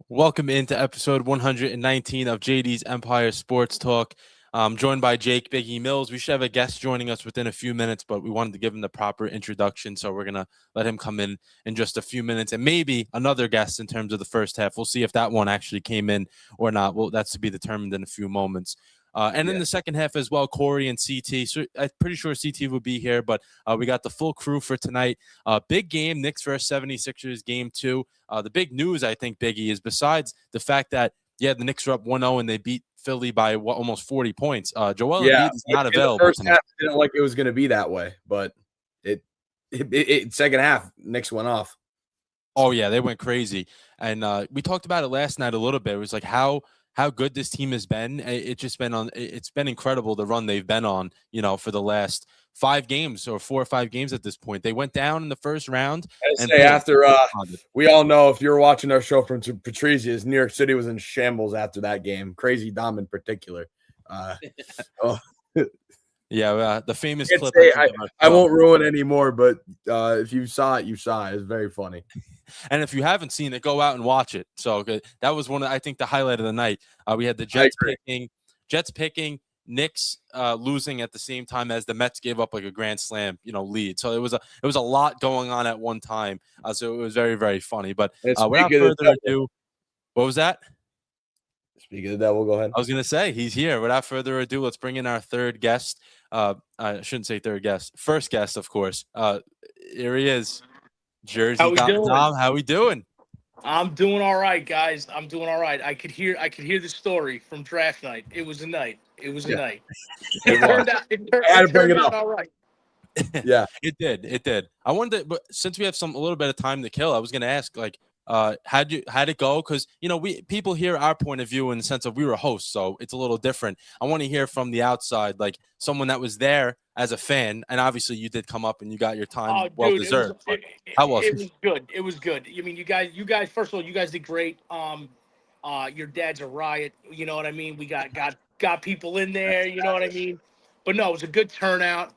Welcome into episode 119 of JD's Empire Sports Talk. I'm joined by Jake Biggie Mills. We should have a guest joining us within a few minutes, but we wanted to give him the proper introduction, so we're going to let him come in just a few minutes, and maybe another guest in terms of the first half. We'll see if that one actually came in or not. Well, that's to be determined in a few moments. And in the second half as well, Corey and CT. So I'm pretty sure CT would be here, but we got the full crew for tonight. Big game, Knicks versus 76ers, game 2. The big news, I think, Biggie, is besides the fact that, the Knicks are up 1-0 and they beat Philly by almost 40 points. Joel Embiid is not available. The first half, I didn't like it was going to be that way, but it second half, Knicks went off. Oh, yeah, they went crazy. And we talked about it last night a little bit. It was like how good this team has been. It's been incredible the run they've been on, for the last 5 games or 4 or 5 games at this point. They went down in the first round. We all know, if you're watching our show from Patricia's, New York City was in shambles after that game. Crazy Dom in particular. Yeah, the famous clip. I won't ruin anymore, but if you saw it, you saw it. It's very funny. And if you haven't seen it, go out and watch it. So that was I think the highlight of the night. We had the Jets picking, Knicks losing at the same time as the Mets gave up like a grand slam, lead. So it was a lot going on at one time. So it was very, very funny. But without further ado, what was that? Speaking of the devil, go ahead. I was going to say he's here. Without further ado, let's bring in our third guest. I shouldn't say third guest. First guest, of course. Here he is. Jersey Tom, how we doing? I'm doing all right, guys. I'm doing all right. I could hear the story from draft night. It was a night. It turned out all right. Yeah, it did. I wanted to, but since we have a little bit of time to kill, I was going to ask, how'd it go? Because people hear our point of view in the sense of we were hosts, so it's a little different. I want to hear from the outside, like someone that was there as a fan, and obviously you did come up and you got your time deserved. How was it? It was good. It was good. I mean, you guys. First of all, you guys did great. Your dad's a riot. You know what I mean? We got people in there. You know what I mean? But no, it was a good turnout.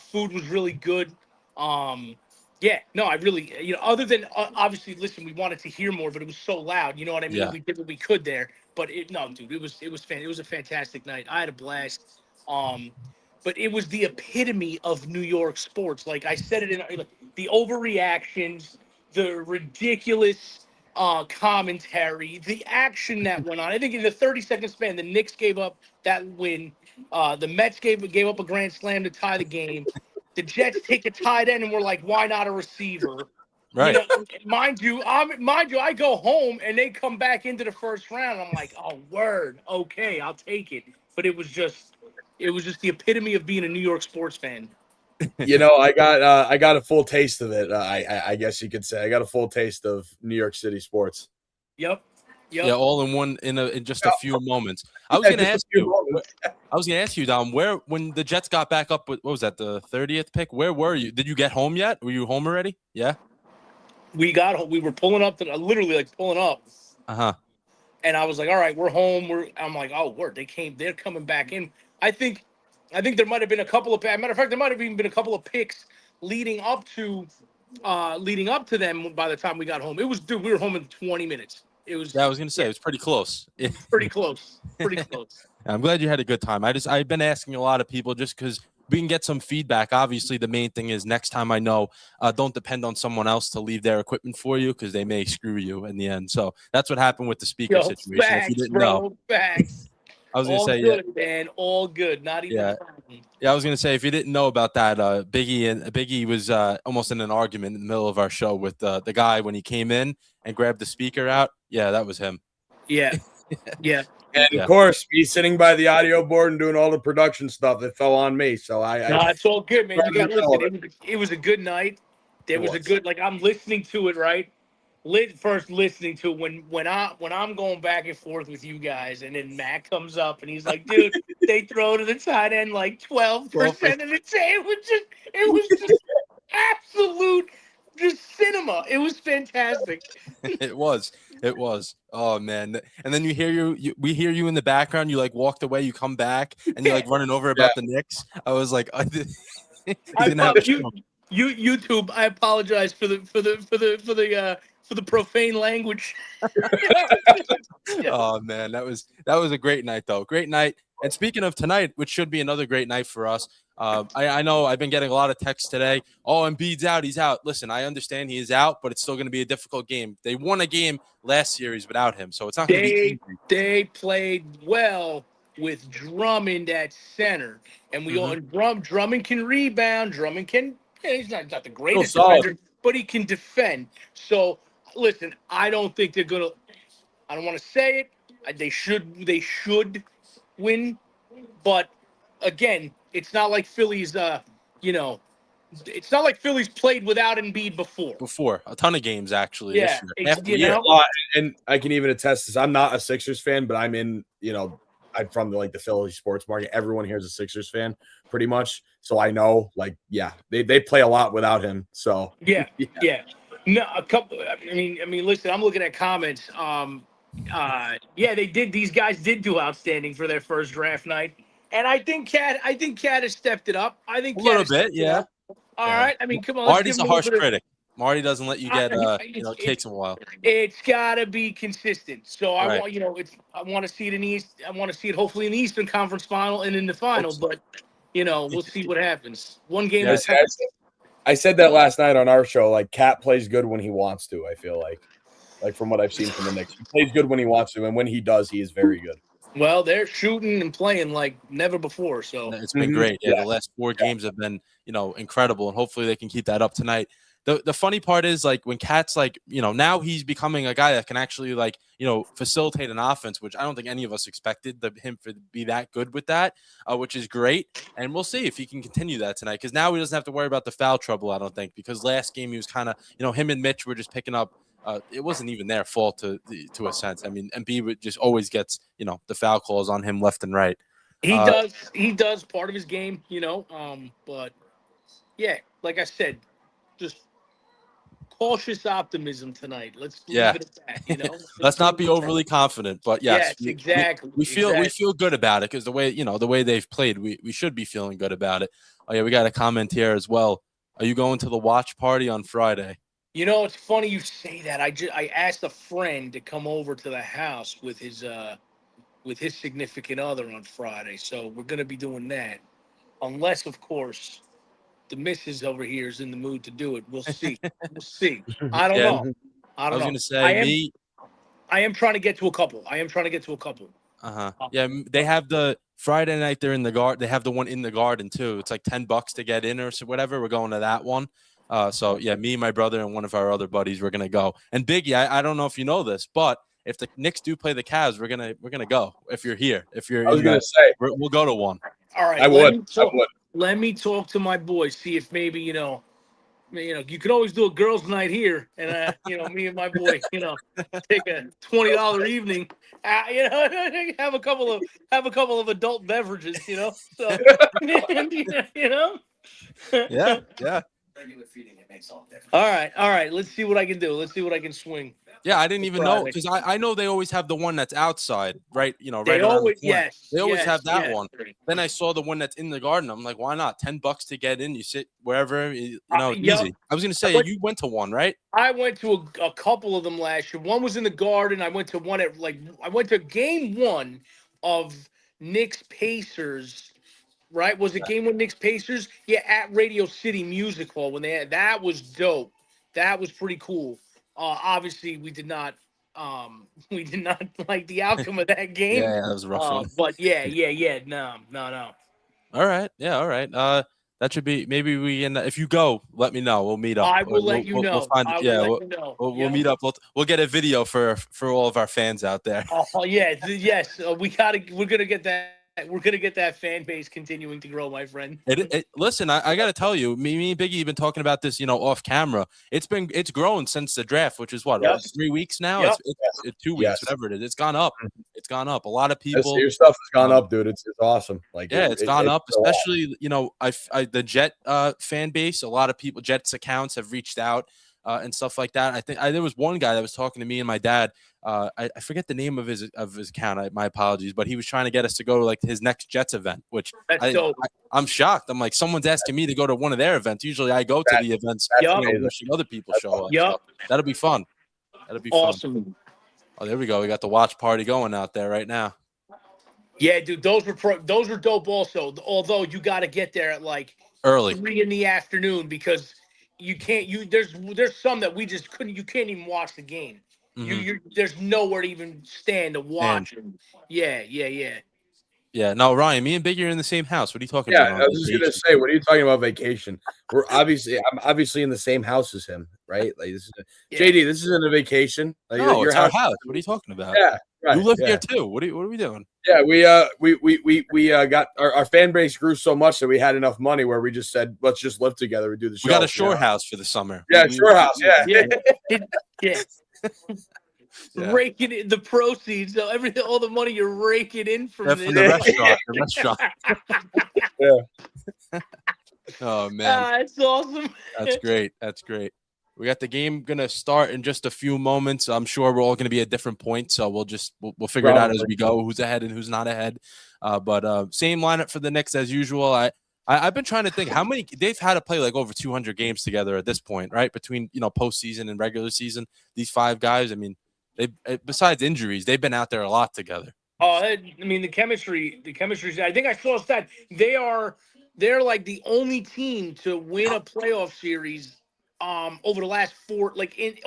Food was really good. Yeah, no, I really, other than obviously, listen, we wanted to hear more, but it was so loud. You know what I mean? Yeah. We did what we could there, but dude, it was It was a fantastic night. I had a blast. But it was the epitome of New York sports. Like I said it in the overreactions, the ridiculous commentary, the action that went on. I think in the 30-second span, the Knicks gave up that win. The Mets gave up a grand slam to tie the game. The Jets take a tight end, and we're like, why not a receiver? Right. Mind you, I go home, and they come back into the first round. I'm like, oh, word. Okay, I'll take it. But it was just the epitome of being a New York sports fan. I got a full taste of it. I guess you could say I got a full taste of New York City sports. Yep. Yeah, all in one in just a few moments. I was going to ask you, Dom, when the Jets got back up with, what was that, the 30th pick? Where were you? Did you get home yet? Were you home already? Yeah. We were pulling up literally pulling up. And I was like, all right, we're home. I'm like, oh, word, they're coming back in. I think there might have been a couple of, matter of fact, there might have even been a couple of picks leading up to them by the time we got home. We were home in 20 minutes. It was. Yeah, I was going to say it was pretty close. Pretty close. I'm glad you had a good time. I've been asking a lot of people just because we can get some feedback. Obviously, the main thing is next time don't depend on someone else to leave their equipment for you because they may screw you in the end. So that's what happened with the speaker situation. Facts, if you didn't know, facts. I was going to say, good, man, all good. Not even. Yeah, I was going to say, if you didn't know about that, Biggie was almost in an argument in the middle of our show with the guy when he came in and grabbed the speaker out. Yeah, that was him. Yeah. Yeah. And of course, me sitting by the audio board and doing all the production stuff, it fell on me. So it's all good, man. You got to listen. It was a good night. There was a good, I'm listening to it, right? First listening to when I'm going back and forth with you guys, and then Matt comes up and he's like, dude, they throw to the tight end like 12% of the time. It was just absolute just cinema. It was fantastic. It was. Oh man. And then we hear you in the background. You walked away, you come back, and you're running over about the Knicks. I was like, YouTube. I apologize for the profane language. Oh man, that was a great night though. Great night. And speaking of tonight, which should be another great night for us. I know I've been getting a lot of texts today. Oh, Embiid's out. He's out. Listen, I understand he is out, but it's still going to be a difficult game. They won a game last series without him, so it's not going to be easy. They played well with Drummond at center, and we all Drummond can rebound. Drummond can. He's not the greatest defender, but he can defend. So listen, I don't think they're gonna. I don't want to say it. They should win, but again, it's not like Philly's. It's not like Philly's played without Embiid before. Before a ton of games actually. Yeah, this year. And I can even attest this. I'm not a Sixers fan, but I'm in. I'm from the Philly sports market. Everyone here is a Sixers fan, pretty much. So I know, they play a lot without him. So yeah. No, a couple. I mean, listen. I'm looking at comments. They did. These guys did do outstanding for their first draft night, and I think Cat has stepped it up. I think a little bit, yeah. All right. I mean, come on. Marty's a harsh critic. Marty doesn't let you get. It takes him a while. It's got to be consistent. So I want, I want to see it in the East. I want to see it hopefully in the Eastern Conference Final and in the final. But we'll see what happens. One game at a time. I said that last night on our show. Cat plays good when he wants to. I feel like from what I've seen from the Knicks, he plays good when he wants to, and when he does, he is very good. Well, they're shooting and playing like never before. So it's been great. Yeah, the last 4 games have been incredible, and hopefully they can keep that up tonight. The funny part is when Cat's now he's becoming a guy that can actually facilitate an offense, which I don't think any of us expected him to be that good with that, which is great. And we'll see if he can continue that tonight, because now he doesn't have to worry about the foul trouble, I don't think, because last game he was kind of him and Mitch were just picking up. It wasn't even their fault to a sense. I mean, Embiid just always gets the foul calls on him left and right. He does part of his game, but yeah, like I said, just cautious optimism tonight. Let's leave it at that. Let's not be overly confident, but yes, exactly. We feel good about it, because the way they've played, we should be feeling good about it. Oh yeah, we got a comment here as well. Are you going to the watch party on Friday? It's funny you say that. I asked a friend to come over to the house with his significant other on Friday, so we're gonna be doing that, unless of course the missus over here is in the mood to do it. We'll see. I don't know. I was gonna say I am trying to get to a couple. Yeah, they have the Friday night. They're in the garden. They have the one in the garden too. It's like $10 to get in or whatever. We're going to that one. So yeah, me, my brother, and one of our other buddies, we're gonna go. And Biggie, I don't know if you know this, but if the Knicks do play the Cavs, we're gonna go. If you're here, I was gonna say we'll go to one. All right, I would. Let me talk to my boys, see if maybe you can always do a girls' night here, and me and my boy, take a $20 evening, have a couple of adult beverages, So, Yeah. Regular feeding, it makes all difference. All right. Let's see what I can do. Let's see what I can swing. Yeah, I didn't even know, because I know they always have the one that's outside, right? They always have that one. Right. Then I saw the one that's in the garden. I'm like, why not? $10 to get in. You sit wherever, easy. I was gonna say you went to one, right? I went to a couple of them last year. One was in the garden. I went to one I went to game 1 of Knicks Pacers. Right? Was it game 1 Knicks Pacers? Yeah, at Radio City Music Hall when that was dope. That was pretty cool. Obviously we did not like the outcome of that game. Yeah, that was a rough one. But yeah. No. All right. Yeah, all right. That should be, maybe we can, if you go, let me know. We'll meet up. I will let you know. We'll meet up. We'll get a video for all of our fans out there. Oh yeah, yes. We're gonna get that. We're gonna get that fan base continuing to grow, my friend. Listen, I got to tell you, me and Biggie have been talking about this, off camera. It's grown since the draft, which is 3 weeks now. Yep. It's 2 weeks, whatever it is. It's gone up. It's gone up. A lot of people. Your stuff has gone up, dude. It's awesome. It's gone up, especially the Jet fan base. A lot of people, Jets accounts have reached out. and stuff like that. I think there was one guy that was talking to me and my dad. I forget the name of his account. My apologies, but he was trying to get us to go to like his next Jets event, which That's dope. I'm shocked. I'm like, someone's asking me to go to one of their events. Usually I go to the events, wishing other people show up. So that'll be fun. That'll be awesome. Fun. Oh, there we go. We got the watch party going out there right now. Yeah, dude, those were dope also. Although you got to get there at like early 3 in the afternoon because you can't. There's some that we just couldn't. You can't even watch the game. Mm-hmm. There's nowhere to even stand to watch. Yeah. Yeah. No, Ryan, me and Biggie are in the same house. What are you talking about? Yeah, I was just gonna say, what are you talking about vacation? I'm obviously in the same house as him, right? Like this is JD. This isn't a vacation. Like, no, it's our house. What are you talking about? Yeah. Right, you live here too. What are we doing? Yeah, we got our fan base grew so much that we had enough money where we just said, let's just live together. We do the show. We got a shore house for the summer. Yeah, shore house. Yeah. Raking in the proceeds, so all the money you're raking in from the restaurant. Yeah. Oh man, that's awesome. That's great. We got the game gonna start in just a few moments. I'm sure we're all gonna be at different points, so we'll figure it out as we go, who's ahead and who's not ahead. But same lineup for the Knicks as usual. I've been trying to think how many they've had to play like over 200 games together at this point, right? Between postseason and regular season, these 5 guys. I mean, they besides injuries, they've been out there a lot together. Oh, I mean the chemistry. I think I saw a stat. They're like the only team to win a playoff series. Over the last 4 years,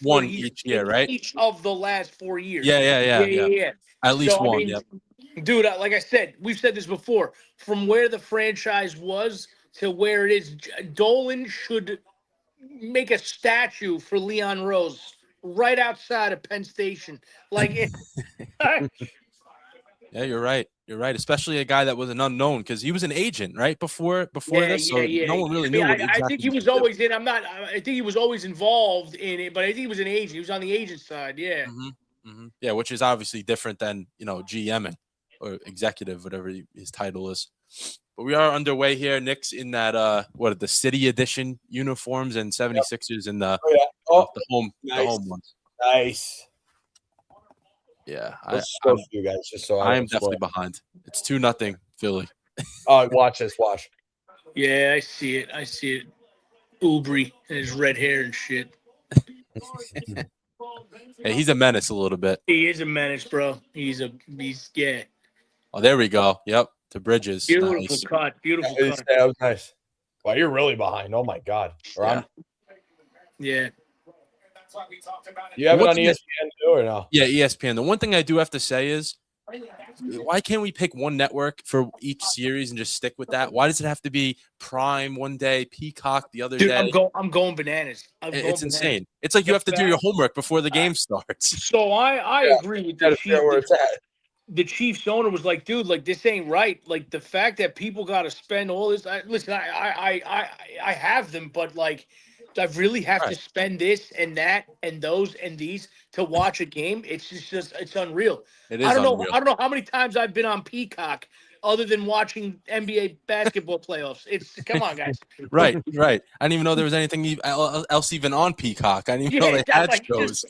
one each year, right? Each of the last 4 years. Yeah. At least one. I mean, dude, like I said, we've said this before. From where the franchise was to where it is, Dolan should make a statue for Leon Rose right outside of Penn Station. Like, yeah, you're right. You're right, especially a guy that was an unknown because he was an agent, right? Before this, so no one really knew. I think he was always in. I think he was always involved in it, but I think he was an agent. He was on the agent side. Yeah. Yeah, which is obviously different than GMing or executive, whatever his title is. But we are underway here. Knicks in that the City Edition uniforms and 76ers in the home ones. Nice. Yeah, let's go for you guys. Just so I am definitely behind. It's 2-0 Philly. Oh, watch this. Watch. Yeah, I see it. Oubre and his red hair and shit. Hey, he's a menace a little bit. He is a menace, bro. He's yeah. Oh, there we go. Yep, to Bridges. Beautiful cut. Beautiful cut. That was nice. Wow, you're really behind. Oh my god. Yeah. You have it on ESPN too, or no? Yeah, ESPN. The one thing I do have to say is, why can't we pick one network for each series and just stick with that? Why does it have to be Prime one day, Peacock the other day? I'm going bananas. It's insane. It's like you have to do your homework before the game starts. So I agree with the Chiefs. Where it's at. The Chiefs owner was like, dude, like this ain't right. Like the fact that people got to spend all this. Listen, I have them, but like, I really have to spend this and that and those and these to watch a game. It's just it's unreal. It is. I don't know how many times I've been on Peacock other than watching NBA basketball playoffs. Come on, guys. Right. I didn't even know there was anything else even on Peacock. I didn't even know they had shows.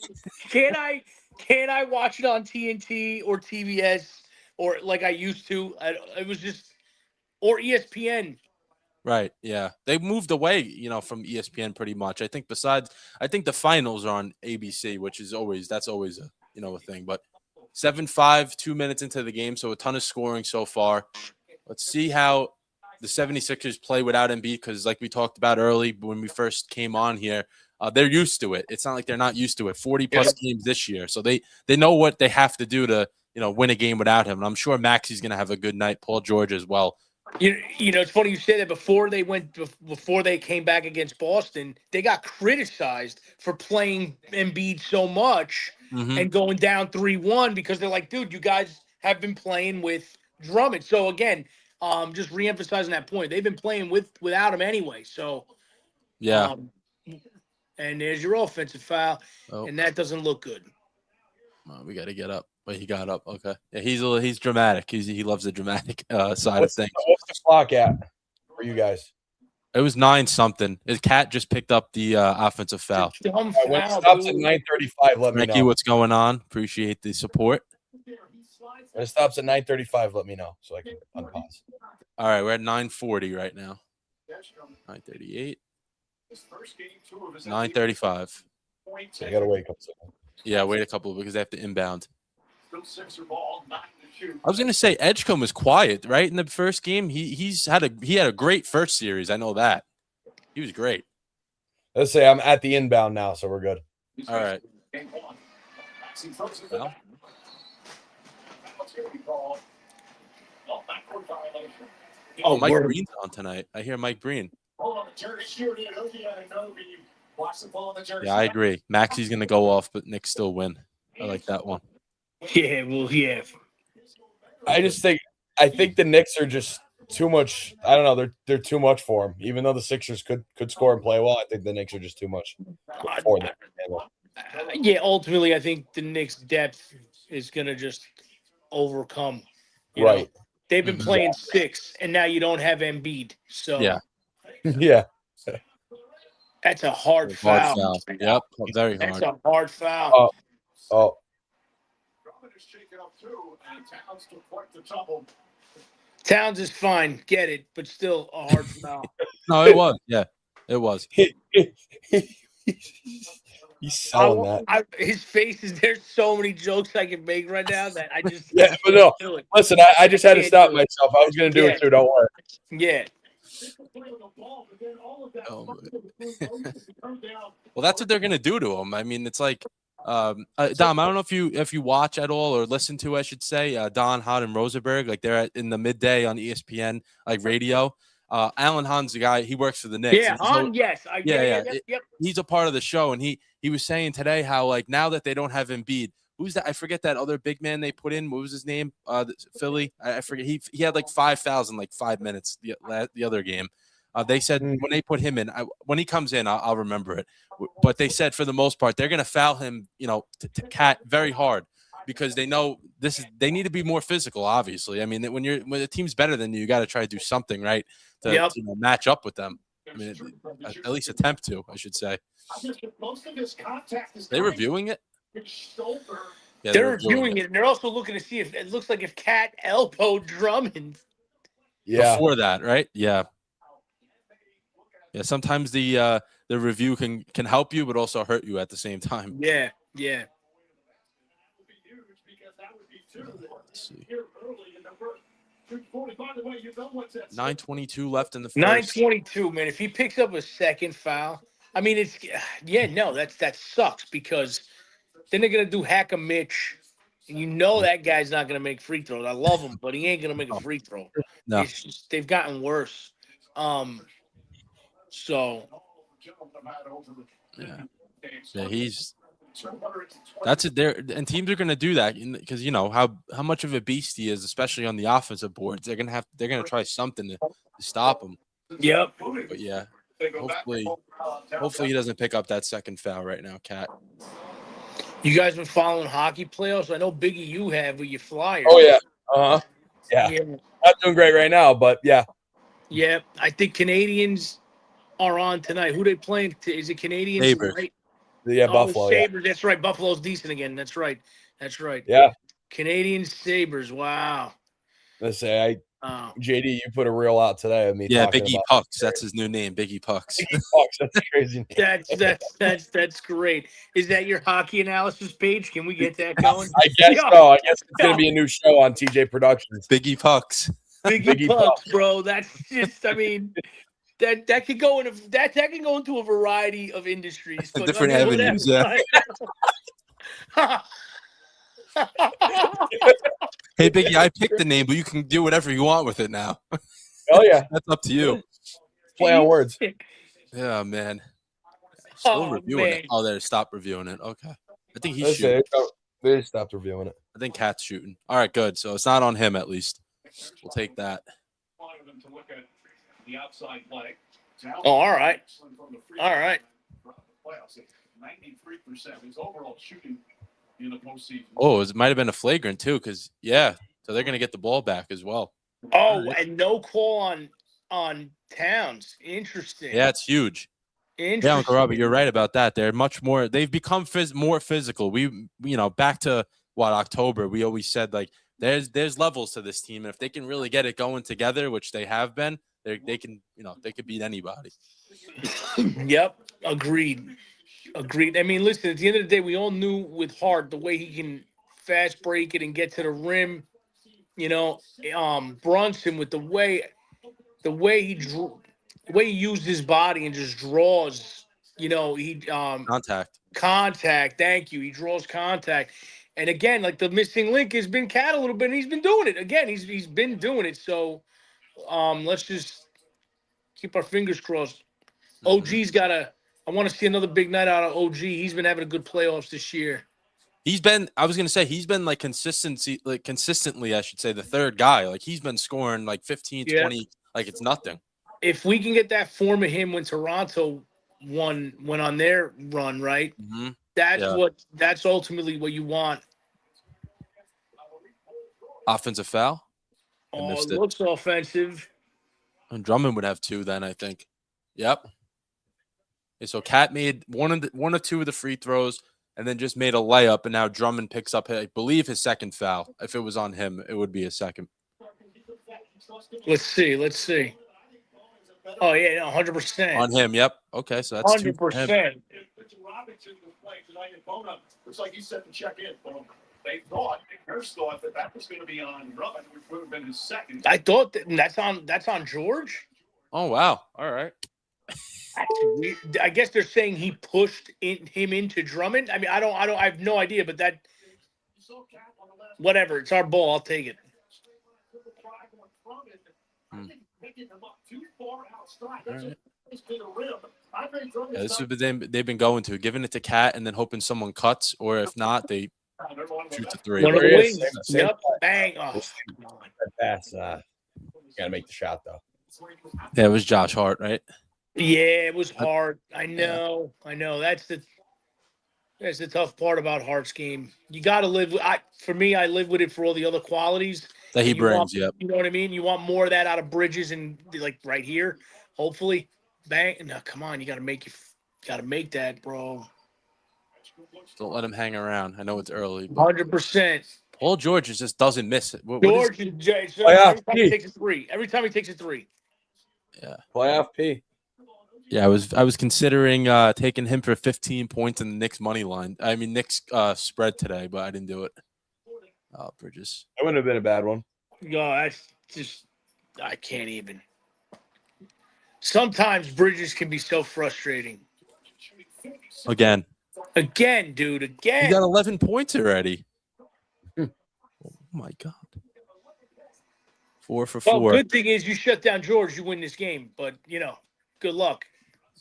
Can't I watch it on TNT or TBS or like I used to? It was just or ESPN. Right. Yeah. They moved away, from ESPN pretty much. I think the finals are on ABC, which is always a thing. But 7-5, 2 minutes into the game, so a ton of scoring so far. Let's see how the 76ers play without Embiid, because like we talked about early when we first came on here, they're used to it. It's not like they're not used to it. 40-plus games this year. So they know what they have to do to, win a game without him. And I'm sure Maxi's going to have a good night, Paul George as well. It's funny you say that. Before they came back against Boston, they got criticized for playing Embiid so much and going down 3-1 because they're like, dude, you guys have been playing with Drummond. So again, just reemphasizing that point, they've been playing without him anyway. So yeah. And there's your offensive foul, and that doesn't look good. We got to get up. But he got up. Okay. Yeah, he's dramatic. He loves the dramatic side of things. What's the clock at for you guys? It was 9-something. His Cat just picked up the offensive foul. Dumb When it foul, stops at dude. 9:35, let me Frankie, know. what's going on? Appreciate the support. When it stops at 9:35, let me know so I can unpause. All right, we're at 9:40 right now. 9:38. 9:35. So you gotta wait a couple seconds. Yeah, wait a couple because they have to inbound. I was gonna say Edgecombe was quiet, right? In the first game. He had a great first series. I know that. He was great. Let's say I'm at the inbound now, so we're good. All right. Well, oh, Mike Breen's on tonight. I hear Mike Breen. Yeah, I agree. Maxi's going to go off, but Knicks still win. I like that one. Yeah, well, yeah. I think the Knicks are just too much. I don't know. They're too much for them. Even though the Sixers could score and play well, I think the Knicks are just too much for them. Yeah, ultimately, I think the Knicks' depth is going to just overcome. You know? They've been playing 6, and now you don't have Embiid. So Yeah. Yeah. That's a hard foul. Yep, very hard. That's a hard foul. Oh. Towns is fine. Get it, but still a hard foul. No, it was. Yeah, it was. He's selling that. His face is. There's so many jokes I can make right now that I just. Yeah, but no. Listen, I just had to stop myself. I was going to do it too. Don't worry. Yeah. Oh, well, that's what they're going to do to him. I mean, it's like Dom. I don't know if you watch at all or listen to, I should say, Don, Hahn, and Rosenberg. Like they're in the midday on ESPN, like radio. Alan Hahn's the guy. He works for the Knicks. Yeah, Hahn. Yes. Yep. He's a part of the show, and he was saying today how like now that they don't have Embiid, who's that? I forget that other big man they put in. What was his name? Philly. I forget. He had like 5,000, like 5 minutes the other game. They said when they put him in, when he comes in, I'll remember it. But they said for the most part, they're going to foul him, to Cat very hard because they know they need to be more physical. Obviously, I mean, when the team's better than you got to try to do something right to match up with them. I mean, at least attempt to, I should say. They reviewing it? Yeah, they're reviewing it, and they're also looking to see if it looks like if Cat elbowed Drummond. Yeah. Before that, right? Yeah. Yeah. Sometimes the review can help you, but also hurt you at the same time. Yeah. Let's see. 9:22 left in the first. 9:22, man. If he picks up a second foul, I mean, that sucks because then they're gonna do hack a Mitch, and that guy's not gonna make free throws. I love him, but he ain't gonna make a free throw. No. It's just, they've gotten worse. So yeah, that's it. There and teams are gonna do that because how much of a beast he is, especially on the offensive boards. They're gonna try something to stop him. Yep. But yeah, hopefully he doesn't pick up that second foul right now, Cat. You guys been following hockey playoffs? I know Biggie, you have with your Flyers. Oh yeah. Yeah. Not doing great right now, but yeah. Yeah, I think Canadians are on tonight. Who they playing? Is it Canadians? Sabres. Right? Yeah, Buffalo. Sabres. Yeah. That's right. Buffalo's decent again. That's right. Yeah. Canadians, Sabres. Wow. Let's say JD, you put a reel out today of me. Yeah, Biggie Pucks. That's his new name, Biggie Pucks. Biggie Pucks. That's crazy. That's great. Is that your hockey analysis page? Can we get that going? I guess so. I guess it's gonna be a new show on TJ Productions. Biggie Pucks. Biggie Pucks, bro. That's just. I mean. That could go into a variety of industries, different avenues. Yeah. Hey Biggie, I picked the name, but you can do whatever you want with it now. Oh yeah, that's up to you. Play on words. Yeah, man. Still reviewing it. Oh, they stopped reviewing it. Okay, I think he's shooting. They stopped reviewing it. I think Cat's shooting. All right, good. So it's not on him at least. We'll take that. The outside play. Oh, all right. 93% his overall shooting in the postseason. Oh, it might have been a flagrant too, because so they're gonna get the ball back as well. Oh, and no call on Towns. Interesting. Yeah, it's huge. Yeah, Interesting. Uncle Robert, you're right about that. They're much more. They've become more physical. Back to October. We always said like there's levels to this team, and if they can really get it going together, which they have been, they can beat anybody. Yep, agreed. I mean, listen. At the end of the day, we all knew with Hart the way he can fast break it and get to the rim. Brunson with the way he drew, the way he used his body and just draws. He Contact. contact. Thank you. He draws contact, and again, like the missing link has been Cat a little bit. And he's been doing it again. He's been doing it. So, let's just keep our fingers crossed. OG's got a. I want to see another big night out of OG. He's been having a good playoffs this year. I was gonna say he's been like consistently, I should say, the third guy. Like he's been scoring like 15, 20, like it's nothing. If we can get that form of him when Toronto went on their run, right? Mm-hmm. That's ultimately what you want. Offensive foul. Oh, it looks offensive. And Drummond would have 2 then, I think. Yep. Okay, so Cat made one or two of the free throws. And then just made a layup, and now Drummond picks up, I believe, his second foul. If it was on him, it would be a second. Let's see. Oh, yeah, 100%. On him, yep. Okay, so that's 100%. It's like he said to check in. Nurse thought that was going to be on Drummond, which would have been his second. I thought that's on George. Oh, wow. All right. I guess they're saying he pushed him into Drummond. I mean, I have no idea, but that whatever. It's our ball. I'll take it. Right. Yeah, this is what they've been going to, giving it to Cat and then hoping someone cuts, or if not, they shoot the 3. One of the wings. Yep. Bang. Oh, Pass. Gotta make the shot though. Yeah, it was Josh Hart, right? Yeah, it was hard. I know. That's the tough part about Hart's game. You got to live with. For me, I live with it for all the other qualities that he brings. Yep. You know what I mean? You want more of that out of Bridges and like right here. Hopefully, bang. No, come on. You got to make that, bro. Don't let him hang around. I know it's early. 100%. Paul George just doesn't miss it. Every time he takes a 3. Yeah. Playoff P. Yeah, I was considering taking him for 15 points in the Knicks money line. I mean Knicks spread today, but I didn't do it. Bridges. That wouldn't have been a bad one. No, that's just I can't even. Sometimes Bridges can be so frustrating. Again, dude. Again. He got 11 points already. Oh my God. 4 for 4. Well, good thing is you shut down George, you win this game. But good luck.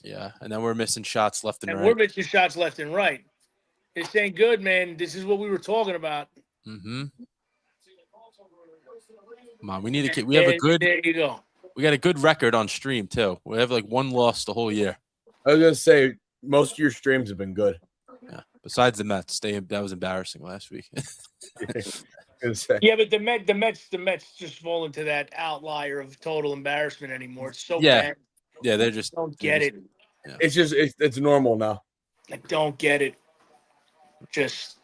Yeah, and then we're missing shots left and right. We're missing shots left and right. This ain't good, man. This is what we were talking about. Mm-hmm. Come on, we need to. We have a good. There you go. We got a good record on stream too. We have like 1 loss the whole year. I was gonna say most of your streams have been good. Yeah. Besides the Mets, that was embarrassing last week. Yeah, but the Mets just fall into that outlier of total embarrassment anymore. It's so bad. Yeah, they just don't get it. Yeah. It's normal now. I don't get it. Just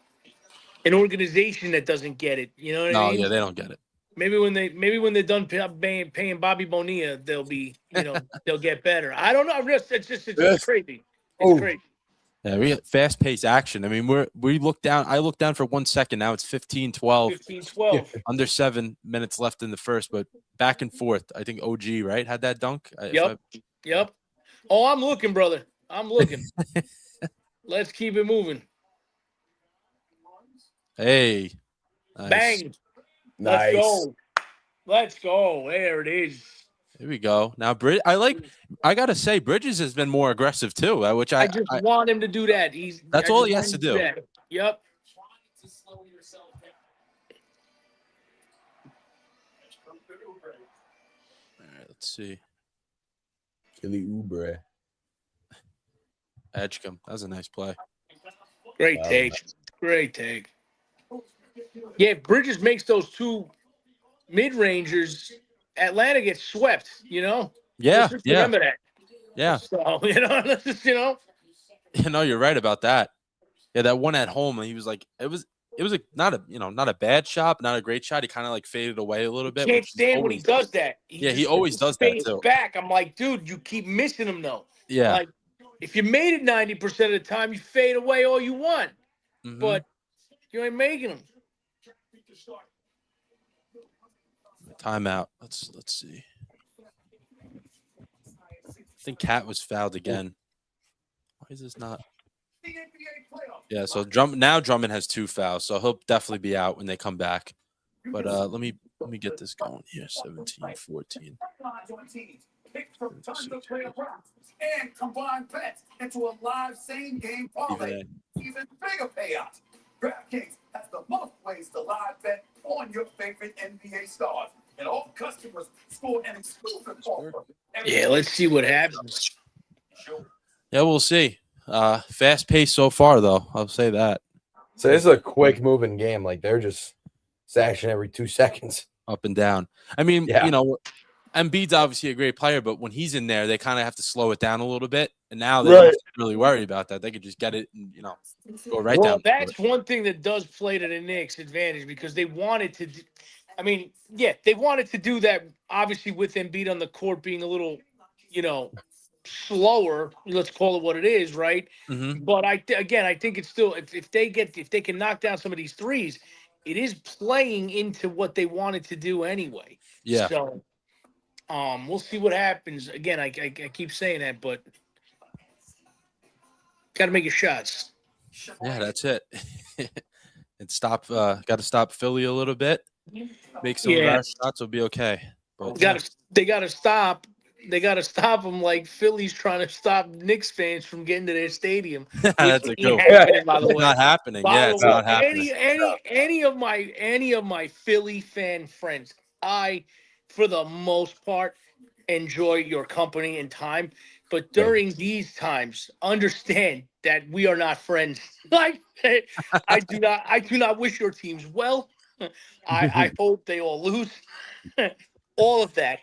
an organization that doesn't get it. You know what I mean? No, yeah, they don't get it. Maybe when they're done paying Bobby Bonilla, they'll be, they'll get better. I don't know. It's crazy. It's crazy. Yeah, we got fast-paced action. I mean, we look down. I look down for 1 second. Now it's 15-12. 15-12. Under 7 minutes left in the first, but back and forth. I think OG, right, had that dunk. Yep. Oh, I'm looking, brother. I'm looking. Let's keep it moving. Hey. Nice. Bang. Nice. Let's go. There it is. Here we go. Now, I gotta say, Bridges has been more aggressive too. Which I just want him to do that. That's all he has to do. Yep. All right, let's see. Kelly Oubre. Edgecombe. That was a nice play. Great take. Great take. Yeah, if Bridges makes those 2 mid-rangers Atlanta gets swept. Yeah, Let's just yeah, remember that. yeah. So let's just You're right about that. Yeah, that one at home, he was like, it was not a bad shot, not a great shot. He kind of like faded away a little bit. Can't Which stand when he does that. He always does that fades too. back. I'm like, dude, you keep missing him though. Yeah. Like, if you made it 90% of the time, you fade away all you want, but you ain't making them. Timeout. Let's see. I think Cat was fouled again. Why is this not? Yeah, so Drummond has 2 fouls, so he'll definitely be out when they come back. But let me get this going here. 17-14. And combine bets into a live same-game parlay. Even bigger payouts. DraftKings has the most ways to live bet on your favorite NBA stars. And all customers score an exclusive offer. Yeah, let's see what happens. Yeah, we'll see. Fast pace so far, though. I'll say that. So this is a quick moving game. Like they're just sashing every 2 seconds. Up and down. I mean, Embiid's obviously a great player, but when he's in there, they kind of have to slow it down a little bit. And now they don't really worry about that. They could just get it and, go right down. Well, that's one thing that does play to the Knicks' advantage because they wanted to they wanted to do that, obviously, with Embiid on the court being a little, slower. Let's call it what it is, right? But I think it's still, if they can knock down some of these threes, it is playing into what they wanted to do anyway. Yeah. So, we'll see what happens. Again, I keep saying that, but got to make your shots. Yeah, that's it. And got to stop Philly a little bit. Make some of our shots, will be okay. But they got to stop. They got to stop them like Philly's trying to stop Knicks fans from getting to their stadium. That's a good one. By the way, it's not happening. It's not happening. Any of my Philly fan friends, I, for the most part, enjoy your company and time. But during these times, understand that we are not friends. Like I do not wish your teams well. I hope they all lose. All of that.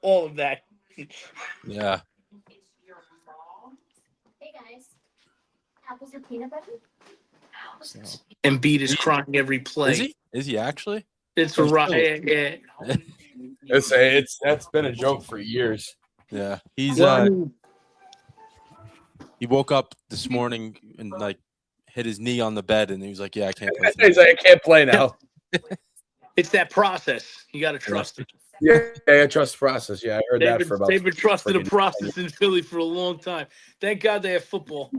All of that. Yeah. Hey guys, apples or peanut butter? Embiid is crying every play. Is he? Is he actually? It's right. Yeah. That's been a joke for years. Yeah. He's he woke up this morning and like hit his knee on the bed and he was like, "Yeah, I can't play." He's like, "I can't play now." It's that process. You got to trust it. Yeah, I trust the process. Yeah, I heard that for about. They've been trusting the process in Philly for a long time. Thank God they have football.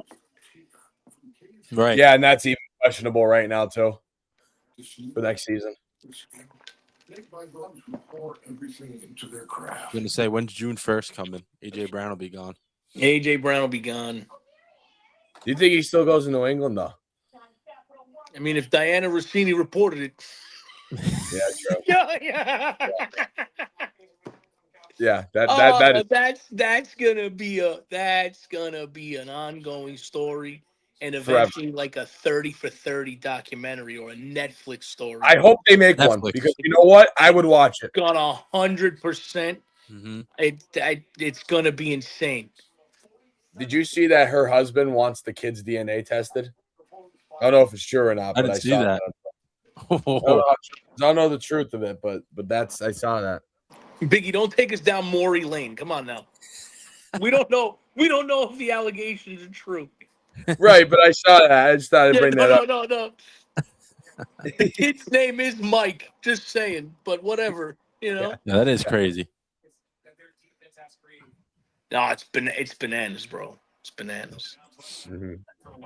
Right. Yeah, and that's even questionable right now too for next season. I'm gonna say, when's June 1st coming? AJ Brown will be gone. AJ Brown will be gone. Do you think he still goes to New England though? I mean, if Diana Rossini reported it. Yeah, true. Yeah. That's gonna be an ongoing story and eventually like a 30 for 30 documentary or a Netflix story. I hope they make one because you know what? I would watch it. Gonna 100%. It's gonna be insane. Did you see that her husband wants the kid's DNA tested? I don't know if it's true or not, but I saw that. I don't know the truth of it, but I saw that. Biggie, don't take us down Maury Lane. Come on now. We don't know if the allegations are true. Right, but I saw that. I just thought I'd bring that up. No. The kid's name is Mike. Just saying, but whatever, Yeah, that is crazy. No, it's bananas, bro. It's bananas. Mm-hmm.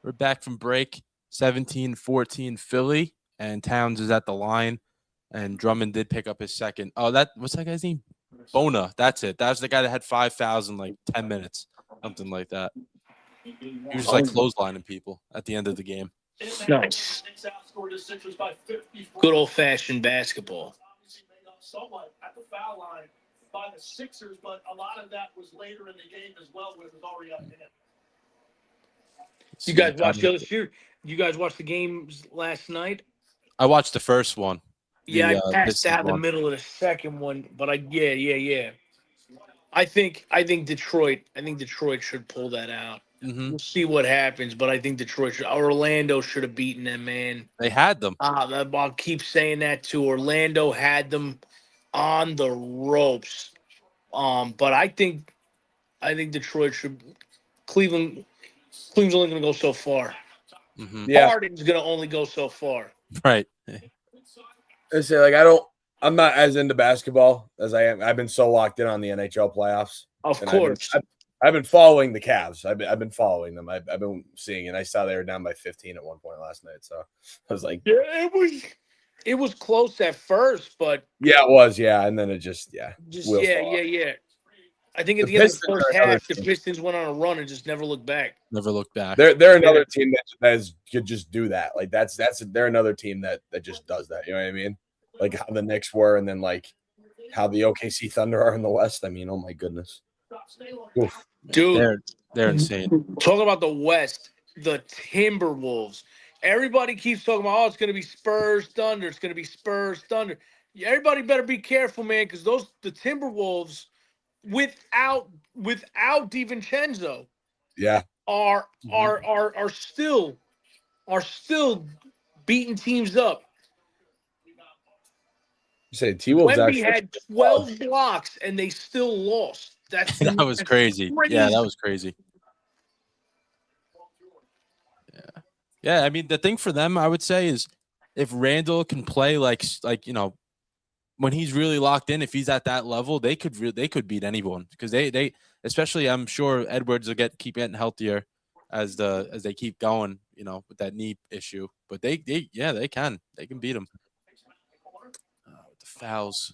We're back from break. 17-14 Philly, and Towns is at the line, and Drummond did pick up his second. Oh, what's that guy's name? Bona. That's it. That was the guy that had 5,000 like 10 minutes, something like that. He was just like clotheslining people at the end of the game. Nice. Good old fashioned basketball. Somewhat at the foul line by the Sixers, but a lot of that was later in the game as well, where it was already up in. You guys watched the other series? You guys watched the games last night? I watched the first one. Yeah, I passed Pistons out the one. middle of the second one, but yeah. I think Detroit. I think Detroit should pull that out. Hmm. We'll see what happens, but I think Detroit should. Orlando should have beaten them, man. They had them. I'll keep saying that too. Orlando had them on the ropes. But I think Detroit should. Cleveland's only going to go so far. Hmm. Yeah, Harden's going to only go so far. Right. I say like I'm not as into basketball as I am. I've been so locked in on the NHL playoffs. Of And course. I've been following the Cavs. I've been following them. I've been seeing it. I saw they were down by 15 at one point last night. So I was like, Yeah, it was close at first, but yeah, it was. Yeah. And then it just wheels yeah. fall off. I think at The the end of the Pistons first are another half, the team. Pistons went on a run and just never looked back. Never looked back. They're another team that could just do that. Like they're another team that just does that. You know what I mean? Like how the Knicks were, and then like how the OKC Thunder are in the West. I mean, oh my goodness. Oof. Dude, They're insane. talking about the West, the Timberwolves. Everybody keeps talking about, it's going to be Spurs Thunder. It's going to be Spurs Thunder. Everybody better be careful, man, because the Timberwolves, without DiVincenzo, Yeah. are still beating teams up. You say T-Wolves Wemby actually had 12 blocks and they still lost. That's That was crazy. Yeah, that was crazy. Yeah. I mean, the thing for them, I would say, is if Randall can play like when he's really locked in, if he's at that level, they could beat anyone because they especially I'm sure Edwards will keep getting healthier as they keep going, with that knee issue. But they can beat him. With the fouls,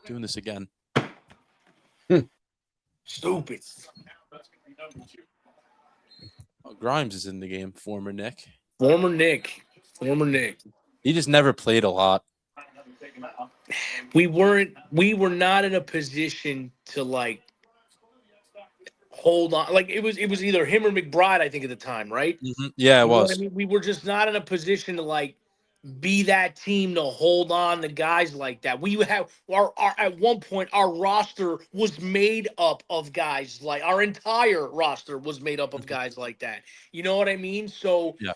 doing this again. Stupid. Oh, Grimes is in the game. Former Nick. He just never played a lot. We were not in a position to hold on. Like it was either him or McBride, I think, at the time, right? Mm-hmm. Yeah, it You know what was. I mean? We were just not in a position to be that team to hold on to guys like that. We have our at one point our roster was made up of guys like our entire roster was made up of guys like that. You know what I mean? So Yeah.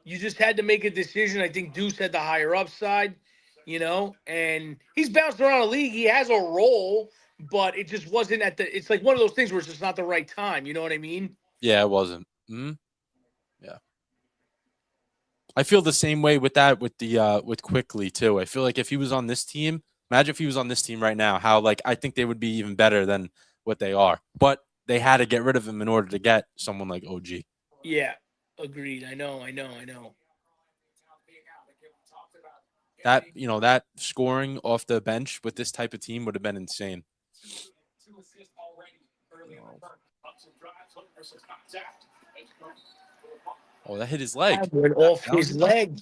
You just had to make a decision. I think Deuce had the higher upside, and he's bounced around the league. He has a role, but it just wasn't it's like one of those things where it's just not the right time. You know what I mean? Yeah, it wasn't. Mm-hmm. Yeah. I feel the same way with that with Quickly too. I feel like if he was on this team, imagine if he was on this team right now, how I think they would be even better than what they are. But they had to get rid of him in order to get someone like OG. Yeah, agreed. I know. That scoring off the bench with this type of team would have been insane. Oh, that hit his leg. Went off his leg.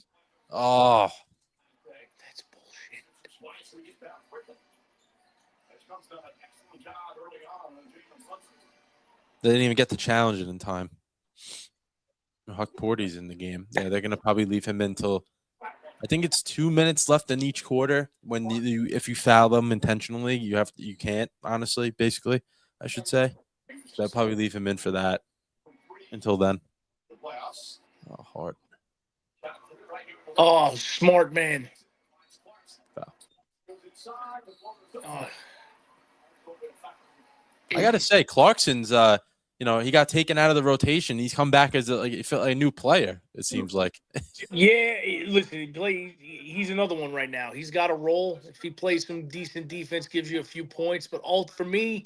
Oh, That's bullshit. they didn't even get to challenge it in time. Huck Porty's in the game. Yeah, they're gonna probably leave him until I think it's 2 minutes left in each quarter. When if you foul them intentionally, you can't. Honestly, basically, I should say. So I'll probably leave him in for that until then. Oh, hard. Oh, smart man. Foul. Oh. I gotta say, Clarkson's. He got taken out of the rotation. He's come back as a new player. It seems like. Yeah, listen, he's another one right now. He's got a role. If he plays some decent defense, gives you a few points. But for me,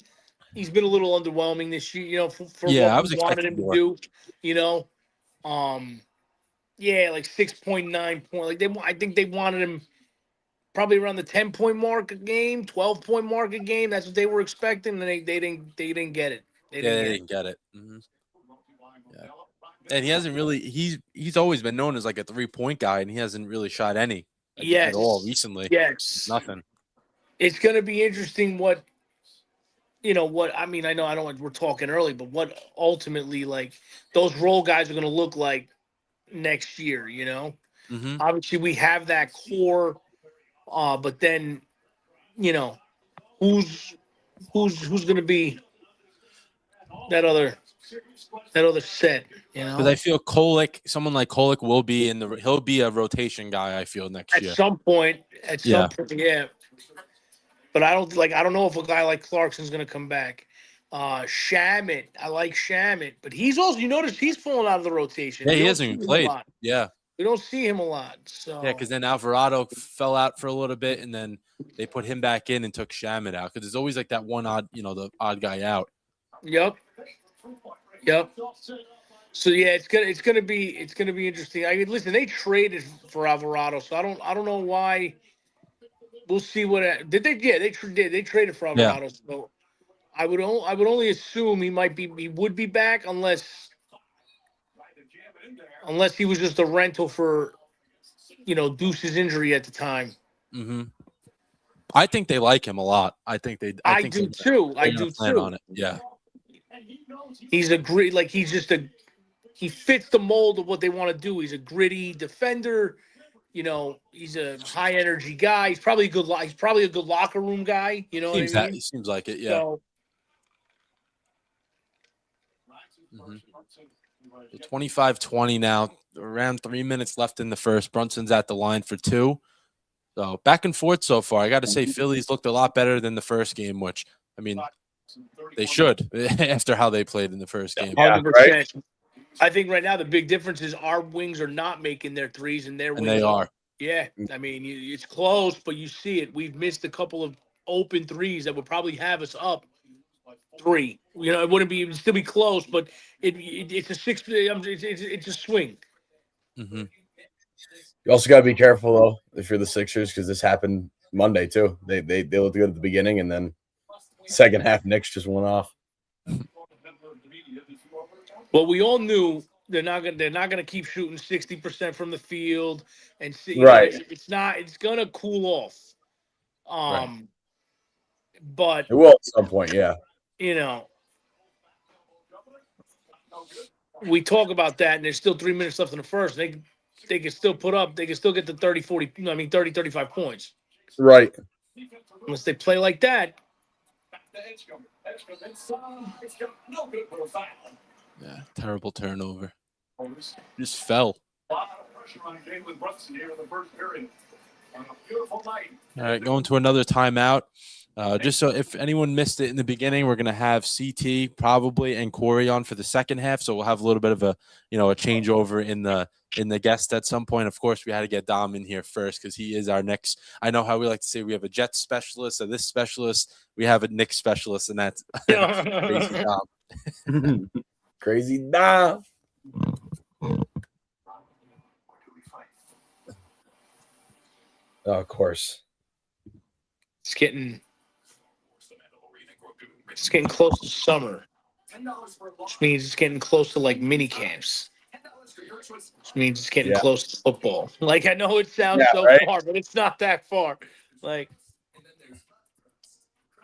he's been a little underwhelming this year. For I what was we wanted expecting him more. to do. Yeah, like 6.9 point. I think they wanted him probably around the 10-point mark a game, 12-point mark a game. That's what they were expecting, and they didn't get it. They didn't get it. Mm-hmm. Yeah. And he hasn't really. He's always been known as like a 3-point guy, and he hasn't really shot any at all recently. Yes, Nothing. It's going to be interesting what I mean. I know I don't. We're talking early, but what ultimately those role guys are going to look like next year. Mm-hmm. Obviously we have that core But then, you know, who's going to be that other set? You Because know, I feel someone like Kolek he'll be a rotation guy. I feel next at year. some point, Yeah. yeah. But I don't know if a guy like Clarkson's going to come back. Shamit, I like Shamit, but he's also, you notice he's falling out of the rotation. Yeah, We he don't hasn't see even him a played. lot. Yeah. We don't see him a lot. So Yeah, because then Alvarado fell out for a little bit, and then they put him back in and took Shamit out. Because there's always like that one the odd guy out. Yep. So yeah, it's gonna be interesting. Listen, they traded for Alvarado, so I don't know why. We'll see what did they? Yeah, they traded for Yeah. Alvarado. So I would only assume he would be back unless he was just a rental for Deuce's injury at the time. Mm-hmm. I think they like him a lot. I think they. I think do too. they're gonna plan on it. Yeah. He's a great he fits the mold of what they want to do. He's a gritty defender. He's a high energy guy. He's probably a good. He's probably a good locker room guy. You know what I mean? He seems like it. Yeah. So, 25-20 now. Around 3 minutes left in the first. Brunson's at the line for 2. So back and forth so far. I got to say, Phillies looked a lot better than the first game, which I mean, they should after how they played in the first game. 100%. I think right now the big difference is our wings are not making their threes, and their wings they are. Yeah, I mean it's close, but you see it. We've missed a couple of open threes that would probably have us up 3. It wouldn't be. It'd still be close, but it's a 6. It's a swing. Mm-hmm. You also got to be careful though if you're the Sixers, because this happened Monday too. They looked good at the beginning, and then second half Knicks just went off. Well, we all knew they're not gonna keep shooting 60% from the field, and see, Right. It's gonna cool off. Right. But it will at some point, yeah. We talk about that, and there's still 3 minutes left in the first. They can still put up. They can still get to 30, 40. 30, 35 points. Right. Unless they play like that. Yeah, terrible turnover. Just fell. All right, going to another timeout. Just so if anyone missed it in the beginning, we're going to have CT probably and Corey on for the second half. So we'll have a little bit of a changeover in the guest at some point. Of course, we had to get Dom in here first because he is our next. I know how we like to say we have a Jets specialist, or this specialist. We have a Knicks specialist, and that's Crazy Dom. Crazy Dom. Oh, of course. It's getting close to summer, which means it's getting close to like mini camps. Which means it's getting close to football. Like, I know it sounds far, but it's not that far. Like,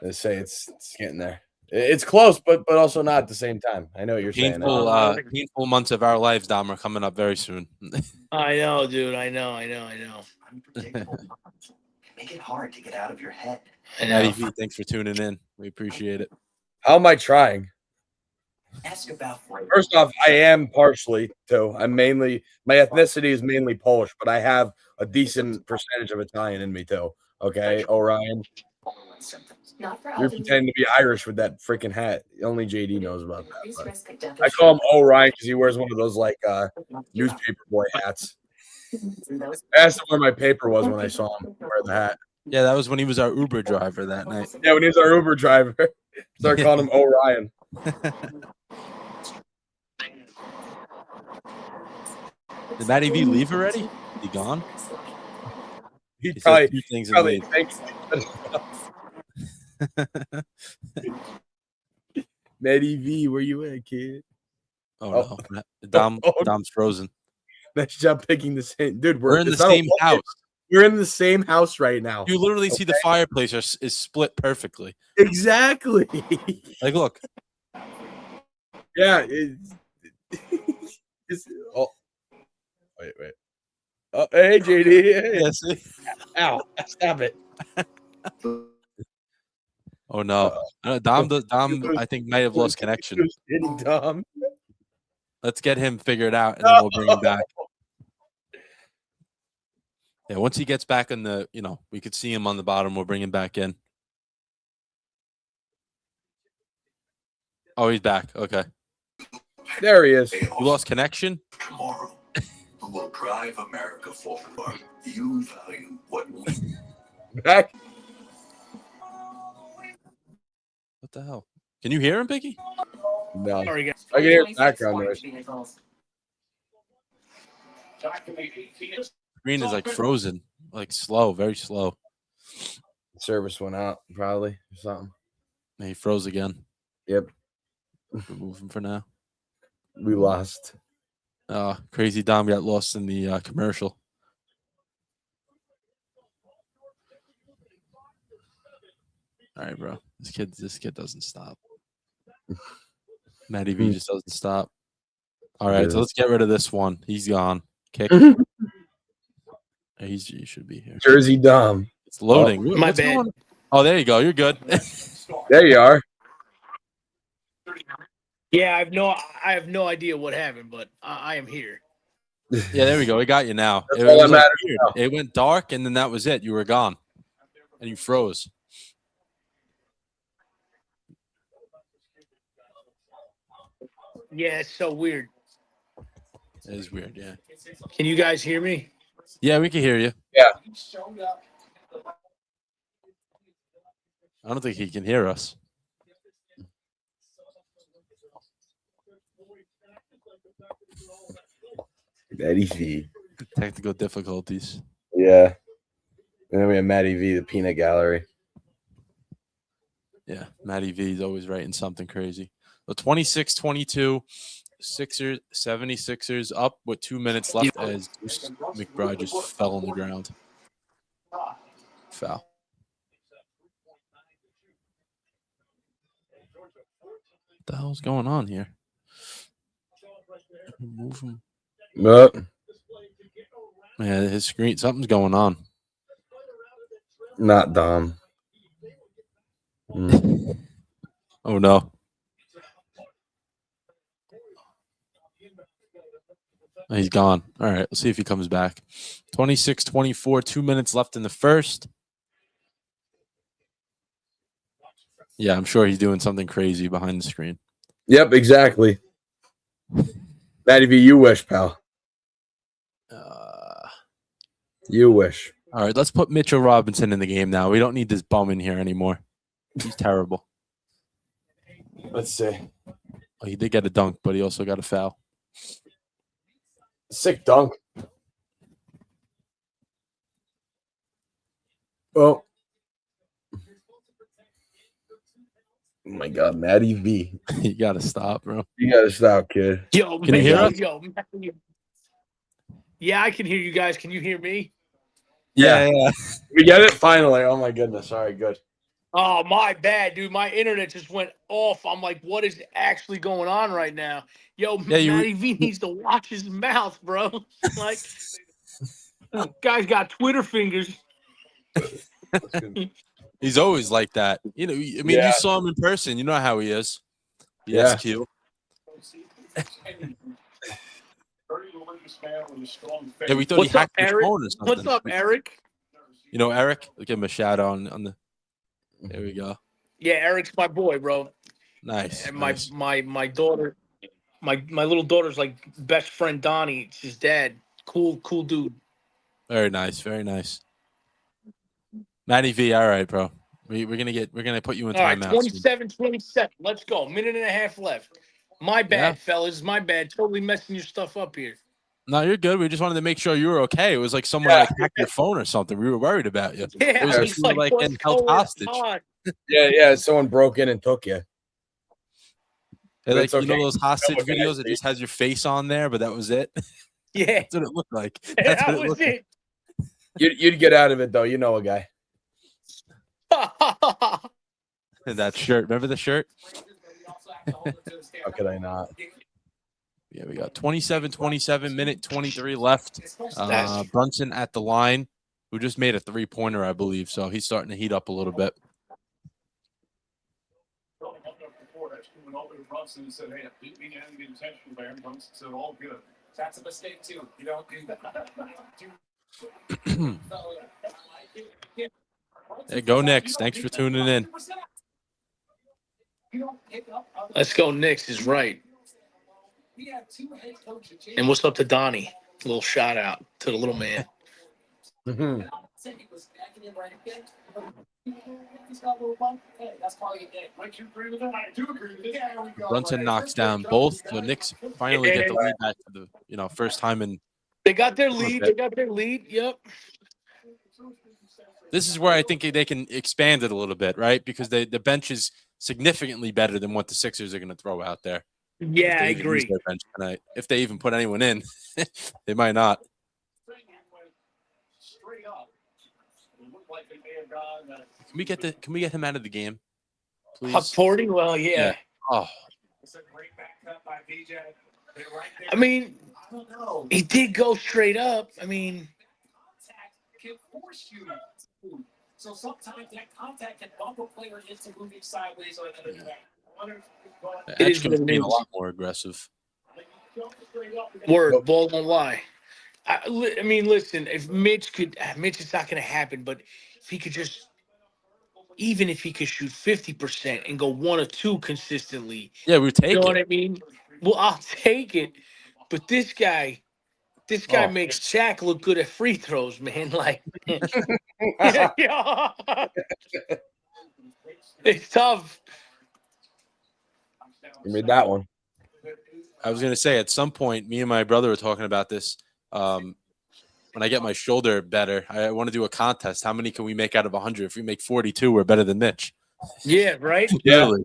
they say it's getting there. It's close, but also not at the same time. I know what you're saying. Painful months of our lives, Dom, are coming up very soon. I know, dude. I know. Make it hard to get out of your head. Thanks for tuning in. We appreciate it. How am I trying? Ask about First off, I am partially too. My ethnicity is mainly Polish, but I have a decent percentage of Italian in me too. Okay, Orion. You're pretending to be Irish with that freaking hat. Only JD knows about that. I call him Orion because he wears one of those like newspaper boy hats. I asked him where my paper was when I saw him wear the hat. Yeah, that was when he was our Uber driver that night. Yeah, when he was our Uber driver. Started calling him Orion. Did Matty V leave already? He gone? He probably, two things probably in thinks. Matty V, where you at, kid? Oh no, Dom's frozen. Nice job picking the same, dude. We're in the same house. We're in the same house right now. You literally see the fireplace is split perfectly. Exactly. Like, look. Yeah. Oh, wait. Oh, hey, JD. Yeah, see? Ow! Stop it. Oh no, Dom. I think may have lost connection. Dom. Let's get him figured out, and then we'll bring him back. Yeah, once he gets back in the, we could see him on the bottom. We'll bring him back in. Oh, he's back. Okay. There he is. You lost connection? Tomorrow, who will drive America forward. You value what we Back. What the hell? Can you hear him, Biggie? No. Sorry, guys. I can hear background noise. Screen is like frozen, like slow, very slow. Service went out, probably, or something. And he froze again. Yep. Remove him for now. We lost. Crazy Dom got lost in the commercial. All right, bro. This kid doesn't stop. Matty V just doesn't stop. All right, so let's get rid of this one. He's gone. Kick. He should be here. Jersey Dom. It's loading. My bad. Oh, there you go. You're good. There you are. Yeah, I have no idea what happened, but I am here. Yeah, there we go. We got you now. That's all that matters weird. now. It went dark, and then that was it. You were gone, and you froze. Yeah, it's so weird. It is weird, yeah. Can you guys hear me? Yeah, we can hear you. Yeah. I don't think he can hear us. Matty V. Technical difficulties. Yeah. And then we have Matty V, the peanut gallery. Yeah, Matty V is always writing something crazy. So 26-22, 76ers up with 2 minutes left as Deuce McBride just fell on the ground. Foul. What the hell's going on here? Move him. Yeah, his screen, something's going on. Not Dom. Oh, no. He's gone. All right, let's see if he comes back. 26-24, 2 minutes left in the first. Yeah, I'm sure he's doing something crazy behind the screen. Yep, exactly. Matty V, you wish, pal. You wish. All right, let's put Mitchell Robinson in the game now. We don't need this bum in here anymore. He's terrible. Let's see. Oh, he did get a dunk, but he also got a foul. Sick dunk. Oh. Oh my God, Matty V. You got to stop, bro. You got to stop, kid. Yo, Can you hear us? Yeah, I can hear you guys. Can you hear me? Yeah. We get it? Finally. Oh my goodness. All right, good. Oh, my bad, dude. My internet just went off. I'm like, what is actually going on right now? Yo, Matty V needs to watch his mouth, bro. Like, guy's got Twitter fingers. He's always like that. You know, I mean, you saw him in person. You know how he is. Yes, Q. Yeah, we thought he hacked your phone or something. What's up, Eric? You know Eric? We'll give him a shout out on the. There we go. Yeah, Eric's my boy, bro. Nice. And nice. my daughter, my little daughter's like best friend Donnie. It's his dad. Cool dude. Very nice. Very nice. Matty V, all right, bro. We're gonna put you in timeout. 27-27. Let's go. Minute and a half left. My bad, fellas. My bad. Totally messing your stuff up here. No, you're good. We just wanted to make sure you were okay. It was like someone like hacked your phone or something. We were worried about you. Yeah, it was like getting held hostage. Yeah. Someone broke in and took you. Like you know those hostage videos that just has your face on there, but that was it. Yeah, that's what it looked like. That's that was it. You'd get out of it though. You know a guy. And that shirt. Remember the shirt? How could I not? Yeah, we got 27-27, minute 23 left. Brunson at the line who just made a 3-pointer, I believe. So he's starting to heat up a little bit. That's a mistake too. You don't do Hey, go Knicks. Thanks for tuning in. Let's go Knicks is right. And what's up to Donnie? A little shout out to the little man. Brunson knocks down both. So Knicks finally get the lead back for the first time in. They got their lead. They got their lead. Yep. This is where I think they can expand it a little bit, right? Because the bench is significantly better than what the Sixers are going to throw out there. Yeah, I agree. Their bench tonight. If they even put anyone in, they might not. Can we get him out of the game, please? Porting? Well, yeah. Oh. I mean, he did go straight up. I mean, so sometimes that contact can bump a player into moving sideways or Edge being a lot more aggressive. Word, ball don't lie. I mean, listen, if Mitch, it's not going to happen, but if he could just, even if he could shoot 50% and go 1 or 2 consistently. Yeah, we take it. You know what I mean? Well, I'll take it. But this guy makes Shaq look good at free throws, man. Like, it's tough. You made that one. I was going to say, at some point, me and my brother were talking about this. When I get my shoulder better, I want to do a contest. How many can we make out of 100? If we make 42, we're better than Mitch. Yeah, right? Literally.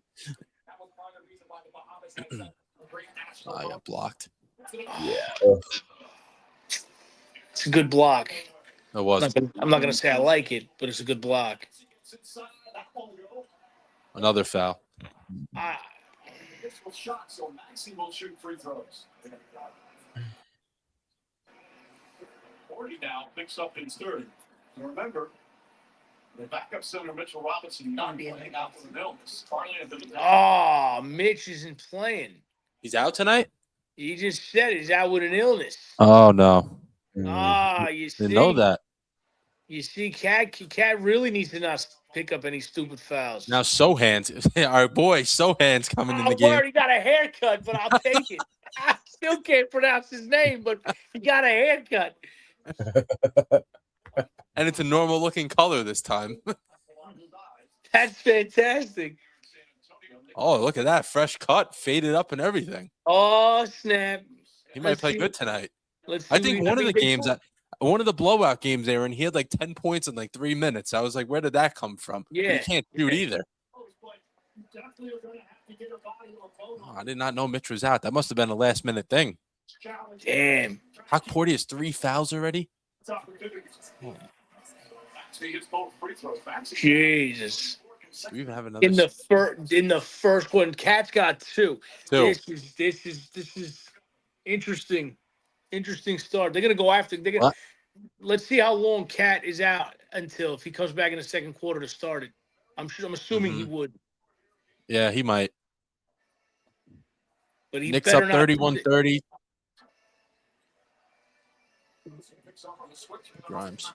I got blocked. Yeah. It's a good block. It was. I'm not going to say I like it, but it's a good block. Another foul. So Maxey will shoot free throws. 40 now picks up in third. And remember, the backup center Mitchell Robinson not being out for the illness. Mitch isn't playing. He's out tonight? He just said he's out with an illness. Oh, no. You see. Didn't know that. You see, Cat really needs to not pick up any stupid fouls. Now, Sohan's, our boy Sohan's coming in the game. He already got a haircut, but I'll take it. I still can't pronounce his name, but he got a haircut. And it's a normal-looking color this time. That's fantastic. Oh, look at that. Fresh cut, faded up and everything. Oh, snap. He might play good tonight. I think one of the games, one of the blowout games they were in, he had like 10 points in like 3 minutes. I was like, where did that come from? Yeah. He can't shoot either. Oh, I did not know Mitch was out. That must have been a last-minute thing. Damn. Hawk Porty has 3 fouls already? Jesus. We even have another in the first one. Cat's got 2. This is interesting. Interesting start. They're gonna go after. Let's see how long Cat is out until if he comes back in the second quarter to start it. I'm assuming he would. Yeah, he might. But he Knicks up 31-30. Grimes.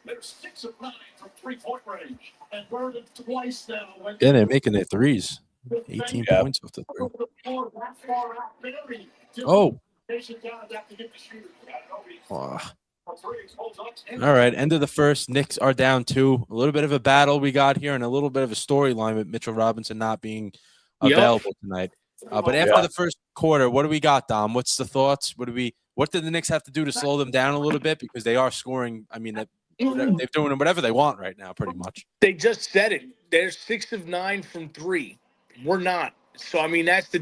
They're 6 of 9 from 3-point range, and Burden twice now. Yeah, they're making their threes. 18 points off the 3. Oh. All right, end of the first. Knicks are down 2. A little bit of a battle we got here, and a little bit of a storyline with Mitchell Robinson not being available tonight. But after the first quarter, what do we got, Dom? What's the thoughts? What did the Knicks have to do to slow them down a little bit? Because they are scoring. I mean, they're doing whatever they want right now, pretty much. They just said it. They're 6 of 9 from 3. We're not. So, I mean, that's you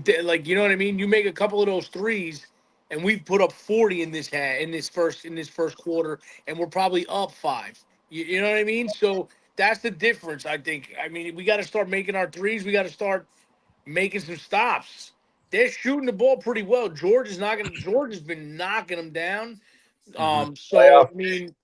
know what I mean? You make a couple of those threes, and we put up 40 in this first quarter, and we're probably up 5. You know what I mean? So that's the difference, I think. I mean, we got to start making our threes. We got to start making some stops. they're shooting the ball pretty well. George has been knocking them down. Mhm. So I mean,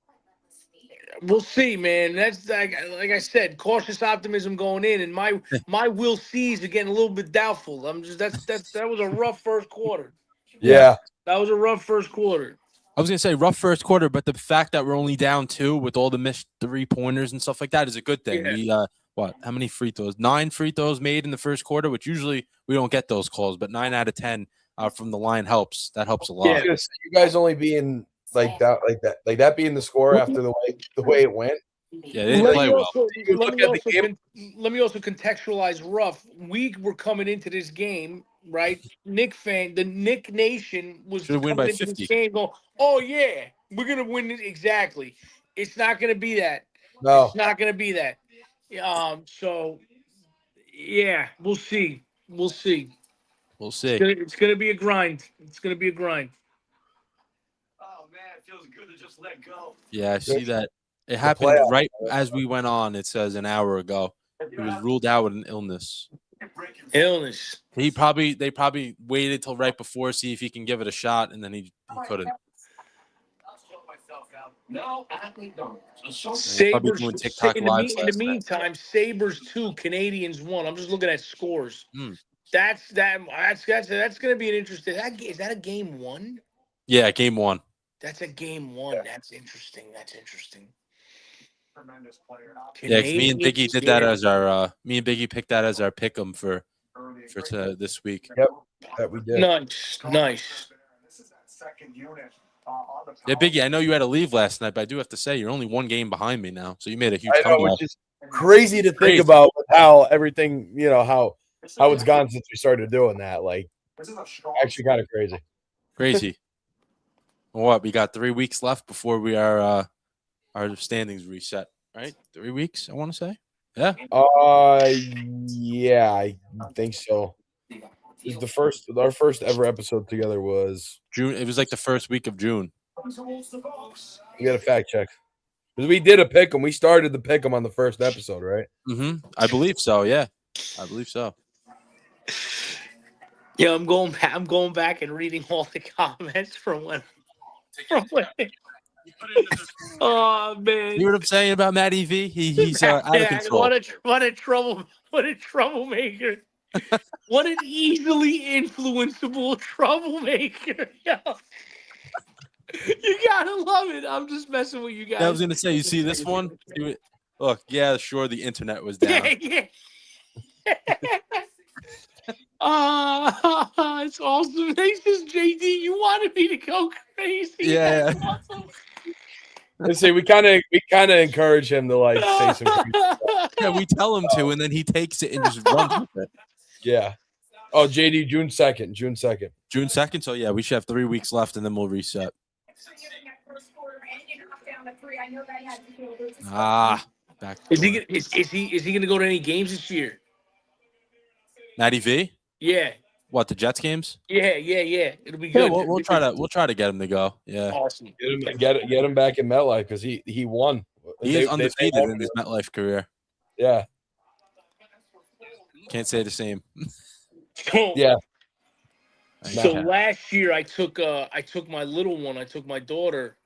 we'll see, man. That's like I said, cautious optimism going in, and my will sees are getting a little bit doubtful. I'm just that was a rough first quarter. Yeah. That was a rough first quarter. I was gonna say rough first quarter, but the fact that we're only down 2 with all the missed 3-pointers and stuff like that is a good thing. Yeah. We how many free throws? 9 free throws made in the first quarter, which usually we don't get those calls, but 9 out of 10 from the line helps. That helps a I lot. was gonna say, you guys only being like that being the score after the way it went. Yeah, they didn't play well. Let me also contextualize rough. We were coming into this game, right? The Nick Nation was Should've win coming by into 50. this game going, oh yeah, we're gonna win it exactly. It's not gonna be that. No. It's not gonna be that. So yeah, we'll see. We'll see. We'll see. It's gonna be a grind. It's gonna be a grind. Oh man, it feels good to just let go. Yeah, I see that. It happened playoff. right as we went on. It says an hour ago. He was ruled out with an illness. Illness. They probably waited till right before see if he can give it a shot, and then he couldn't. No, athlete don't. Sabres doing TikTok in lives the last night. meantime, Sabres 2, Canadians 1. I'm just looking at scores. Hmm. That's gonna be an interesting. Is that a game 1? Yeah, game 1. That's a game 1. That's interesting. Tremendous player. Yeah, 'cause me and Biggie did that Canadians, as our. Me and Biggie picked that as our pick 'em for this week. Yep, that we did. Nice. This is that second unit. Yeah, Biggie, I know you had to leave last night, but I do have to say you're only 1 game behind me now, so you made a huge I know, comeback. which is crazy to think Crazy. about with how everything, how it's gone since we started doing that. Like, actually, kind of crazy. Crazy. What? We got 3 weeks left before we are our standings reset, right? 3 weeks, I want to say. Yeah. Yeah, I think so. It was our first ever episode together was June. It was like the first week of June. we got a fact check because we did a pick 'em. We started the pick 'em on the first episode, right? Mm-hmm. I believe so. Yeah, I believe so. Yeah, I'm going back and reading all the comments from when. Oh man. You know what I'm saying about Matty V? He's out of control. What a troublemaker. What an easily influenceable troublemaker. Yo. You gotta love it. I'm just messing with you guys. I was gonna say, you see this one? Look, yeah, sure, the internet was down. Yeah. It's awesome. They says, JD, you wanted me to go crazy. Yeah. That's awesome. Let's see. We kind of encourage him to like say some crazy stuff. Yeah, we tell him to, and then he takes it and just runs with it. Yeah. Oh, JD, June 2nd. June 2nd. So yeah, we should have 3 weeks left, and then we'll reset. Back. Is he gonna go to any games this year? Matty V? Yeah. What, the Jets games? Yeah. It'll be Yeah, good. we'll try to get him to go. Yeah. Awesome. Get him back in MetLife because he won. He is undefeated in his MetLife career. Yeah. Can't say the same. Yeah. So last year I took my little one, I took my daughter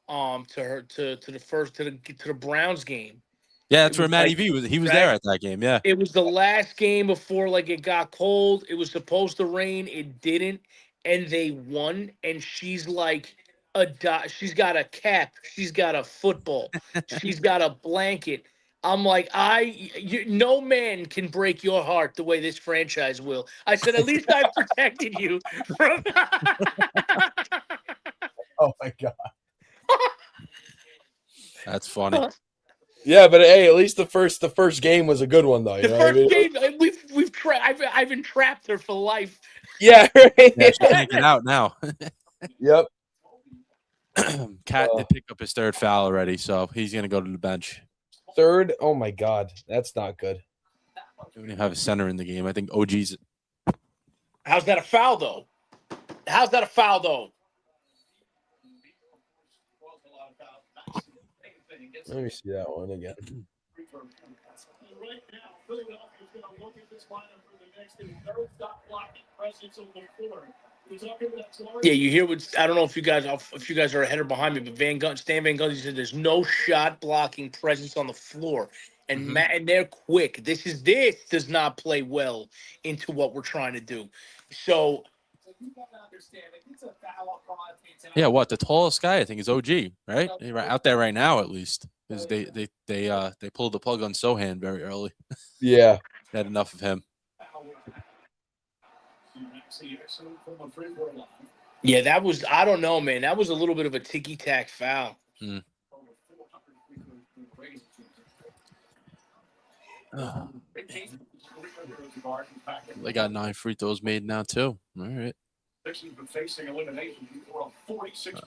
to the Browns game. Yeah, that's where Matty V was. He was there at that game. Yeah. It was the last game before it got cold. It was supposed to rain. It didn't, and they won. And she's like she's got a cap. She's got a football. She's got a blanket. I'm like, no man can break your heart the way this franchise will. I said, at least I protected you from. Oh my God. That's funny. Yeah, but hey, at least the first game was a good one though. You know First what I mean? game, I've entrapped her for life. Yeah, right. Yeah, she can't get out now. Yep. Cat did pick up his 3rd foul already, so he's gonna go to the bench. 3rd. Oh my God, that's not good. We don't even have a center in the game. I think OG's. How's that a foul though? Let me see that one again. right now, Philadelphia's going to look at this lineup for the next and no stop blocking presence on the floor. Yeah, you hear what I don't know if you guys are ahead or behind me, but Stan Van Gundy said there's no shot blocking presence on the floor, and and they're quick. This does not play well into what we're trying to do. So Yeah, what the tallest guy I think is OG, right? He's right out there right now at least, because they pulled the plug on Sohan very early. Yeah. They had enough of him. yeah, that was I don't know, man. That was a little bit of a ticky tack foul. They got 9 free throws made now too. All right. Facing elimination for a 46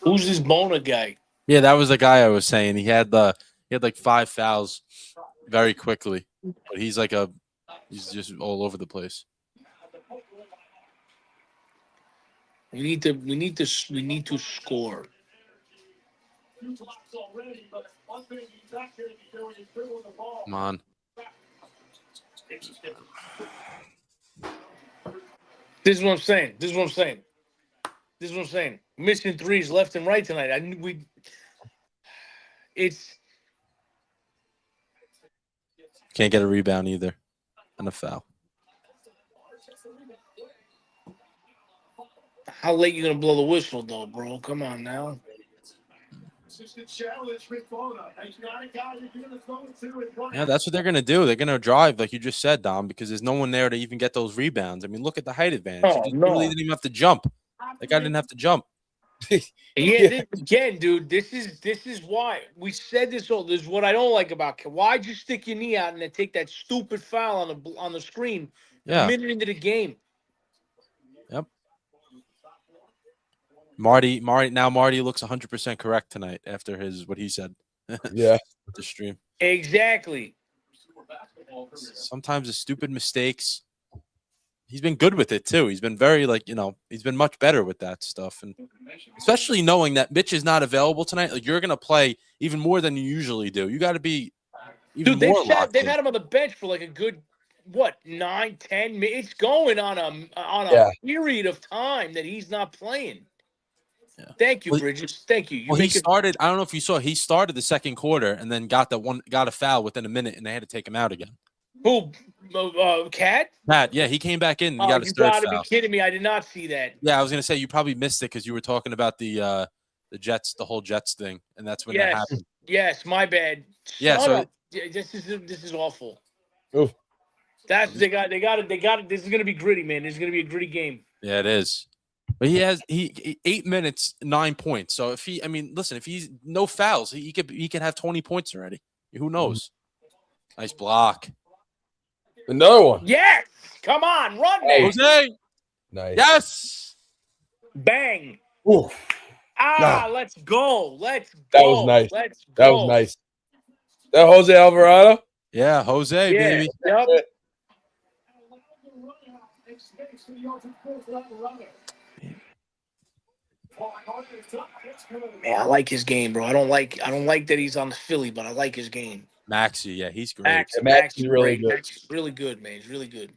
Who's this Bona guy? Yeah, that was the guy I was saying. He had like 5 fouls very quickly, but he's just all over the place. We need to score. Come on. This is what I'm saying. Missing threes left and right tonight. Can't get a rebound either, and a foul. How late you gonna blow the whistle though, bro? Come on now. Yeah, that's what they're gonna do. They're gonna drive, like you just said, Dom, because there's no one there to even get those rebounds. I mean, look at the height advantage. Oh, He just no. literally didn't even have to jump. That guy didn't have to jump. Again, dude. This is why we said this. All this is what I don't like about. Why'd you stick your knee out and then take that stupid foul on the screen a minute into the game? Yep. Marty looks 100% correct tonight after what he said. Yeah. The stream. Exactly. Sometimes the stupid mistakes. He's been good with it too. He's been very he's been much better with that stuff, and especially knowing that Mitch is not available tonight. Like you're gonna play even more than you usually do. You got to be even Dude, more locked they've in. had him on the bench for like a good 9, 10 minutes. It's going on a period of time that he's not playing. Yeah. Thank you, Bridges. Thank you. He started. I don't know if you saw. He started the second quarter and then got a foul within a minute, and they had to take him out again. Who? Cat? Pat, yeah, he came back in and Oh, got his you third gotta foul. be kidding me! I did not see that. Yeah, I was gonna say you probably missed it because you were talking about the Jets, the whole Jets thing, and that's when that happened. Yes, my bad. Yeah, This is awful. Oof. They got it. This is gonna be gritty, man. This is gonna be a gritty game. Yeah, it is. But he 8 minutes, 9 points. So if he's no fouls, he could have 20 points already. Who knows? Nice block. Another one. Yes. Come on, run there. Jose. Nice. Yes. Bang. Ooh. Let's go. Let's go. That was nice. Let's go. That was nice. That Jose Alvarado? Yeah, Jose, baby. Yep. Man, I like his game, bro. I don't like that he's on the Philly, but I like his game. Maxey, yeah, he's great. Max is really great. good. Max is really good, man. He's really good.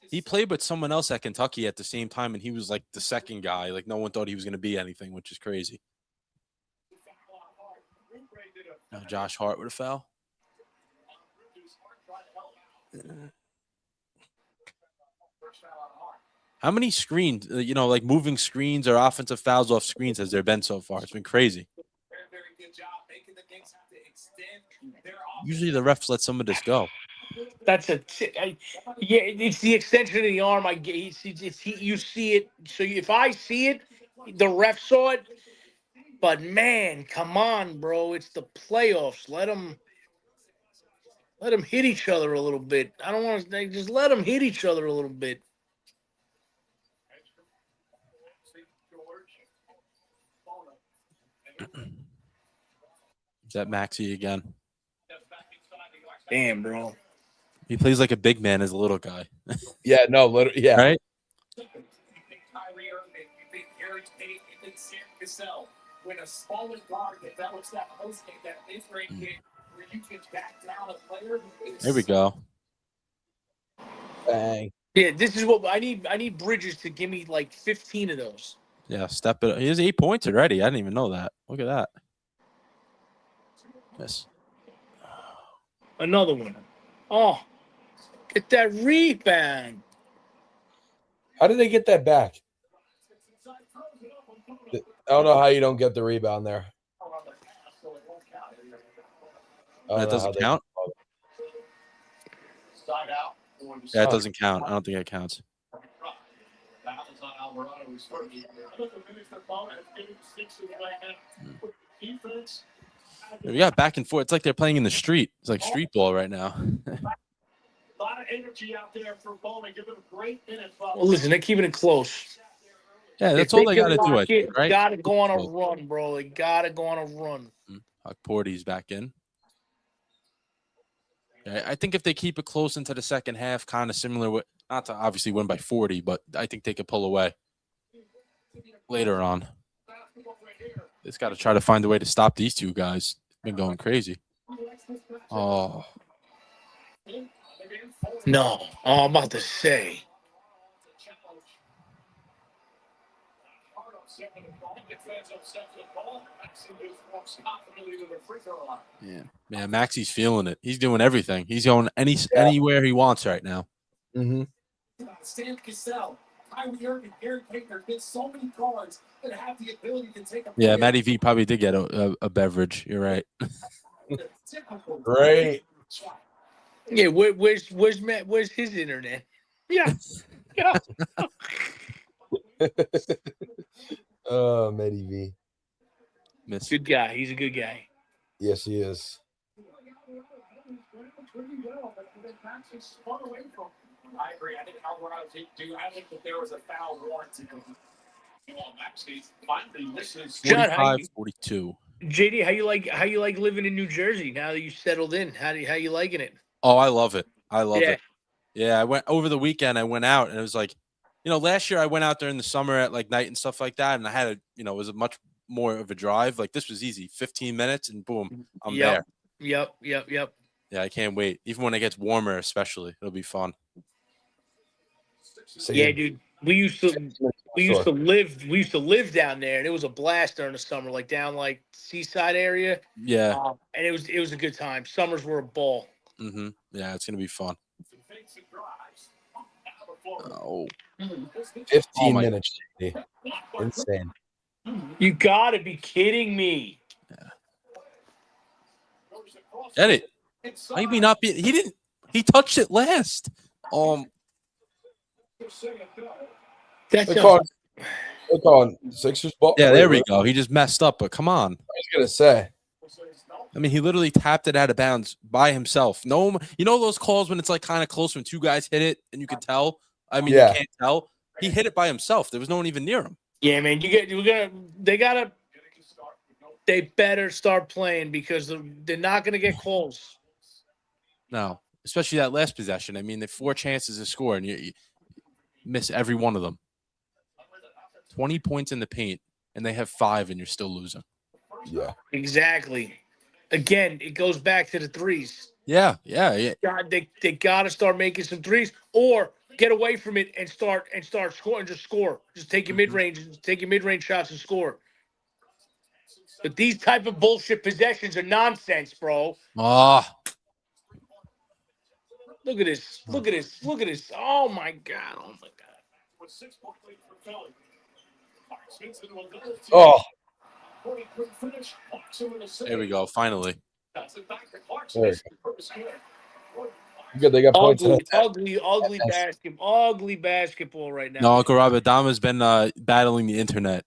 He played with someone else at Kentucky at the same time, and he was like the second guy. Like no one thought he was going to be anything, which is crazy. Now Josh Hart with a foul. How many screens, like moving screens or offensive fouls off screens has there been so far? It's been crazy. Usually the refs let some of this go. It's the extension of the arm. You see it. So if I see it, the ref saw it. But man, come on, bro! It's the playoffs. Let them hit each other a little bit. I don't want to just let them hit each other a little bit. Is that Maxey again? Damn, bro. He plays like a big man as a little guy. Yeah, no, literally, yeah. Right? when a smaller guard develops that post game, that mid-range game where you can back down a player. There we go. Bang. Yeah, this is what I need. I need Bridges to give me like 15 of those. Yeah, step it. He has 8 points already. I didn't even know that. Look at that. Yes. Another one. Oh, get that rebound. How did they get that back? I don't know how you don't get the rebound there. That doesn't count? Yeah, it doesn't count. I don't think it counts. We got back and forth. It's like they're playing in the street. It's like street ball right now. A lot of energy out there for Bowman. Give him a great minute. Well, listen, they're keeping it close. Yeah, that's If all they got to can do, I lock think, it, right? Got to go on a run, bro. They got to go on a run. Porty's back in. Yeah, I think if they keep it close into the second half, kind of similar with, not to obviously win by 40, but I think they could pull away later on. It's got to try to find a way to stop these two guys. Been going crazy. Oh. No. Oh, I'm about to say. Yeah, Maxie's feeling it. He's doing everything. He's going anywhere he wants right now. Mm-hmm. Stan Cassell, Kyrie Irving, Gary Payton, there's so many guards that have the ability to take a Yeah, Matty V probably did get a beverage. You're right. Great. Yeah, where's his internet? Yeah. Yeah. Oh, Matty V. Miss. Good guy. He's a good guy. Yes, he is. I agree. I think I think that there was a foul warranted. John, 45-42. JD, how you like living in New Jersey now that you settled in? How you liking it? Oh, I love it. I love Yeah. it. Yeah, I went over the weekend. I went out and it was like, last year I went out there in the summer at like night and stuff like that, and I had it was a much more of a drive. Like this was easy, 15 minutes, and boom, I'm there. Yep. Yeah, I can't wait. Even when it gets warmer, especially, it'll be fun. Yeah, dude. We used to live down there, and it was a blast during the summer, like down like seaside area. Yeah. And it was a good time. Summers were a ball. Mm-hmm. Yeah, it's gonna be fun. Oh. 15 minutes. Insane. You gotta be kidding me. Yeah. Get it. How can not be? He didn't. He touched it last. That's They're calling Sixers ball. Yeah, there we go. He just messed up, but come on. I was gonna say. I mean, he literally tapped it out of bounds by himself. No, those calls when it's like kind of close when two guys hit it and you can tell. I mean, you can't tell. He hit it by himself. There was no one even near him. Yeah, man. They better start playing because they're not gonna get calls. No, especially that last possession. I mean, they 4 chances to score and you miss every one of them. 20 points in the paint and they have 5 and you're still losing. Yeah. Exactly. Again, it goes back to the threes. Yeah. God, they got to start making some threes or get away from it and start scoring. Just score. Just take your mid-range shots and score. But these type of bullshit possessions are nonsense, bro. Look at this. Oh my god. Oh. There we go. Finally. Good. They got points. Ugly basketball right now. No, Uncle Robert Dama's been battling the internet.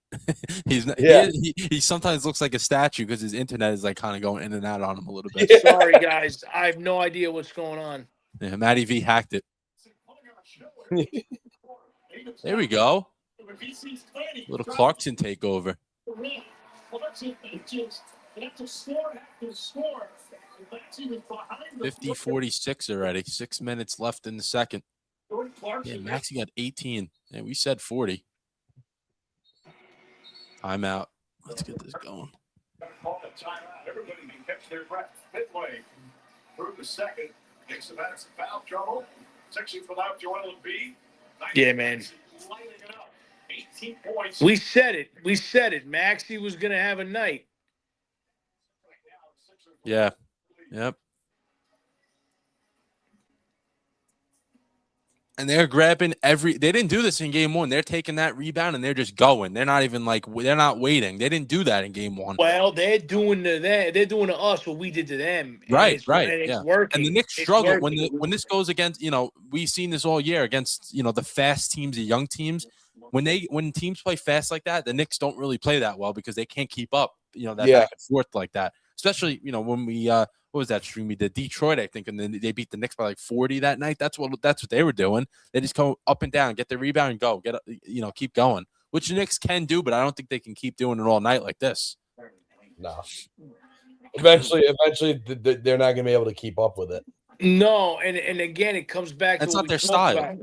He sometimes looks like a statue because his internet is like kind of going in and out on him a little bit. Yeah. Sorry, guys. I have no idea what's going on. Yeah, Matty V hacked it. There we go. Little Clarkson takeover. 50-46 already. 6 minutes left in the second. Yeah, Maxie got 18. And we said 40. Timeout. Let's get this going. Call the timeout. Everybody can catch their breath. Midway through the second. Knicks have had some foul trouble. Sixers without Joel Embiid. Yeah, man. Lighting it up. 18 points. We said it. We said it. Maxey was going to have a night. Yeah. Yep. And they're grabbing they didn't do this in game one. They're taking that rebound and they're just going. They're not even they're not waiting. They didn't do that in game one. Well, they're doing to us what we did to them. And Right. it's working. And the Knicks struggle when this goes against, we've seen this all year against, the fast teams, the young teams. When teams play fast like that, the Knicks don't really play that well because they can't keep up, that back and forth like that. Especially, when we what was that stream we did? Detroit, I think, and then they beat the Knicks by 40 that night. That's what they were doing. They just go up and down, get the rebound, and go, keep going, which the Knicks can do, but I don't think they can keep doing it all night like this. No. Eventually, they're not going to be able to keep up with it. No, and again, it comes back. That's to not their style.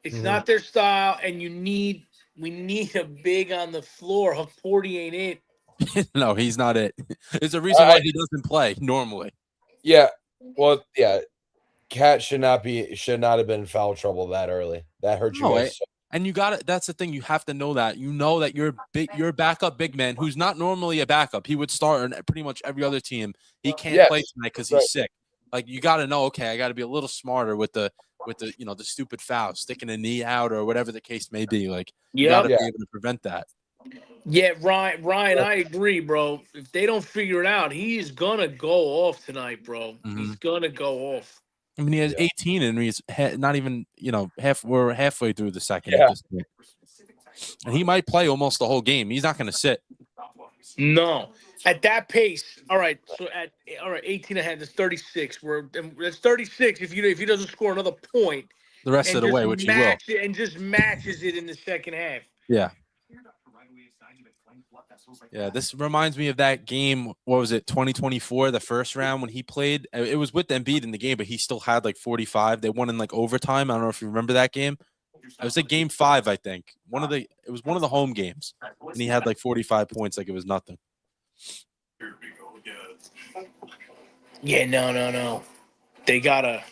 It's not their style, and we need a big on the floor. Porty ain't it. No, he's not it. There's a reason why he doesn't play normally. Yeah. Well, yeah. Cat should not have been in foul trouble that early. That hurt you guys. And you got it. That's the thing. You have to know that. You know that your backup big man, who's not normally a backup. He would start on pretty much every other team. He can't play tonight because he's sick. You got to know. Okay, I got to be a little smarter with the the stupid foul, sticking a knee out or whatever the case may be. You got to be able to prevent that. Yeah, Ryan, I agree, bro. If they don't figure it out, he is gonna go off tonight, bro. Mm-hmm. He's gonna go off. I mean, he has 18, and he's not even, we're halfway through the second. Yeah. And he might play almost the whole game. He's not going to sit. No. At that pace, all right. So 18 ahead. That's 36. That's 36. If he doesn't score another point, the rest of the way, which he will, and just matches it in the second half. Yeah. Yeah, this reminds me of that game. What was it, 2024, the first round when he played? It was with Embiid in the game, but he still had 45. They won in overtime. I don't know if you remember that game. It was game 5, I think. It was one of the home games, and he had 45 points, it was nothing. Yeah, no. They gotta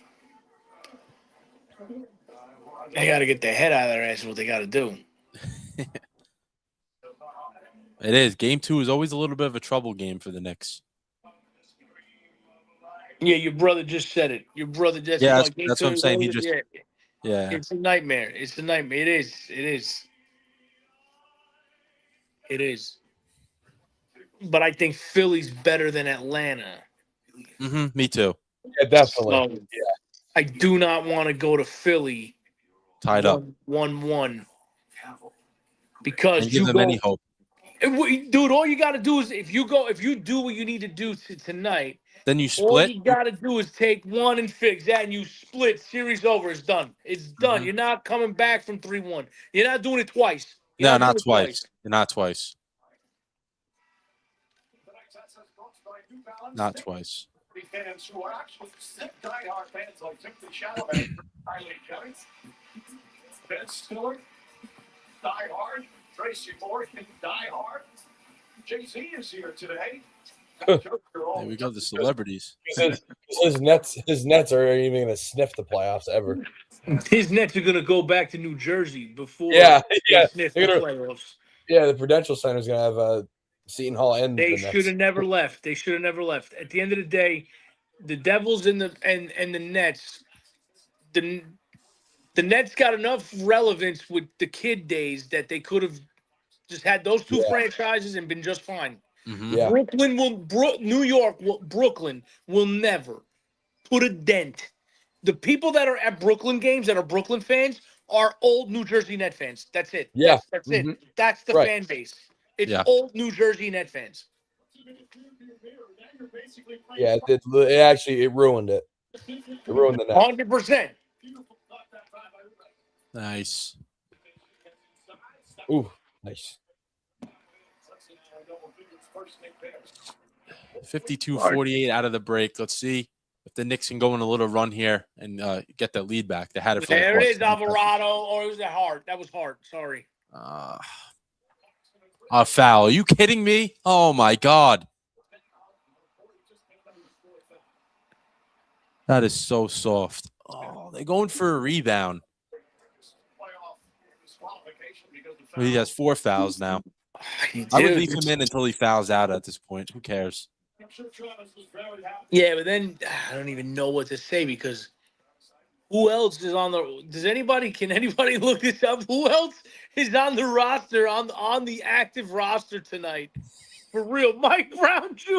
get their head out of their ass. What they gotta do. It is. Game 2 is always a little bit of a trouble game for the Knicks. Yeah, your brother just said it. Your brother just that's what I'm saying. He just yeah. It's a nightmare. It's a nightmare. It is. But I think Philly's better than Atlanta. Me too. Yeah, definitely. So, I do not want to go to Philly tied up 1-1 because and give them any hope. Dude, all you got to do is if you do what you need to do tonight, then you split. All you got to do is take one and fix that, and you split. Series over. It's done. It's done. You're not coming back from 3-1. You're not doing it twice. No, not twice. Not twice. Not twice. Fans who are actually diehard fans like Timothy Chalamet, Harley Jennings, Ben Stewart, diehard. Tracy Morgan, diehard. Jay-Z is here today. There we go, the celebrities. His Nets are even going to sniff the playoffs ever. His Nets are going to go back to New Jersey before they sniff the playoffs. Yeah, the Prudential Center is going to have a Seton Hall end. They should have never left. At the end of the day, the Devils and the Nets, the Nets got enough relevance with the kid days that they could have just had those two franchises and been just fine. Mm-hmm. Yeah. Brooklyn will never put a dent. The people that are at Brooklyn games that are Brooklyn fans are old New Jersey Net fans. That's it. Yeah. That's it. That's the fan base. It's old New Jersey Net fans. Yeah, it ruined it. It ruined the Net. 100%. Nice. Ooh, nice. 52-48 out of the break. Let's see if the Knicks can go on a little run here and get the lead back. They had it for there it is, Alvarado. Or was that hard? That was hard. Sorry. A foul. Are you kidding me? Oh, my God. That is so soft. Oh, they're going for a rebound. Well, he has 4 fouls now. I would leave him in until he fouls out at this point. Who cares? Yeah, but then I don't even know what to say because who else is on the? Can anybody look this up? Who else is on the roster on the active roster tonight? For real, Mike Brown Jr.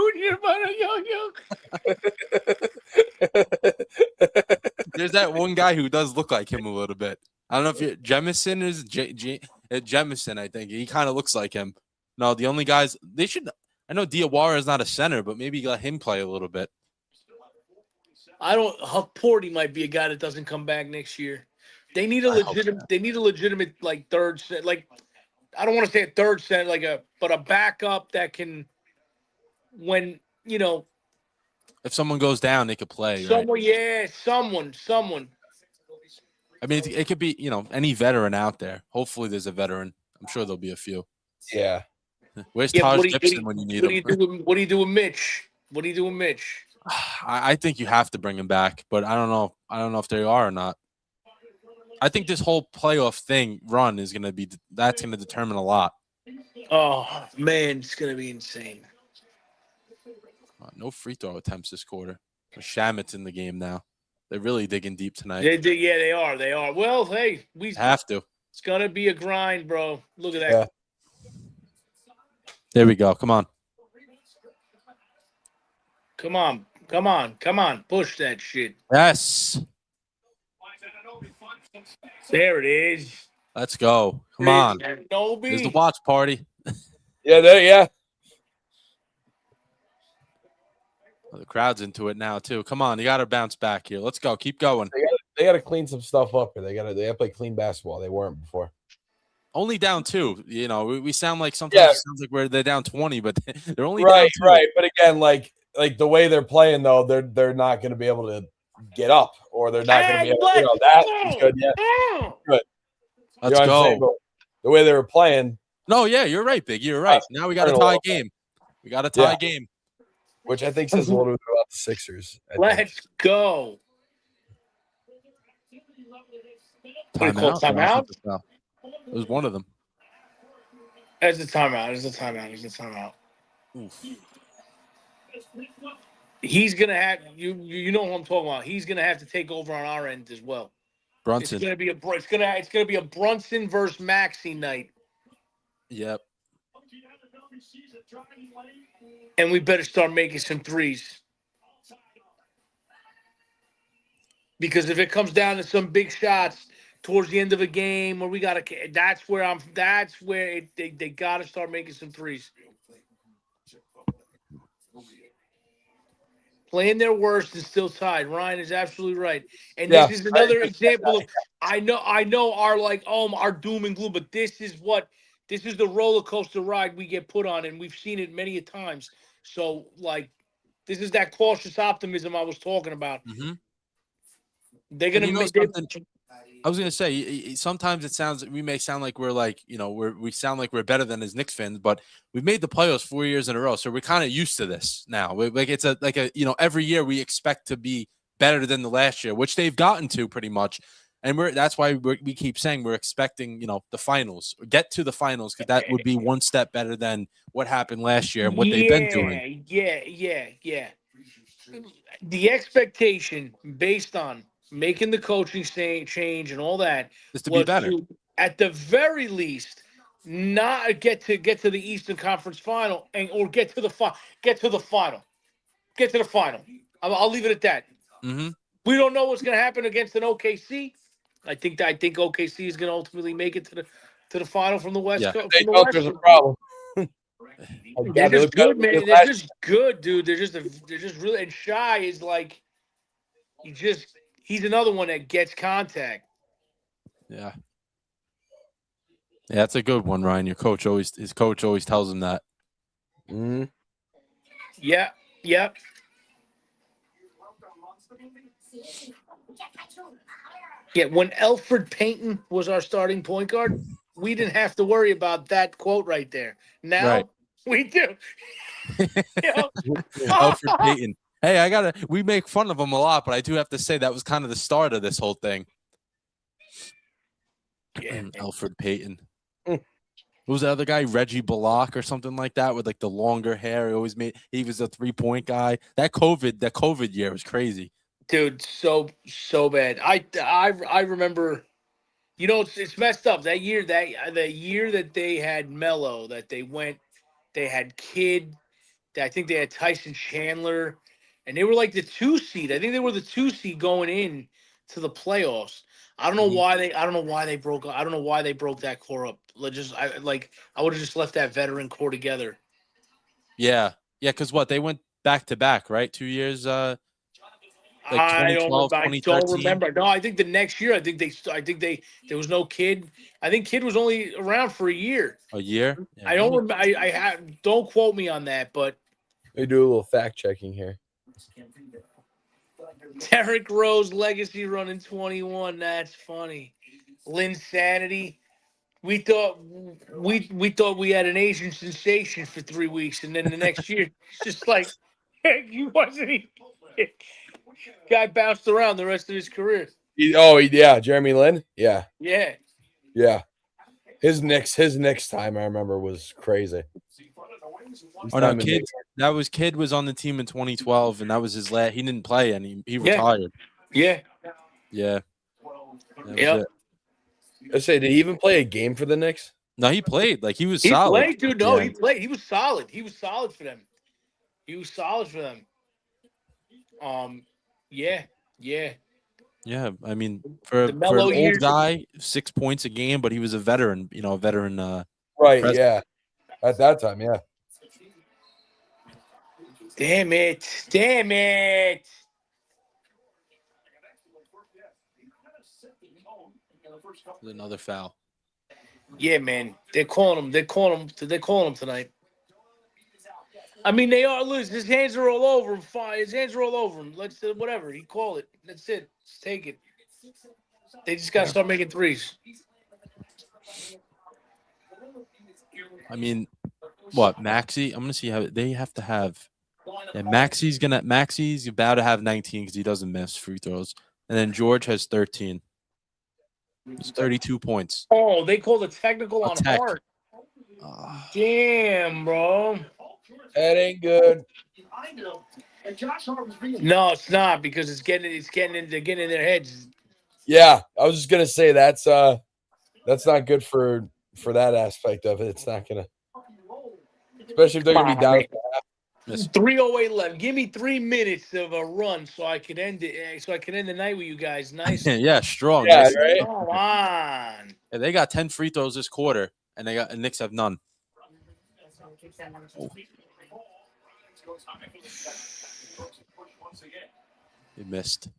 There's that one guy who does look like him a little bit. I don't know if Jemison is Jemison. I think he kind of looks like him. No, the only guys they should. I know Diawara is not a center, but maybe let him play a little bit. I don't. Porty might be a guy that doesn't come back next year. They need a legitimate. They need a legitimate like third set. Like I don't want to say a third set, but a backup that can, when If someone goes down, they could play. someone, Right? yeah, someone. I mean, it could be any veteran out there. Hopefully, there's a veteran. I'm sure there'll be a few. Yeah. Where's Yeah, Taj Gibson when you need him? What do you do with Mitch? What do you do with Mitch? I think you have to bring him back, but I don't know. I don't know if they are or not. I think this whole playoff run is going to be that's going to determine a lot. Oh man, it's gonna be insane. No free throw attempts this quarter. Shamit's in the game now. They're really digging deep tonight. Yeah, they are. They are. Well, hey, we have to. It's gonna be a grind, bro. Look at that. Yeah. There we go. Come on. Come on. Push that shit. Yes. There it is. Let's go. Come on. There's the watch party. Yeah. Well, the crowd's into it now too. Come on, you got to bounce back here. Let's go. Keep going. They got to clean some stuff up here. They got to play clean basketball. They weren't before. Only down 2. We sound like sometimes it sounds like they're down 20, but they're only down 2. Right. But again, like the way they're playing though, they're not going to be able to get up, or they're not going to be able. That is good. Yeah, good. Let's go. The way they were playing. No, yeah, you're right, Big. You're right. Now we got a tie game. We got a tie game, which I think says a little bit about the Sixers. Let's go. Timeout? It was one of them. It's a timeout. Oof. He's gonna have you know who I'm talking about. He's gonna have to take over on our end as well. Brunson. It's gonna be a Brunson versus Maxey night. Yep. And we better start making some threes. Because if it comes down to some big shots towards the end of a game, where that's where they gotta start making some threes. Playing their worst and still tied. Ryan is absolutely right. And this is another example of I know our doom and gloom, but this is the roller coaster ride we get put on, and we've seen it many a times. So this is that cautious optimism I was talking about. Mm-hmm. They're gonna make I was gonna say sometimes we may sound like we're we sound like we're better than as Knicks fans, but we've made the playoffs 4 years in a row, so we're kind of used to this now. It's every year we expect to be better than the last year, which they've gotten to pretty much, and that's why we keep saying we're expecting the finals, get to the finals, because that would be one step better than what happened last year and what they've been doing. Yeah. The expectation based on making the coaching change and all that is to be better. At the very least, not get to the Eastern Conference Final or get to the final. I'll leave it at that. Mm-hmm. We don't know what's going to happen against an OKC. I think OKC is going to ultimately make it to the final from the West Coast. They know there's a problem. They're just good, man. They're just good, dude. They're just really, and Shy is like, he's another one that gets contact. Yeah, that's a good one, Ryan. His coach always tells him that. Mm-hmm. Yeah. Yeah, when Elfrid Payton was our starting point guard, we didn't have to worry about that quote right there. Now Right. we do. You know? Alfred Payton. Hey, we make fun of him a lot, but I do have to say that was kind of the start of this whole thing. Yeah, Alfred Payton. Who was the other guy? Reggie Bullock or something like that with like the longer hair. He was a 3-point guy. That COVID year was crazy. dude, so bad. I remember. You know, it's messed up. That year that they had Melo, they had Kidd. I think they had Tyson Chandler, and they were like the 2 seed. I think they were the 2 seed going in to the playoffs. I don't know why they broke. I don't know why they broke that core up. I would have just left that veteran core together. Yeah, because what they went back to back, right? 2 years. Like I 2012, don't 2013. remember. No, I think the next year. I think there was no Kidd. I think Kidd was only around for a year. A year. Yeah, I don't remember. Don't quote me on that, but We do a little fact checking here. Derrick Rose legacy running 21. That's funny. Linsanity. We thought we had an Asian sensation for 3 weeks, and then the next year, it's just like he wasn't. Guy bounced around the rest of his career. Yeah, Jeremy Lin. Yeah. Yeah. His Knicks time I remember was crazy. Oh no, Kidd was on the team in 2012, and that was his last. He didn't play, and he retired. Yeah. Yeah. Yep. I say, did he even play a game for the Knicks? No, he played. Like he was He solid. played, dude. No, Yeah. he played. He was solid. He was solid for them. Yeah. Yeah, I mean, for an Melo old years- guy, 6 points a game, but he was a veteran. Right. President. Yeah. At that time, yeah. Damn it. Another foul. Yeah, man. They're calling him tonight. I mean, they are. Listen, his hands are all over him. Fine. His hands are all over him. Let's whatever. He call it. That's it. Just take it. They just got to start making threes. I mean, what, Maxey? I'm gonna see how they have to have. Yeah, Maxey's about to have 19 because he doesn't miss free throws, and then George has 13. It's 32 points. Oh, they called a technical on tech. Hart. Damn, bro. That ain't good. No, it's not because they're getting in their heads. Yeah, I was just gonna say that's not good for that aspect of it. It's not gonna, especially if they're gonna be down. 3:08 left. Give me 3 minutes of a run so I can end it. So I can end the night with you guys. Nice. Yeah, strong. Yeah, Nice. right. Come on. Yeah, they got 10 free throws this quarter, and Knicks have none. They missed.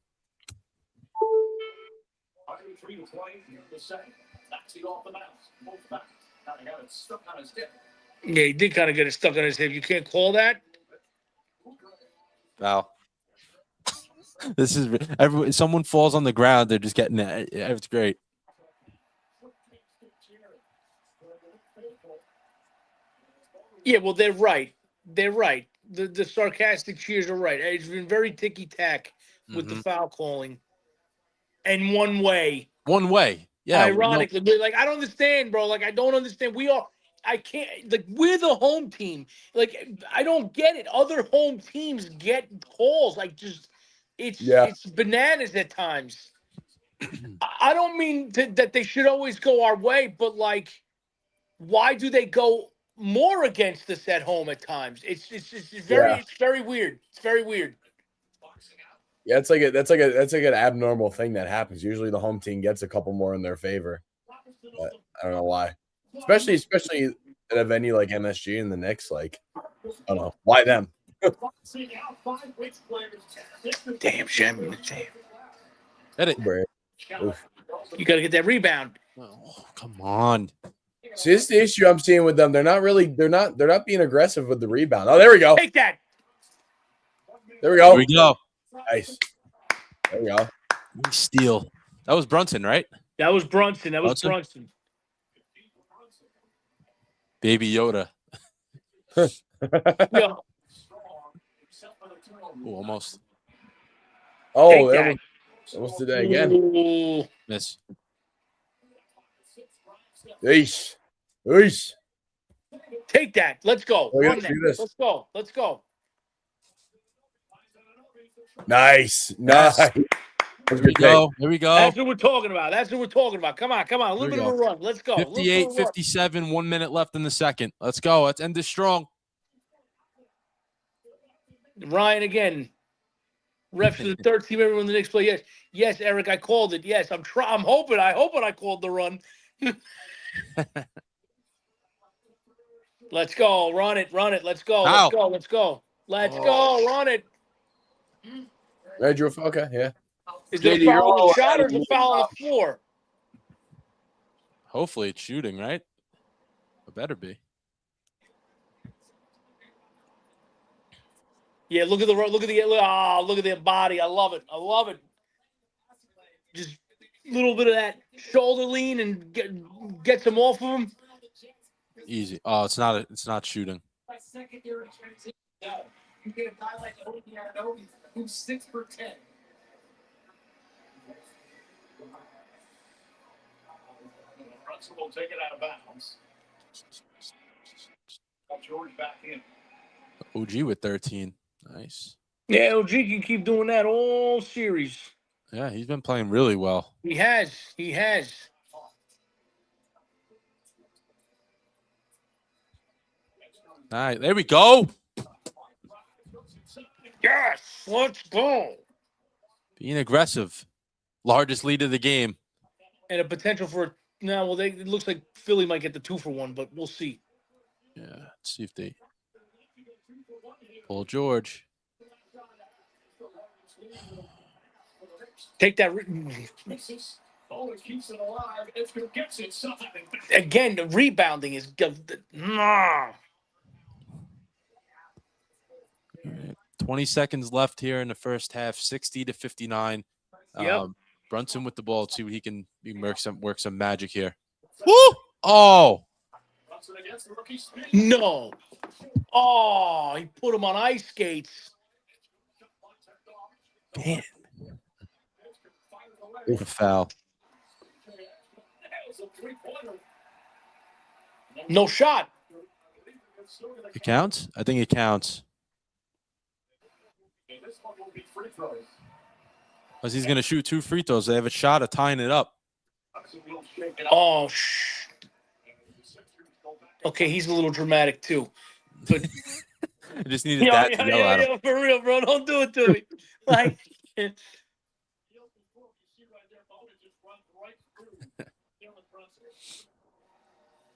Yeah, he did kind of get it stuck on his hip. You can't call that. Wow. This is someone falls on the ground, they're just getting it. It's great. Yeah, well, they're right. The sarcastic cheers are right. It's been very ticky-tack with the foul calling. And one way. Yeah. Ironically, like, I don't understand, bro. Like, I don't understand. I can't, like, we're the home team. Like, I don't get it. Other home teams get calls. Like, just, it's bananas at times. I don't mean that they should always go our way, but, like, why do they go more against us at home at times? It's very weird. It's very weird. Yeah, that's like an abnormal thing that happens. Usually the home team gets a couple more in their favor. But I don't know why. Especially at a venue like MSG and the Knicks, like, I don't know. Why them? Damn, Shem. Hit it. You got to get that rebound. Oh, come on. See, this is the issue I'm seeing with them. They're not being aggressive with the rebound. Oh, there we go. Take that. There we go. There we go. Nice. There we go. Steal. That was Brunson, right? That was Brunson. Baby Yoda. Yeah. Ooh, almost Oh, Take there that. we almost did that again. Ooh. miss. Eesh. Eesh. Take that. Let's go. Look at Run this, that. look at this. Let's go. Let's go. Nice. Yes. Nice. Here we go. Here we go. That's what we're talking about. That's what we're talking about. Come on. Come on. A little Here we bit of a go. run. Let's go. 58, 57, 1 minute left in the second. Let's go. Let's end this strong. Ryan again. Refs for the third team. Everyone in the Knicks play. Yes. Yes, Eric, I called it. Yes. I'm hoping I called the run. Let's go. Run it. Run it. Let's go. Let's Ow. go. Let's go. Let's Oh. go. Run it. Right, Drew. Okay, yeah. Is it JD, a you're foul on all the shot ahead or of is it me. a foul on the floor? Hopefully it's shooting, right? It better be. Yeah, look at the body. I love it. I love it. Just a little bit of that shoulder lean and get some off of him. Easy. Oh, it's not shooting. You get a guy like Obiano who's 6 for 10. Russell will take it out of bounds. George back in. OG with 13. Nice. Yeah, OG can keep doing that all series. Yeah, he's been playing really well. He has. He has. All right, there we go. Yes, let's go. Being aggressive. Largest lead of the game. And a potential for it looks like Philly might get the 2-for-1, but we'll see. Yeah, let's see if they pull George. Take that. Again, the rebounding is. 20 seconds left here in the first half, 60-59. Yep. Brunson with the ball. See what he can work some magic here. Woo! Oh, No. Oh, he put him on ice skates. man. A foul. No shot. It counts? I think it counts. Because he's going to shoot 2 free throws. They have a shot of tying it up. Oh, okay, he's a little dramatic too. But I just needed that to yell at him. For real, bro. Don't do it to me. Like,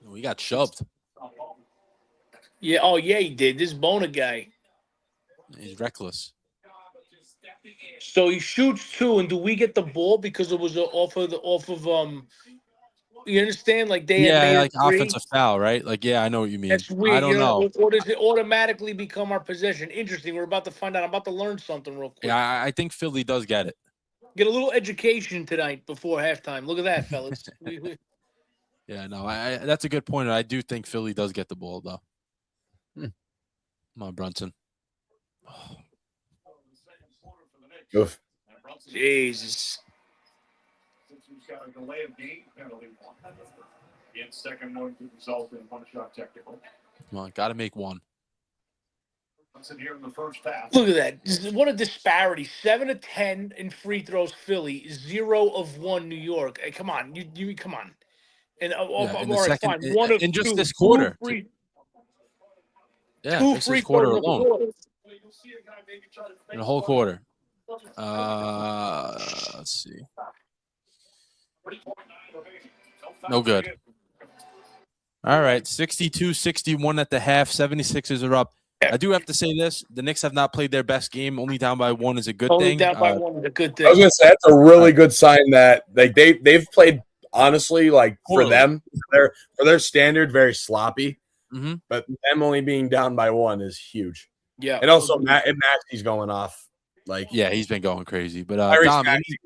We got shoved. yeah. Oh, yeah, he did. This Bona guy. He's reckless. So he shoots 2, and do we get the ball because it was off of you understand? Like they had made like 3? offensive foul, right? Like, yeah, I know what you mean. That's weird. I don't know. Or does it automatically become our possession? Interesting. We're about to find out. I'm about to learn something real quick. Yeah, I think Philly does get it. Get a little education tonight before halftime. Look at that, fellas. Yeah, no, that's a good point. I do think Philly does get the ball, though. Come on, Brunson. Oh. Oof. Jesus. Second one could result in 1-shot technical. Come on, got to make one. Here in the first half. Look at that. What a disparity. 7 of 10 in free throws, Philly. 0 of 1, New York. Hey, come on. You come on. And In the all right, second, fine. 1 of in just 2. this quarter. 2 free, Yeah, 2 just free this quarter throws alone. In a whole quarter. Let's see. No good. All right, 62-61 at the half. 76ers are up. I do have to say this. The Knicks have not played their best game. Only down by 1 is a good Only thing. down by 1 is a good thing. I was gonna say that's a really good sign that like they've played honestly like for Poorly. them for their standard very sloppy. Mm-hmm. But them only being down by 1 is huge. Yeah. And also Maxi's going off. Like Yeah, he's been going crazy. But Tyrese Dom, Maxey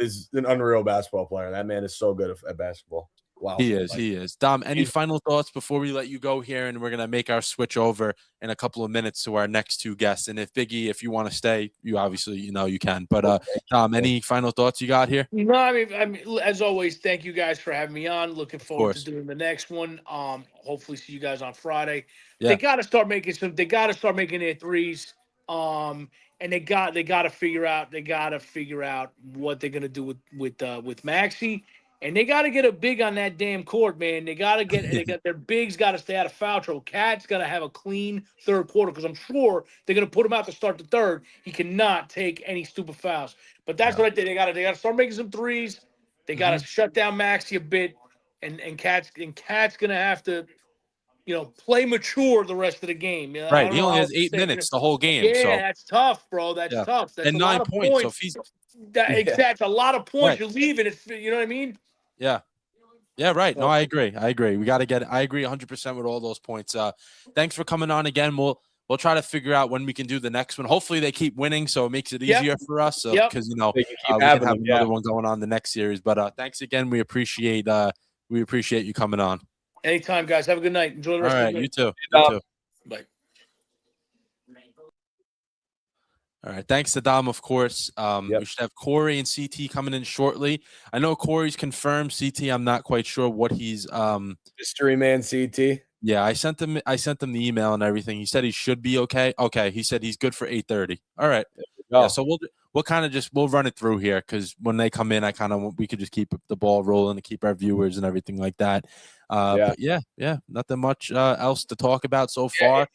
is an unreal basketball player. That man is so good at basketball. well. He is. Like, He is. Dom, any he's- final thoughts before we let you go here? And we're going to make our switch over in a couple of minutes to our next two guests. And if Biggie, if you want to stay, you obviously, you can. But Dom, any final thoughts you got here? No, I mean, as always, thank you guys for having me on. Looking forward to course. doing the next one. Hopefully see you guys on Friday. Yeah. They got to start making their threes. And they got to figure out what they're gonna do with Maxi. And they got to get a big on that damn court, man. They got their bigs got to stay out of foul trouble. Cat's got to have a clean third quarter because I'm sure they're going to put him out to start the third. He cannot take any stupid fouls. But that's what I think. They got to start making some threes. They got to shut down Maxi a bit, and Cat's going to have to, play mature the rest of the game. I Right. don't He know only how has to 8 say, minutes the whole game. Yeah, So that's tough, bro. That's Yeah. tough. That's and a 9 lot of points. points. So if he's Exactly, a lot of points. Right. You're leaving it. You know what I mean? Yeah. Yeah, right. No, I agree. I agree 100% with all those points. Thanks for coming on again. We'll try to figure out when we can do the next one. Hopefully they keep winning, so it makes it Yep. easier for us. Yep. Because They can keep we can having have them, another one going on the next series. But thanks again. We appreciate you coming on. Anytime, guys. Have a good night. Enjoy the All rest of right, the you day. too. Dom. You too. Bye. All right. Thanks to Dom, of course. Yep. We should have Corey and CT coming in shortly. I know Corey's confirmed. CT, I'm not quite sure what he's Mystery Man CT. Yeah, I sent him the email and everything. He said he should be okay. Okay, he said he's good for 8:30. All right. Yeah, so we'll kind of we'll run it through here because when they come in, we could just keep the ball rolling to keep our viewers and everything like that. But yeah, nothing much else to talk about so far.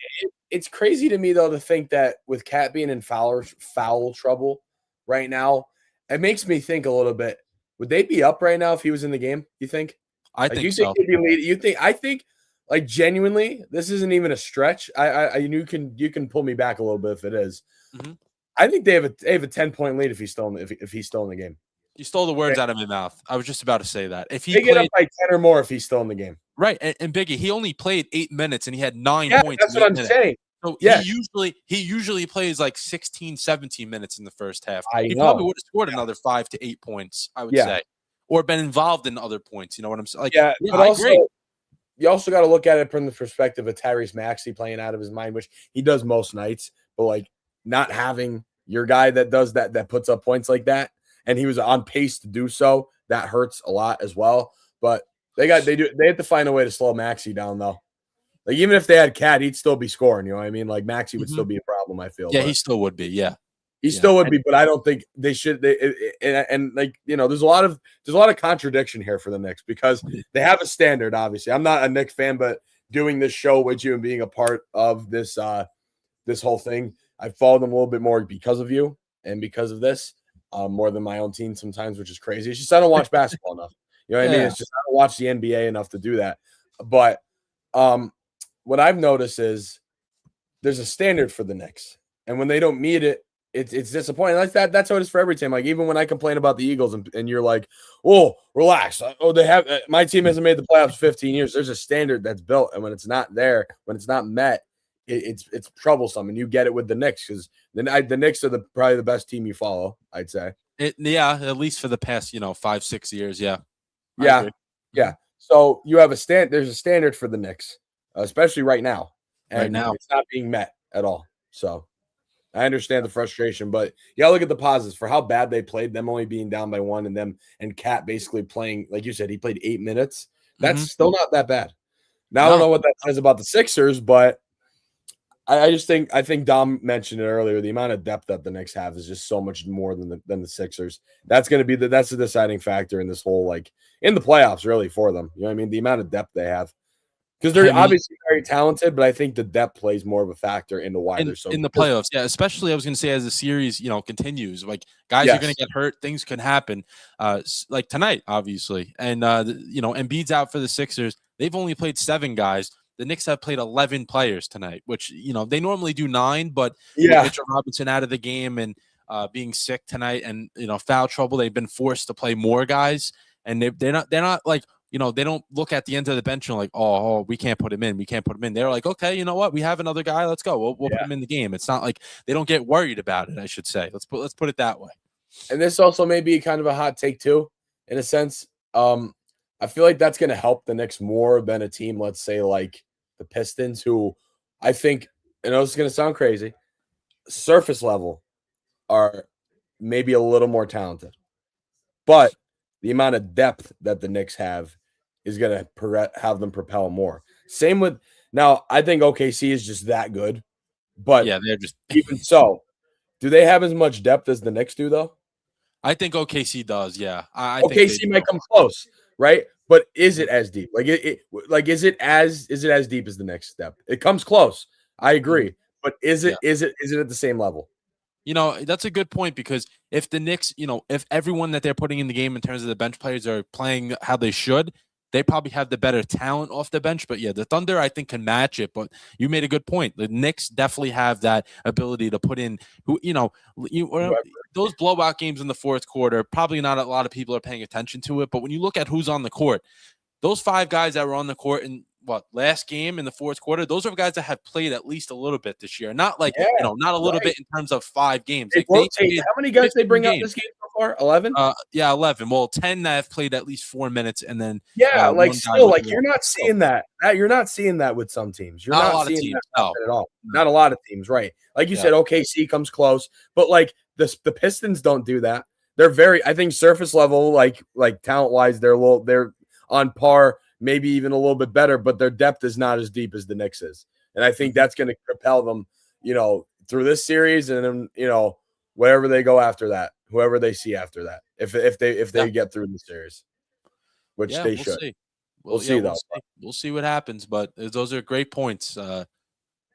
It's crazy to me though to think that with Cat being in foul trouble right now, it makes me think a little bit. Would they be up right now if he was in the game? You think? I Like, think you so. Think he'd be lead, I think like genuinely, this isn't even a stretch. You can pull me back a little bit if it is. Mhm. I think they have a 10-point lead if he's still in the game. You stole the words out of my mouth. I was just about to say that. If he They get played up by 10 or more if he's still in the game. right, and Biggie, he only played 8 minutes and he had 9 Yeah, points. that's what I'm saying. So Yeah. he usually plays like 16, 17 minutes in the first half. I He know. probably would have scored another 5 to 8 points, I would say, or been involved in other points. You know what I'm saying? Like, Yeah, but I also, agree. you also got to look at it from the perspective of Tyrese Maxey playing out of his mind, which he does most nights. But like not having your guy that does that puts up points like that, and he was on pace to do so, that hurts a lot as well. But they have to find a way to slow Maxey down though. Like even if they had Cat, he'd still be scoring. You know what I mean? Like Maxey would still be a problem. I feel. Yeah, but he still would be. Yeah. he still would be, but I don't think they should. And like there's a lot of contradiction here for the Knicks because they have a standard. Obviously, I'm not a Knicks fan, but doing this show with you and being a part of this this whole thing, I follow them a little bit more because of you and because of this, more than my own team sometimes, which is crazy. It's just I don't watch basketball enough. You know what I mean? It's just I don't watch the NBA enough to do that. But what I've noticed is there's a standard for the Knicks, and when they don't meet it, it's disappointing. Like that's how it is for every team. Like even when I complain about the Eagles, and you're like, "Oh, relax. Oh, they have my team hasn't made the playoffs 15 years." There's a standard that's built, and when it's not there, when it's not met, it's troublesome. And you get it with the Knicks because the Knicks are probably the best team you follow. I'd say. Yeah, at least for the past 5-6 years. Yeah. Yeah. So you have there's a standard for the Knicks, especially right now, and Right now. it's not being met at all. So I understand the frustration, but you gotta look at the positives for how bad they played, them only being down by 1 and Cat basically playing, like you said, he played 8 minutes. That's still not that bad. Now I don't know what that says about the Sixers, but I think Dom mentioned it earlier. The amount of depth that the Knicks have is just so much more than the Sixers. That's going to be that's the deciding factor in this whole, like, in the playoffs, really, for them. You know what I mean? The amount of depth they have. Because they're obviously very talented, but I think the depth plays more of a factor into why they're so in the good. playoffs. Yeah, especially I was going to say as the series continues, like guys are going to get hurt, things can happen. Like tonight, obviously, and Embiid's out for the Sixers. They've only played 7 guys. The Knicks have played 11 players tonight, which they normally do 9, but with Mitchell Robinson out of the game and being sick tonight, and foul trouble, they've been forced to play more guys, and they're not like. They don't look at the end of the bench and like, oh, we can't put him in. We can't put him in. They're like, okay, you know what? We have another guy. Let's go. We'll put him in the game. It's not like they don't get worried about it, I should say. Let's put it that way. And this also may be kind of a hot take too, in a sense. But I feel like that's going to help the Knicks more than a team, let's say, like the Pistons, who I think, I know this is going to sound crazy, surface level are maybe a little more talented. But the amount of depth that the Knicks have is going to have them propel more. Same with now, I think OKC is just that good. But Yeah, they're just even so, do they have as much depth as the Knicks do, though? I think OKC does. Yeah, I think OKC might come close, right? But is it as deep? Like is it as deep as the Knicks step? It comes close. I agree. But is it at the same level? You know, that's a good point because if the Knicks, if everyone that they're putting in the game in terms of the bench players are playing how they should, they probably have the better talent off the bench. But yeah, the Thunder, I think, can match it. But you made a good point. The Knicks definitely have that ability to put in those blowout games in the fourth quarter. Probably not a lot of people are paying attention to it. But when you look at who's on the court, those 5 guys that were on the court in last game in the fourth quarter, those are guys that have played at least a little bit this year. Not like, not a little bit in terms of 5 games. Like how many guys they bring up this game so far? 11? 11. Well, 10 that have played at least 4 minutes, and then still, you're not seeing that. You're not seeing that with some teams. You're not seeing that at all. Not a lot of teams, right? Like you said, OKC comes close, but like the Pistons don't do that. They're very, I think, surface level, like talent wise, they're on par, maybe even a little bit better, but their depth is not as deep as the Knicks is. And I think that's going to propel them, through this series and then, wherever they go after that, whoever they see after that, if they get through the series, which they should. See. We'll see, though. We'll see what happens, but those are great points. I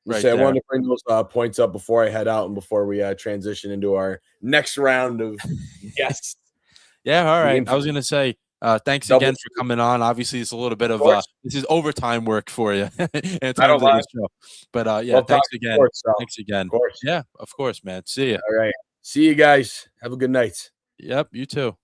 wanted to bring those points up before I head out and before we transition into our next round of guests. Yeah, all right. I was going to say, thanks again for coming on. Obviously, it's a little bit of this is overtime work for you. I don't mind. But thanks again. Thanks again. Of course. Yeah, of course, man. See you. All right. See you guys. Have a good night. Yep, you too.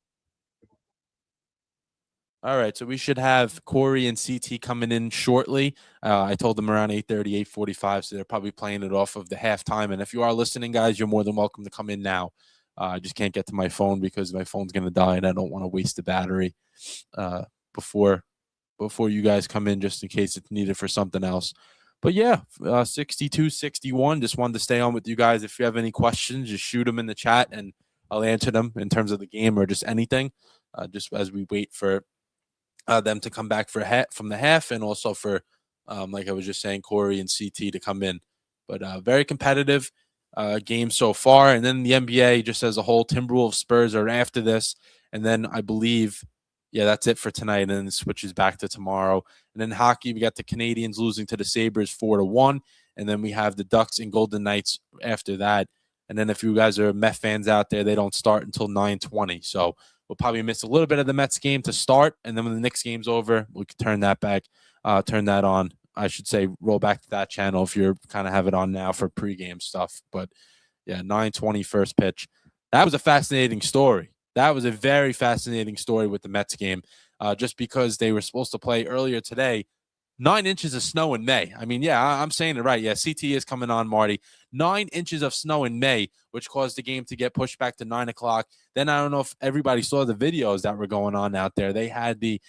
All right, so we should have Corey and CT coming in shortly. I told them around 8:30, 8:45, so they're probably playing it off of the halftime. And if you are listening, guys, you're more than welcome to come in now. I just can't get to my phone because my phone's going to die, and I don't want to waste the battery before you guys come in just in case it's needed for something else. But yeah, 62-61. Just wanted to stay on with you guys. If you have any questions, just shoot them in the chat, and I'll answer them in terms of the game or just anything, just as we wait for them to come back from the half, and also for, like I was just saying, Corey and CT to come in. But very competitive game so far. And then the NBA just as a whole, Timberwolves, Spurs are after this. And then I believe, that's it for tonight. And then it switches back to tomorrow. And then hockey, we got the Canadians losing to the Sabres 4-1. And then we have the Ducks and Golden Knights after that. And then if you guys are Met fans out there, they don't start until 9:20. So we'll probably miss a little bit of the Mets game to start. And then when the Knicks game's over, we can turn that on. I should say, roll back to that channel if you're kind of have it on now for pregame stuff. But yeah, 9:20 first pitch. That was a fascinating story. That was a very fascinating story with the Mets game, just because they were supposed to play earlier today. 9 inches of snow in May. I mean, I'm saying it right. Yeah, CT is coming on, Marty. 9 inches of snow in May, which caused the game to get pushed back to 9 o'clock. Then I don't know if everybody saw the videos that were going on out there. They had the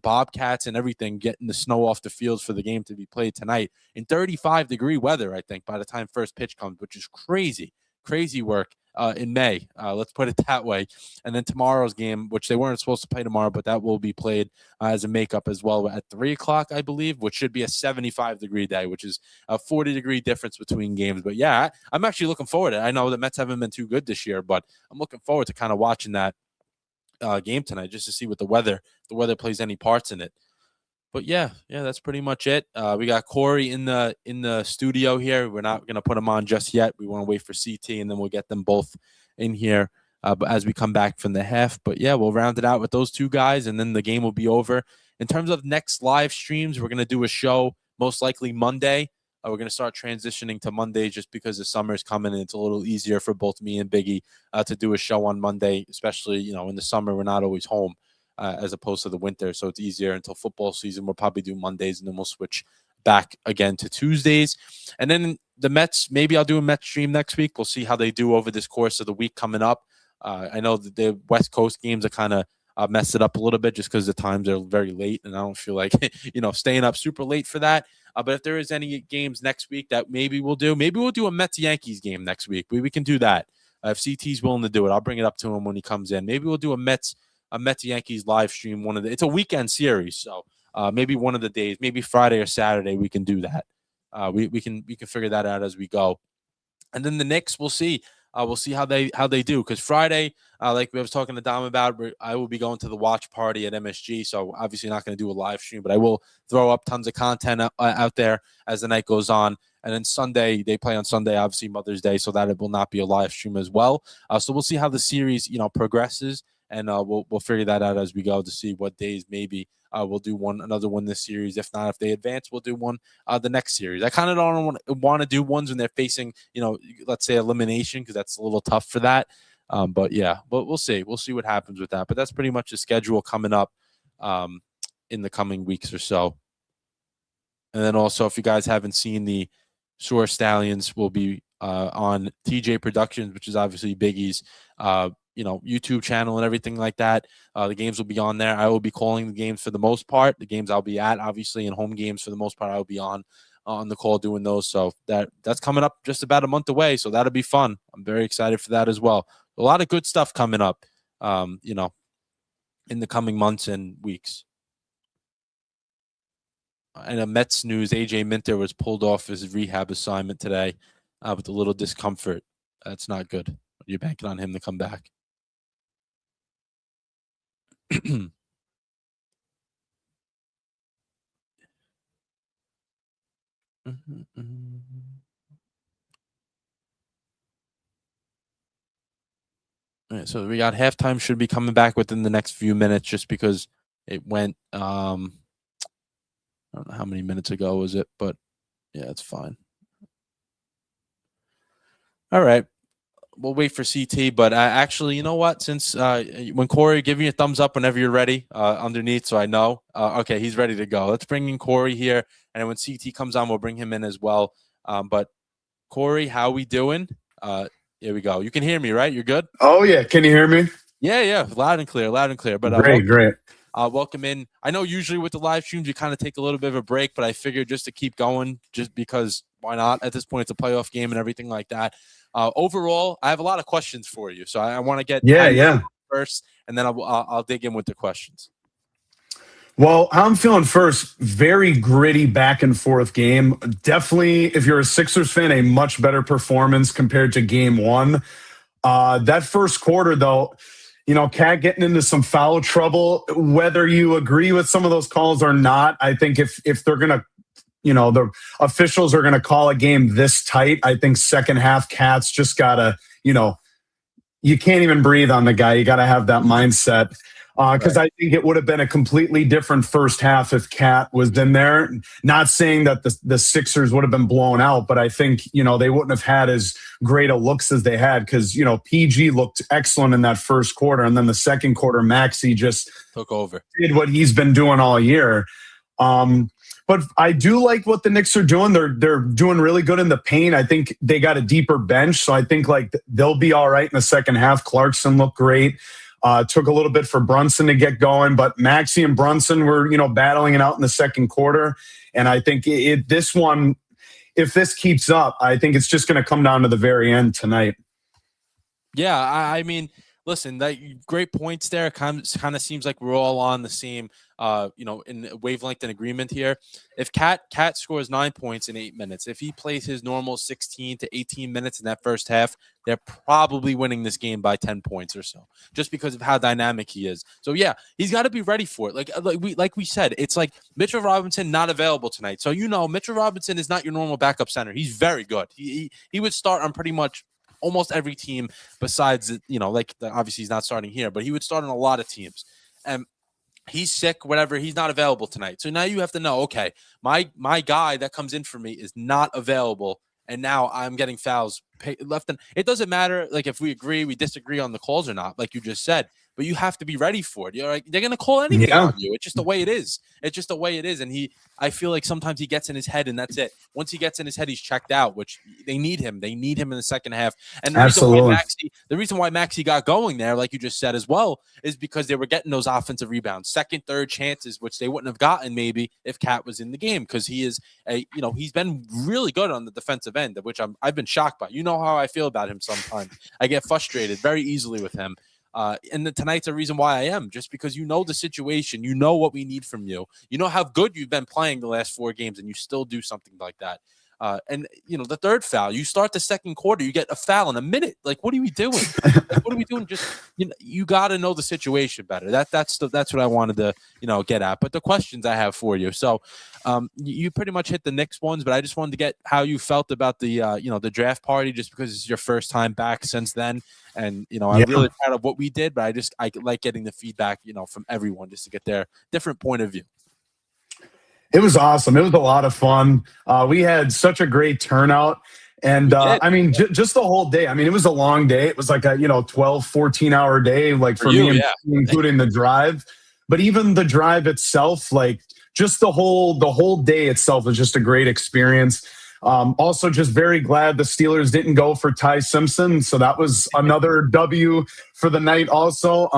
Bobcats and everything getting the snow off the fields for the game to be played tonight in 35-degree weather, I think, by the time first pitch comes, which is crazy work in May. Let's put it that way. And then tomorrow's game, which they weren't supposed to play tomorrow, but that will be played as a makeup as well at 3 o'clock, I believe, which should be a 75-degree day, which is a 40-degree difference between games. But yeah, I'm actually looking forward to it. I know the Mets haven't been too good this year, but I'm looking forward to kind of watching that game tonight just to see what the weather plays any parts in it. But yeah, that's pretty much it. We got Corey in the studio here. We're not going to put him on just yet. We want to wait for CT, and then we'll get them both in here but as we come back from the half. But yeah, we'll round it out with those two guys, and then the game will be over. In terms of next live streams, we're going to do a show most likely Monday. We're going to start transitioning to Monday just because the summer's coming, and it's a little easier for both me and Biggie to do a show on Monday, especially, in the summer, we're not always home. As opposed to the winter. So it's easier until football season. We'll probably do Mondays, and then we'll switch back again to Tuesdays. And then the Mets, maybe I'll do a Mets stream next week. We'll see how they do over this course of the week coming up. I know that the West Coast games are kind of messed it up a little bit just because the times are very late, and I don't feel like staying up super late for that. But if there is any games next week that maybe we'll do a Mets Yankees game next week. We can do that. If CT's willing to do it, I'll bring it up to him when he comes in. Maybe we'll do a Mets Yankees live stream. It's a weekend series, so maybe one of the days, maybe Friday or Saturday, we can do that. We can figure that out as we go. And then the Knicks, we'll see. We'll see how they do, because Friday, like we was talking to Dom about, I will be going to the watch party at MSG, so obviously not going to do a live stream, but I will throw up tons of content out there as the night goes on. And then Sunday, they play on Sunday, obviously Mother's Day, so that it will not be a live stream as well. So we'll see how the series progresses, and we'll figure that out as we go to see what days maybe we'll do another one this series. If not, if they advance, we'll do one the next series. I kind of don't want to do ones when they're facing, let's say elimination, because that's a little tough for that. But yeah, we'll see. We'll see what happens with that. But that's pretty much the schedule coming up in the coming weeks or so. And then also, if you guys haven't seen, the Soar Stallions will be on TJ Productions, which is obviously Biggie's YouTube channel and everything like that. The games will be on there. I will be calling the games for the most part. The games I'll be at, obviously, and home games for the most part, I will be on the call doing those. So that's coming up just about a month away. So that'll be fun. I'm very excited for that as well. A lot of good stuff coming up, in the coming months and weeks. And a Mets news, AJ Minter was pulled off his rehab assignment today with a little discomfort. That's not good. You're banking on him to come back. All right, so we got halftime should be coming back within the next few minutes, just because it went I don't know how many minutes ago was it, but yeah, it's fine. All right. We'll wait for CT, but actually, you know what? Since when Corey, give me a thumbs up whenever you're ready underneath, so I know. Okay, he's ready to go. Let's bring in Corey here, and when CT comes on, we'll bring him in as well. But Corey, how we doing? Here we go. You can hear me, right? You're good? Oh, yeah. Can you hear me? Yeah. Loud and clear. But Great. Welcome in. I know usually with the live streams, you kind of take a little bit of a break, but I figured just to keep going, just because why not? At this point, it's a playoff game and everything like that. Overall, I have a lot of questions for you, so I want to get first, and then I'll dig in with the questions. Well, how I'm feeling first, very gritty back and forth game. Definitely, if you're a Sixers fan, a much better performance compared to game one. That first quarter, though, Cat getting into some foul trouble, whether you agree with some of those calls or not, I think if they're going to, the officials are going to call a game this tight, I think second half Cat's just got to, you can't even breathe on the guy. You got to have that mindset. Because I think it would have been a completely different first half if Cat was in there. Not saying that the Sixers would have been blown out, but I think, they wouldn't have had as great a looks as they had, because, PG looked excellent in that first quarter. And then the second quarter, Maxey just took over, did what he's been doing all year. But I do like what the Knicks are doing. They're doing really good in the paint. I think they got a deeper bench, so I think they'll be all right in the second half. Clarkson looked great. Took a little bit for Brunson to get going, but Maxey and Brunson were, battling it out in the second quarter. And I think this one, if this keeps up, I think it's just going to come down to the very end tonight. Yeah, I mean, listen, great points there. Kind of seems like we're all on the same, in wavelength and agreement here. If Cat scores 9 points in 8 minutes, if he plays his normal 16 to 18 minutes in that first half, they're probably winning this game by 10 points or so, just because of how dynamic he is. So yeah, he's got to be ready for it. Like we said, it's like Mitchell Robinson not available tonight. So Mitchell Robinson is not your normal backup center. He's very good. He would start on pretty much almost every team besides, obviously he's not starting here, but he would start on a lot of teams. And he's sick, whatever. He's not available tonight. So now you have to know, okay, my guy that comes in for me is not available, and now I'm getting fouls left. And it doesn't matter, like, if we disagree on the calls or not, like you just said. but you have to be ready for it. You're like, they're going to call anything Yeah. on you. It's just the way it is. It's just the way it is. And I feel like sometimes he gets in his head and that's it. Once he gets in his head, he's checked out, which they need him. They need him in the second half. And the reason why Maxey got going there, like you just said as well, is because they were getting those offensive rebounds, second, third chances, which they wouldn't have gotten maybe if Cat was in the game, because he's been really good on the defensive end, which I've been shocked by. You know how I feel about him sometimes. I get frustrated very easily with him. And tonight's a reason why I am, just because you know the situation, you know what we need from you, you know how good you've been playing the last 4 games, and you still do something like that. And the third foul, you start the second quarter, you get a foul in a minute. Like, what are we doing? What are we doing? Just you got to know the situation better. That's what I wanted to get at. But the questions I have for you. So, you pretty much hit the Knicks ones, but I just wanted to get how you felt about the the draft party, just because it's your first time back since then. And I'm really proud of what we did, but I like getting the feedback from everyone, just to get their different point of view. It was awesome. It was a lot of fun. We had such a great turnout. And just the whole day. I mean, it was a long day. It was like a 12, 14-hour day, like for me, including the drive. But even the drive itself, like just the whole day itself was just a great experience. Also, just very glad the Steelers didn't go for Ty Simpson. So that was another W for the night also.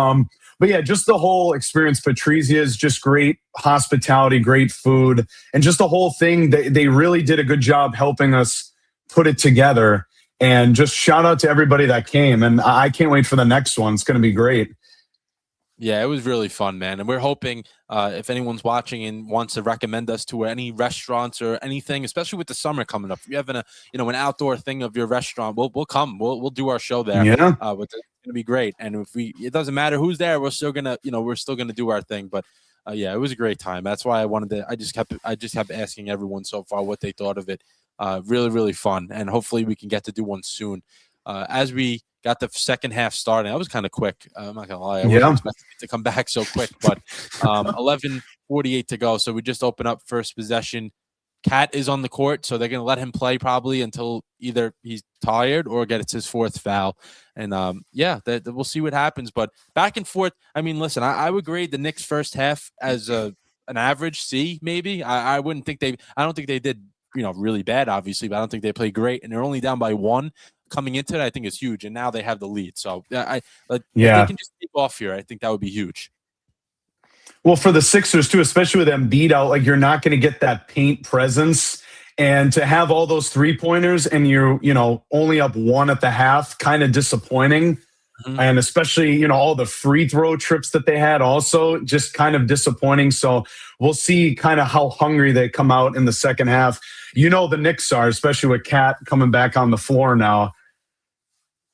But yeah, just the whole experience. Patrizia is just great hospitality, great food, and just the whole thing. They really did a good job helping us put it together. And just shout out to everybody that came. And I can't wait for the next one. It's going to be great. Yeah, it was really fun, man. And we're hoping if anyone's watching and wants to recommend us to any restaurants or anything, especially with the summer coming up, if you have an outdoor thing of your restaurant, we'll come. We'll do our show there. Yeah. It's gonna be great. And it doesn't matter who's there, we're still gonna do our thing. But it was a great time. That's why I just kept asking everyone so far what they thought of it. Really, really fun. And hopefully we can get to do one soon. As we got the second half starting, that was kind of quick. I'm not gonna lie. I wasn't expecting it to come back so quick, but 11:48 to go. So we just open up first possession. Cat is on the court, so they're gonna let him play probably until either he's tired or gets his 4th foul. And we'll see what happens. But back and forth. I mean, listen, I would grade the Knicks first half as an average C, maybe. I don't think they did really bad, obviously, but I don't think they played great. And they're only down by 1 coming into it. I think is huge, and now they have the lead. So if they can just keep off here, I think that would be huge. Well, for the Sixers too, especially with Embiid out, like you're not going to get that paint presence, and to have all those 3-pointers and you're only up 1 at the half, kind of disappointing. Mm-hmm. And especially all the free throw trips that they had, also just kind of disappointing. So we'll see kind of how hungry they come out in the second half. The Knicks are, especially with Cat coming back on the floor now.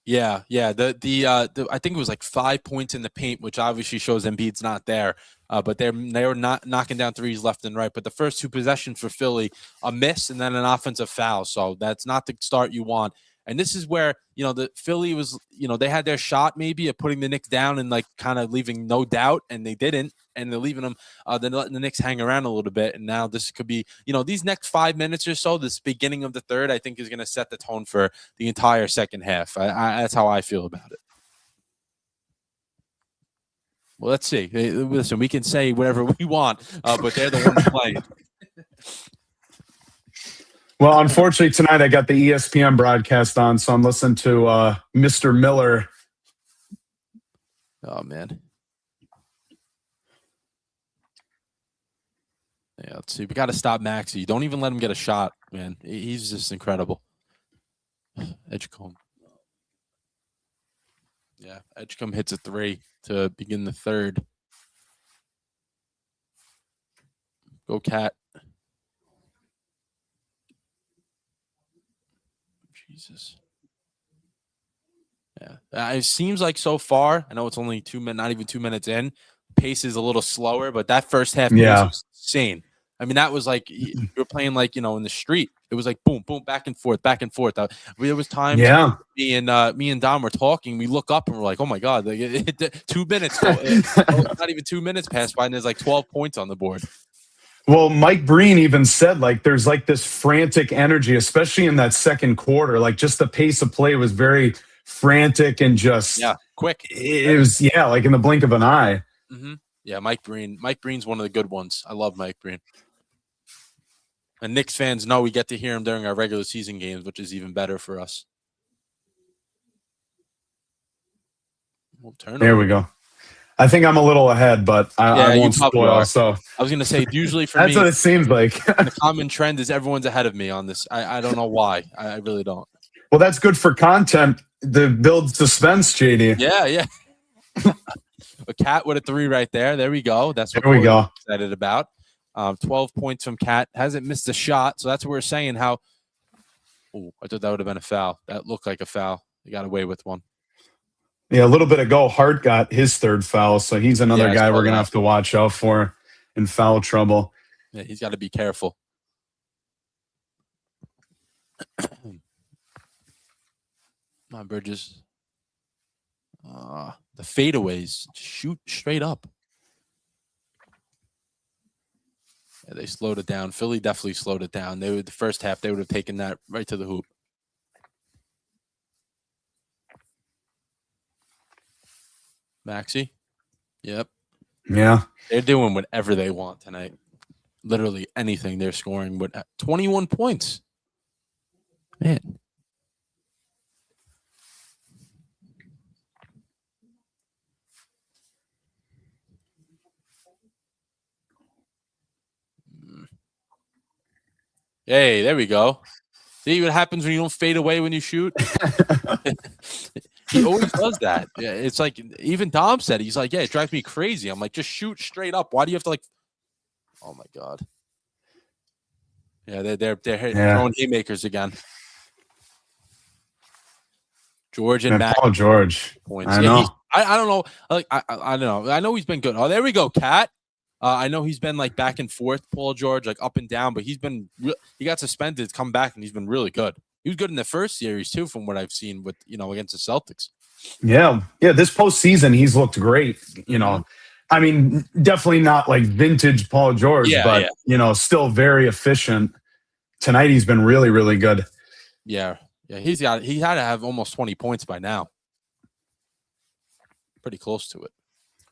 Yeah. The I think it was like 5 points in the paint, which obviously shows Embiid's not there. But they were not knocking down threes left and right. But the first 2 possessions for Philly, a miss and then an offensive foul. So that's not the start you want. And this is where, the Philly was, they had their shot maybe of putting the Knicks down and like kind of leaving no doubt, and they didn't. And they're leaving them, they're letting the Knicks hang around a little bit. And now this could be, these next 5 minutes or so, this beginning of the third, I think is going to set the tone for the entire second half. That's how I feel about it. Well, let's see. Hey, listen, we can say whatever we want, but they're the ones playing. Well, unfortunately, tonight I got the ESPN broadcast on, so I'm listening to Mr. Miller. Oh, man. Yeah, let's see. We got to stop Maxey. Don't even let him get a shot, man. He's just incredible. Edgecombe. Yeah, Edgecombe hits a 3 to begin the third. Go Cat. Jesus. Yeah. It seems like so far, I know it's only 2 minutes, not even 2 minutes in. Pace is a little slower, but that first half pace was insane. I mean, that was like you were playing like, in the street. It was like boom, boom, back and forth, back and forth. There was times me and Dom were talking. We look up and we're like, oh my God, 2 minutes. Not even 2 minutes passed by, and there's like 12 points on the board. Well, Mike Breen even said like there's like this frantic energy, especially in that second quarter. Like just the pace of play was very frantic and just quick. It was, yeah, like in the blink of an eye. Mm-hmm. Yeah, Mike Breen. Mike Breen's one of the good ones. I love Mike Breen. And Knicks fans know we get to hear him during our regular season games, which is even better for us. We'll turn There we go. I think I'm a little ahead, but I you won't probably spoil. are. So I was going to say, usually for that's me, what it seems like. the common trend is everyone's ahead of me on this. I don't know why. I really don't. Well, that's good for content to build suspense, JD. Yeah. A Cat with a 3 right there. There we go. That's what There we we're go. excited about. 12 points from Cat. Hasn't missed a shot. So that's what we're saying. How? Oh, I thought that would have been a foul. That looked like a foul. He got away with one. Yeah, a little bit ago, Hart got his 3rd foul, so he's another Yeah, I guy saw we're gonna that. have to watch out for in foul trouble. Yeah, he's got to be careful. Come on, Bridges. The fadeaways. Shoot straight up. Yeah, they slowed it down. Philly definitely slowed it down. The first half, they would have taken that right to the hoop. Maxey. Yep. Yeah. They're doing whatever they want tonight. Literally anything they're scoring with 21 points. Man. Hey, there we go. See what happens when you don't fade away when you shoot? He always does that. Yeah, it's like even Dom said, he's like, yeah, it drives me crazy. I'm like, just shoot straight up. Why do you have to like? Oh my god. Yeah, they're throwing haymakers again. George and Matt. Paul George. Points. I Yeah, know. I don't know. Like I don't know. I know he's been good. Oh, there we go, Cat. I know he's been like back and forth, Paul George, like up and down, but he's been he got suspended, come back, and he's been really good. He was good in the first series too, from what I've seen with against the Celtics. Yeah. This postseason, he's looked great. I mean, definitely not like vintage Paul George, but still very efficient. Tonight, he's been really, really good. Yeah. He had to have almost 20 points by now. Pretty close to it.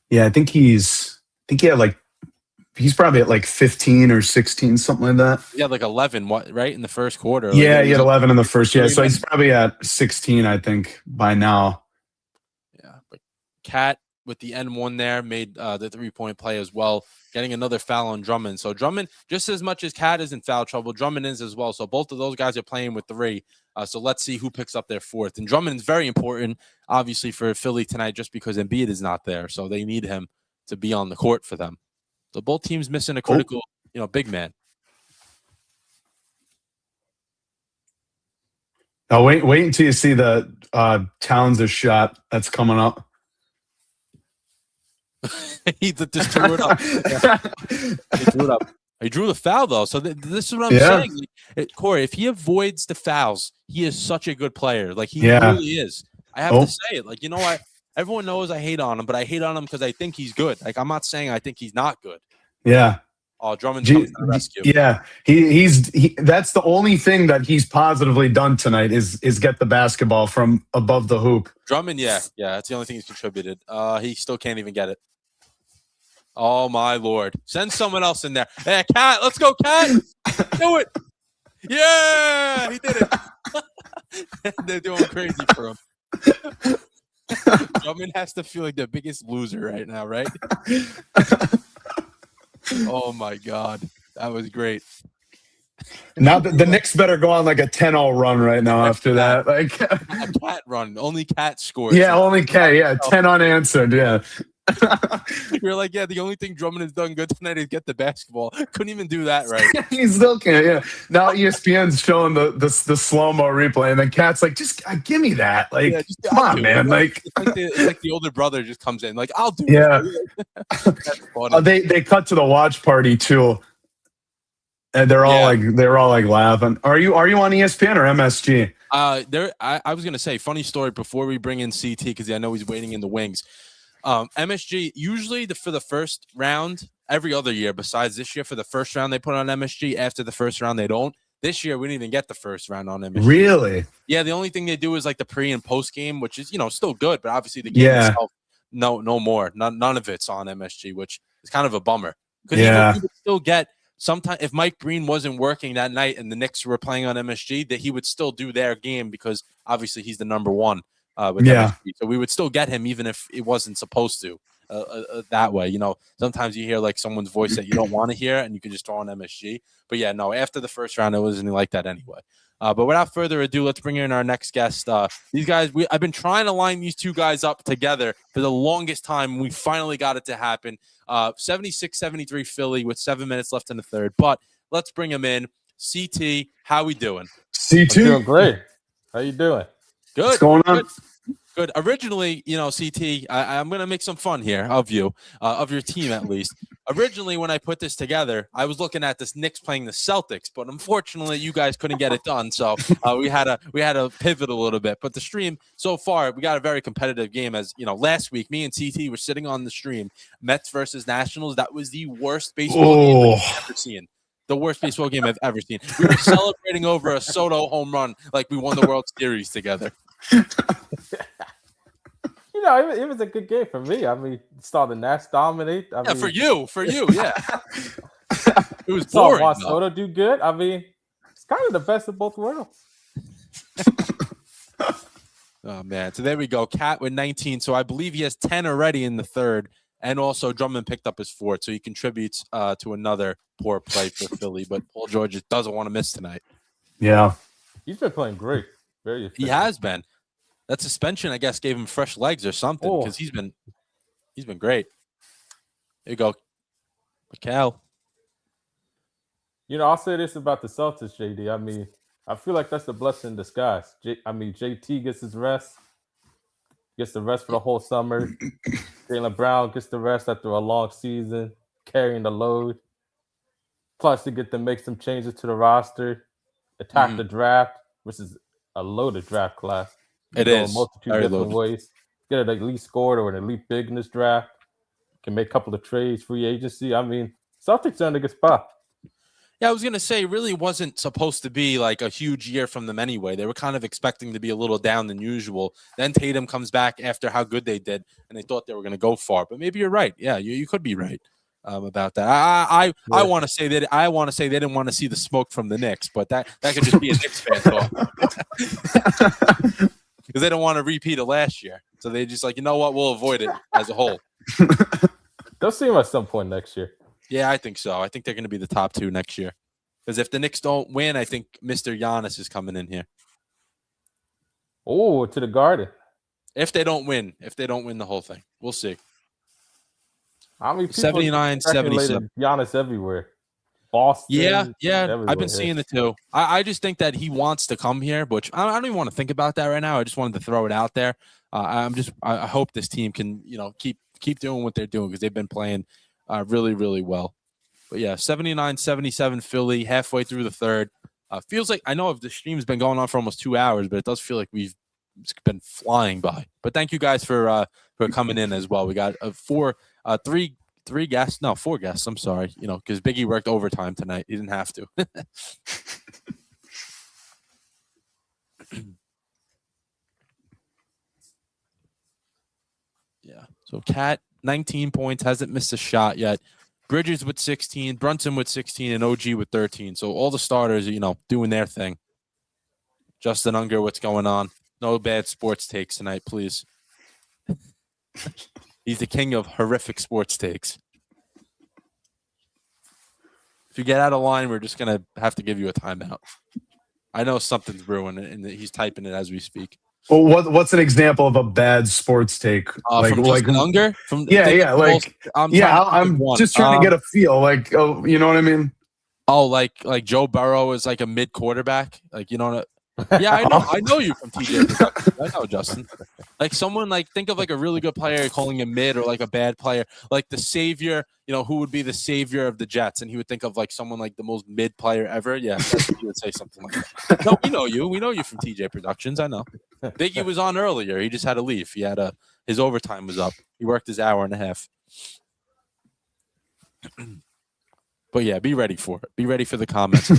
Yeah, I think he had like. He's probably at like 15 or 16, something like that. Yeah, like 11, right in the first quarter. Yeah, he had 11 in the first. Yeah, so he's probably at 16, I think, by now. Yeah, but Cat with the N1 there made the 3-point play as well, getting another foul on Drummond. So Drummond, just as much as Cat is in foul trouble, Drummond is as well. So both of those guys are playing with 3. So let's see who picks up their 4th. And Drummond is very important, obviously, for Philly tonight, just because Embiid is not there. So they need him to be on the court for them. So both teams missing a critical, big man. Oh, wait until you see the Towns' shot that's coming up. He just threw it up. He threw it up. He drew the foul, though. So this is what I'm saying. Corey, if he avoids the fouls, he is such a good player. Like, he really is. I have to say it. Like, what? Everyone knows I hate on him, but I hate on him because I think he's good. Like, I'm not saying I think he's not good. Yeah. Oh, Drummond's coming to the rescue. Yeah, he's that's the only thing that he's positively done tonight is get the basketball from above the hoop. Drummond, yeah, that's the only thing he's contributed. He still can't even get it. Oh my Lord! Send someone else in there. Hey, Cat, let's go, Cat. Do it. Yeah, he did it. They're doing crazy for him. Drummond has to feel like the biggest loser right now, right? Oh my God, that was great. Now the Knicks better go on like a 10-0 run right now after that. Like a Cat run, only Cat scores. Yeah, only Cat. Yeah, 10 unanswered. Yeah. You're like, yeah, the only thing Drummond has done good tonight is get the basketball. Couldn't even do that right. He still can't. Yeah. Now ESPN's showing the slow-mo replay, and then Cat's like, just give me that. Like, come on, man. Like, it's like the older brother just comes in, like, I'll do it. Yeah. That's funny. They cut to the watch party too. And they're all like laughing. Are you on ESPN or MSG? I was gonna say, funny story before we bring in CT, because I know he's waiting in the wings. MSG usually for the first round every other year, besides this year, for the first round they put on MSG. After the first round they don't. This year, we didn't even get the first round on MSG. Really? Yeah, the only thing they do is like the pre and post game, which is, still good, but obviously the game itself, no more. None of it's on MSG, which is kind of a bummer. Because even you would still get sometimes if Mike Breen wasn't working that night and the Knicks were playing on MSG, that he would still do their game because obviously he's the number one with MSG. So we would still get him even if it wasn't supposed to that way. Sometimes you hear like someone's voice that you don't want to hear and you can just throw on MSG. But yeah, no, after the first round, it wasn't like that anyway. But without further ado, let's bring in our next guest. These guys, I've been trying to line these two guys up together for the longest time. We finally got it to happen. 76-73 Philly with 7 minutes left in the third. But let's bring him in. CT, how we doing? CT? I'm doing great. How you doing? Good. What's going on? Good. Originally, CT, I'm going to make some fun here of you, of your team at least. Originally, when I put this together, I was looking at this Knicks playing the Celtics, but unfortunately, you guys couldn't get it done. So we had to pivot a little bit. But the stream so far, we got a very competitive game. As last week, me and CT were sitting on the stream, Mets versus Nationals. That was the worst baseball game I've ever seen. The worst baseball game I've ever seen. We were celebrating over a Soto home run like we won the World Series together. It was a good game for me. I mean, saw the Nats dominate. For you, yeah. It was saw boring. Juan Soto do good. I mean, it's kind of the best of both worlds. Oh man! So there we go. Cat with 19. So I believe he has 10 already in the third, and also Drummond picked up his fourth, so he contributes to another poor play for Philly. But Paul George just doesn't want to miss tonight. Yeah, he's been playing great. Very efficient. He has been. That suspension, I guess, gave him fresh legs or something because he's been great. There you go, Mikal. I'll say this about the Celtics, JD. I mean, I feel like that's a blessing in disguise. JT gets his rest, gets the rest for the whole summer. Jaylen Brown gets the rest after a long season, carrying the load. Plus, they get to make some changes to the roster, attack the draft, which is a loaded draft class. It is. A multitude of different ways. Get an elite scorer or an elite big in this draft. Can make a couple of trades, free agency. I mean, Celtics are in a good spot. Yeah, I was going to say, it really wasn't supposed to be like a huge year from them anyway. They were kind of expecting to be a little down than usual. Then Tatum comes back after how good they did, and they thought they were going to go far. But maybe you're right. Yeah, you could be right about that. I want to say that they didn't want to see the smoke from the Knicks, but that could just be a Knicks fan thought. Because they don't want to repeat it last year. So they just like, you know what? We'll avoid it as a whole. They'll see them at some point next year. Yeah, I think so. I think they're going to be the top two next year. Because if the Knicks don't win, I think Mr. Giannis is coming in here. Oh, to the Garden. If they don't win the whole thing. We'll see. I mean, 79-77. Giannis everywhere. Boston. Yeah. I've been seeing it too. I just think that he wants to come here, which I don't even want to think about that right now. I just wanted to throw it out there. I hope this team can, keep doing what they're doing because they've been playing really, really well. But yeah, 79-77 Philly, halfway through the third. Feels like, I know the stream's been going on for almost 2 hours, but it does feel like we've been flying by. But thank you guys for coming in as well. We got four guests. I'm sorry. Because Biggie worked overtime tonight. He didn't have to. Yeah. So Cat, 19 points, hasn't missed a shot yet. Bridges with 16, Brunson with 16, and OG with 13. So all the starters, doing their thing. Justin Unger, what's going on? No bad sports takes tonight, please. He's the king of horrific sports takes. If you get out of line, we're just going to have to give you a timeout. I know something's brewing, and he's typing it as we speak. Well, what's an example of a bad sports take? From Justin Unger? I'm just trying to get a feel. You know what I mean? Oh, like Joe Burrow is like a mid quarterback. Yeah, I know you from TJ Productions. I know, Justin. Like someone think of like a really good player calling him mid or like a bad player, like the savior. Who would be the savior of the Jets, and he would think of like someone like the most mid player ever. Yeah, he would say something like that. No, we know you. We know you from TJ Productions. I know. Biggie was on earlier. He just had to leave. He had his overtime was up. He worked his hour and a half. But yeah, be ready for it. Be ready for the comments.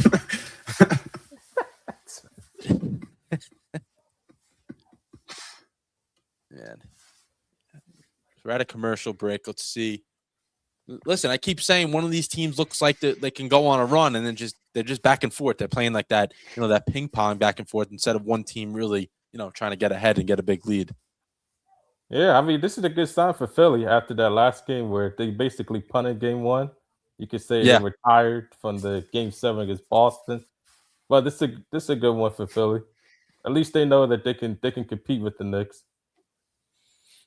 we're at a commercial break. Let's see. Listen, I keep saying one of these teams looks like they can go on a run, and then they're just back and forth. They're playing like that, that ping pong back and forth instead of one team really, trying to get ahead and get a big lead. Yeah, I mean, this is a good sign for Philly after that last game where they basically punted game 1. You could say Yeah. they were tired from the game 7 against Boston. But this is a good one for Philly. At least they know that they can compete with the Knicks.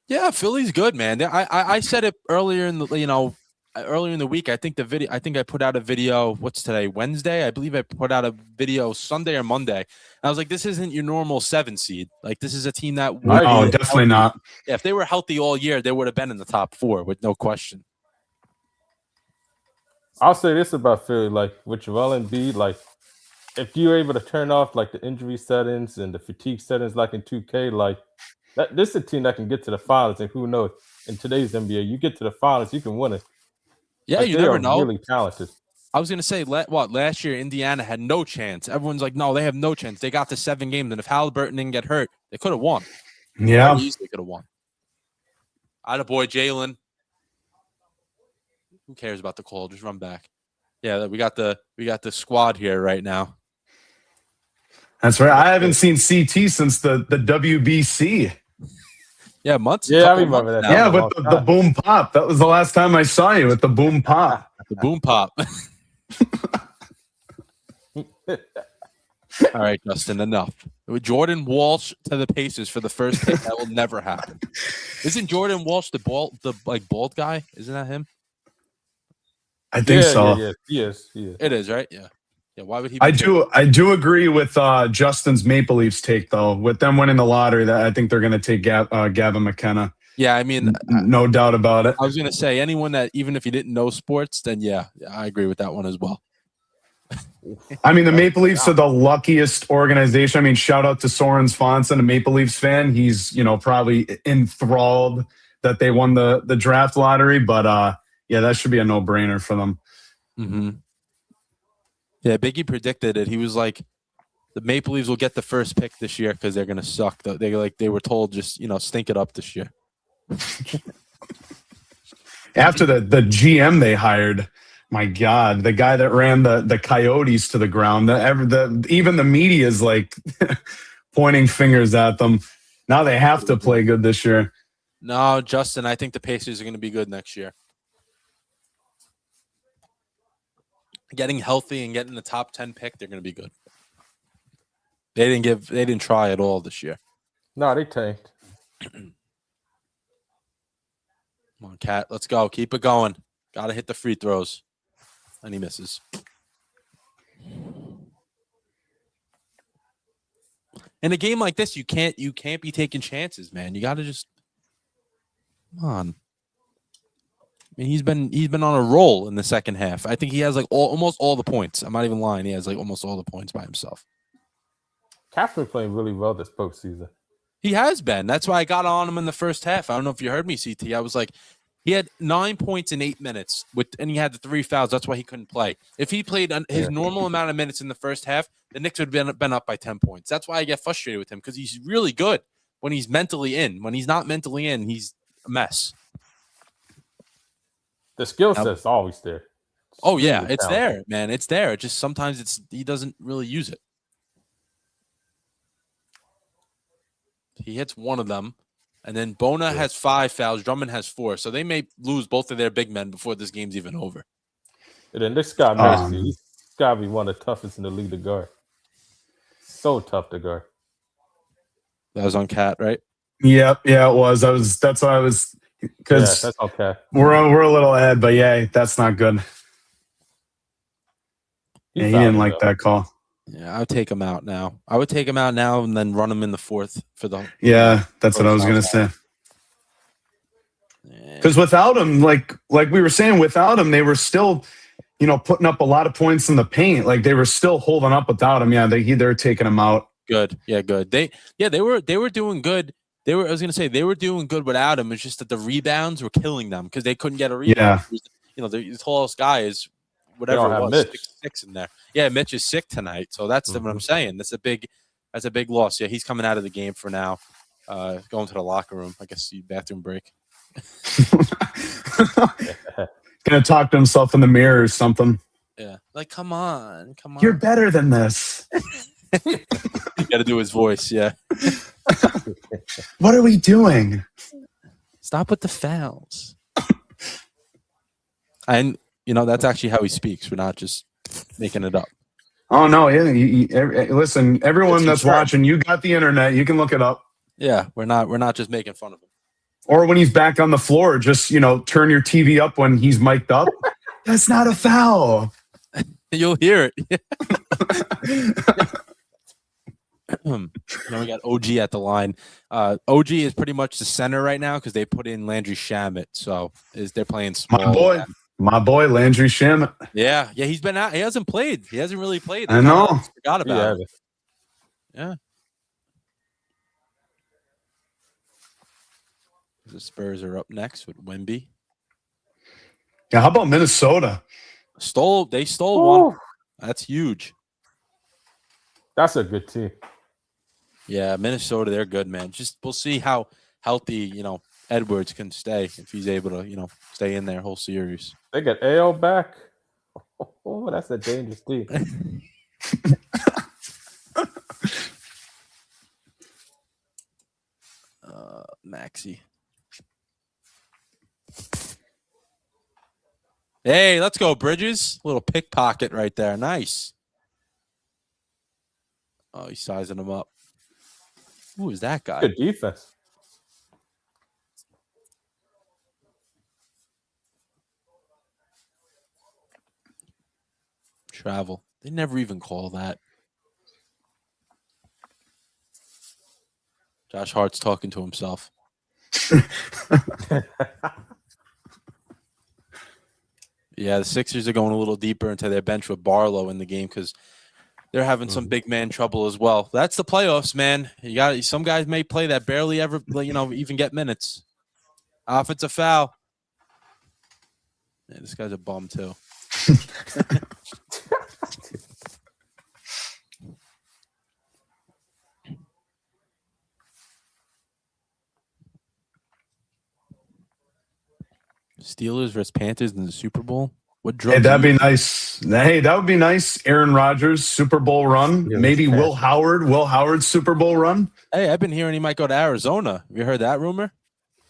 Yeah, Philly's good, man. I said it earlier in the earlier in the week. I think I put out a video. What's today? Wednesday. I believe I put out a video Sunday or Monday. And I was like, this isn't your normal 7 seed. Like, this is a team that No, definitely not. Yeah, if they were healthy all year, they would have been in the top 4 with no question. I'll say this about Philly, like with Joel Embiid, like if you're able to turn off like the injury settings and the fatigue settings like in 2K, like this is a team that can get to the finals, and who knows, in today's NBA, you get to the finals, you can win it. Yeah, Like, you they never are know. really talented. I was gonna say, last year Indiana had no chance. Everyone's like, no, they have no chance. They got to 7 games, and if Halliburton didn't get hurt, they could have won. Yeah. Very easily could have won. Attaboy, Jalen. Who cares about the call? Just run back. Yeah, we got the squad here right now. That's right. I haven't seen CT since the WBC. Yeah, months. Yeah, I remember that. Yeah, with the boom pop. That was the last time I saw you with the boom pop. The boom pop. All right, Justin, enough. With Jordan Walsh to the Pacers for the first pick, that will never happen. Isn't Jordan Walsh the bald guy? Isn't that him? I think so. Yeah, he is. It is, right? Yeah. Yeah. Why would he? I do agree with Justin's Maple Leafs take though. With them winning the lottery, that I think they're going to take Gavin McKenna. Yeah, I mean, no doubt about it. I was going to say anyone that even if you didn't know sports, then yeah, I agree with that one as well. I mean, the Maple Leafs are the luckiest organization. I mean, shout out to Soren Swanson, a Maple Leafs fan. He's probably enthralled that they won the draft lottery, but yeah, that should be a no-brainer for them. Mm-hmm. Yeah, Biggie predicted it. He was like, the Maple Leafs will get the first pick this year because they're gonna suck. They were told just stink it up this year. After the GM they hired, my God, the guy that ran the Coyotes to the ground, even the media is like pointing fingers at them. Now they have to play good this year. No, Justin, I think the Pacers are going to be good next year. Getting healthy and getting the top 10 pick, they're going to be good. They didn't try at all this year. No, they tanked. Come on, Cat. Let's go. Keep it going. Got to hit the free throws. And he misses. In a game like this, you can't be taking chances, man. You got to just come on. I mean, he's been on a roll in the second half. I think he has like almost all the points. I'm not even lying. He has like almost all the points by himself. Cat's been playing really well this postseason. He has been. That's why I got on him in the first half. I don't know if you heard me, CT. I was like, he had 9 points in 8 minutes, and he had the 3 fouls. That's why he couldn't play. If he played his normal amount of minutes in the first half, the Knicks would have been up by 10 points. That's why I get frustrated with him, because he's really good when he's mentally in. When he's not mentally in, he's a mess. The skill set's always there. Oh, yeah, it's there, man. It's there. Just sometimes he doesn't really use it. He hits one of them, and then Bona has 5 fouls. Drummond has 4, so they may lose both of their big men before this game's even over. And then this guy, Maxey, he's got to be one of the toughest in the league to guard. So tough to guard. That was on Cat, right? Yep, yeah, it was. That's why I was, because that's okay. We're a little ahead, but yeah, that's not good. Yeah, he didn't like that call. Yeah, I would take him out now. I would take him out now and then run him in the 4th for the. Yeah, that's what I was gonna say. Because without him, like we were saying, without him, they were still, putting up a lot of points in the paint. Like they were still holding up without him. Yeah, they're taking him out. Good. Yeah, good. They were doing good. I was gonna say they were doing good without him. It's just that the rebounds were killing them because they couldn't get a rebound. Yeah. The tallest guy is whatever it was, 6'6" in there. Yeah, Mitch is sick tonight, so that's what I'm saying. That's a big loss. Yeah, he's coming out of the game for now. Going to the locker room. I guess bathroom break. Gonna talk to himself in the mirror or something. Yeah, like come on. You're better than this. You got to do his voice. Yeah. What are we doing? Stop with the fouls. And that's actually how he speaks. We're not just making it up. Oh no! Yeah, listen, everyone that's confirmed. watching, you got the internet. You can look it up. Yeah, we're not just making fun of him. Or when he's back on the floor, just turn your TV up when he's mic'd up. That's not a foul. You'll hear it. Now we got OG at the line. OG is pretty much the center right now because they put in Landry Shamet. So they're playing small. My boy, Landry Shamet. Yeah, he's been out. He hasn't played. He hasn't really played. I know. Forgot about it. Yeah. The Spurs are up next with Wemby. Yeah, how about Minnesota? They stole one. That's huge. That's a good team. Yeah, Minnesota, they're good, man. Just we'll see how healthy, Edwards can stay if he's able to, stay in there whole series. They got AO back. Oh, that's a dangerous team. Maxey. Hey, let's go, Bridges. Little pickpocket right there. Nice. Oh, he's sizing him up. Who is that guy? Good defense. Travel. They never even call that. Josh Hart's talking to himself. Yeah, the Sixers are going a little deeper into their bench with Barlow in the game because they're having some big man trouble as well. That's the playoffs, man. You got some guys may play that barely ever, even get minutes. Offensive foul. Yeah, this guy's a bum too. Steelers versus Panthers in the Super Bowl. What drug? Hey, that'd be nice. Hey, that would be nice. Aaron Rodgers Super Bowl run. Yeah, maybe Will Howard's Super Bowl run. Hey, I've been hearing he might go to Arizona. Have you heard that rumor?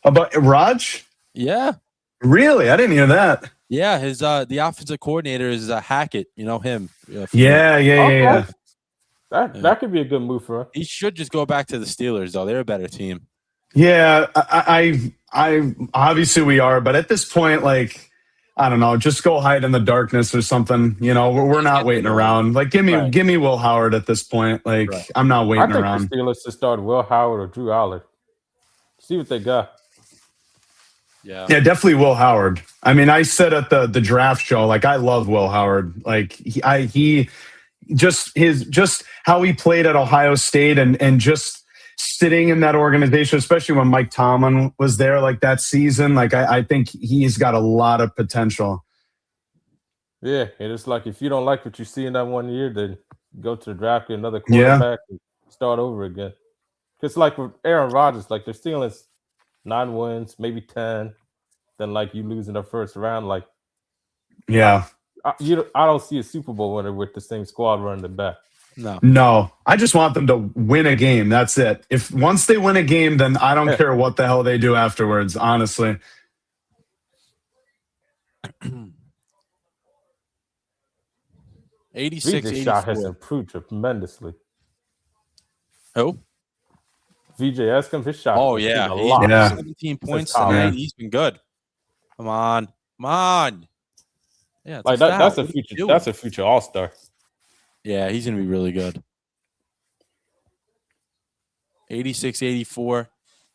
About Raj? Yeah. Really? I didn't hear that. Yeah, his the offensive coordinator is Hackett. You know him. Yeah. That could be a good move for him. He should just go back to the Steelers, though. They're a better team. Yeah, I obviously we are, but at this point, I don't know, just go hide in the darkness or something. We're not waiting around. Give me Will Howard at this point. I'm not waiting around. I think the Steelers should start Will Howard or Drew Aller. See what they got. Yeah, definitely Will Howard. I mean, I said at the draft show, I love Will Howard. He just how he played at Ohio State and just sitting in that organization, especially when Mike Tomlin was there that season. I think he's got a lot of potential. Yeah, and it's if you don't like what you see in that 1 year, then go to the draft, get another quarterback, and start over again. Because with Aaron Rodgers, they're stealing 9 wins, maybe 10. Then you lose in the first round. Yeah. I don't see a Super Bowl winner with the same squad running the back. No. I just want them to win a game. That's it. If once they win a game, then I don't care what the hell they do afterwards, honestly. 86, VJ shot has improved tremendously. Who? VJ Escom, his shot. Oh, yeah. A lot. 17 points tonight. He's been good. Come on. Yeah, that's a future. That's a future All-Star. Yeah, he's gonna be really good. 86-84,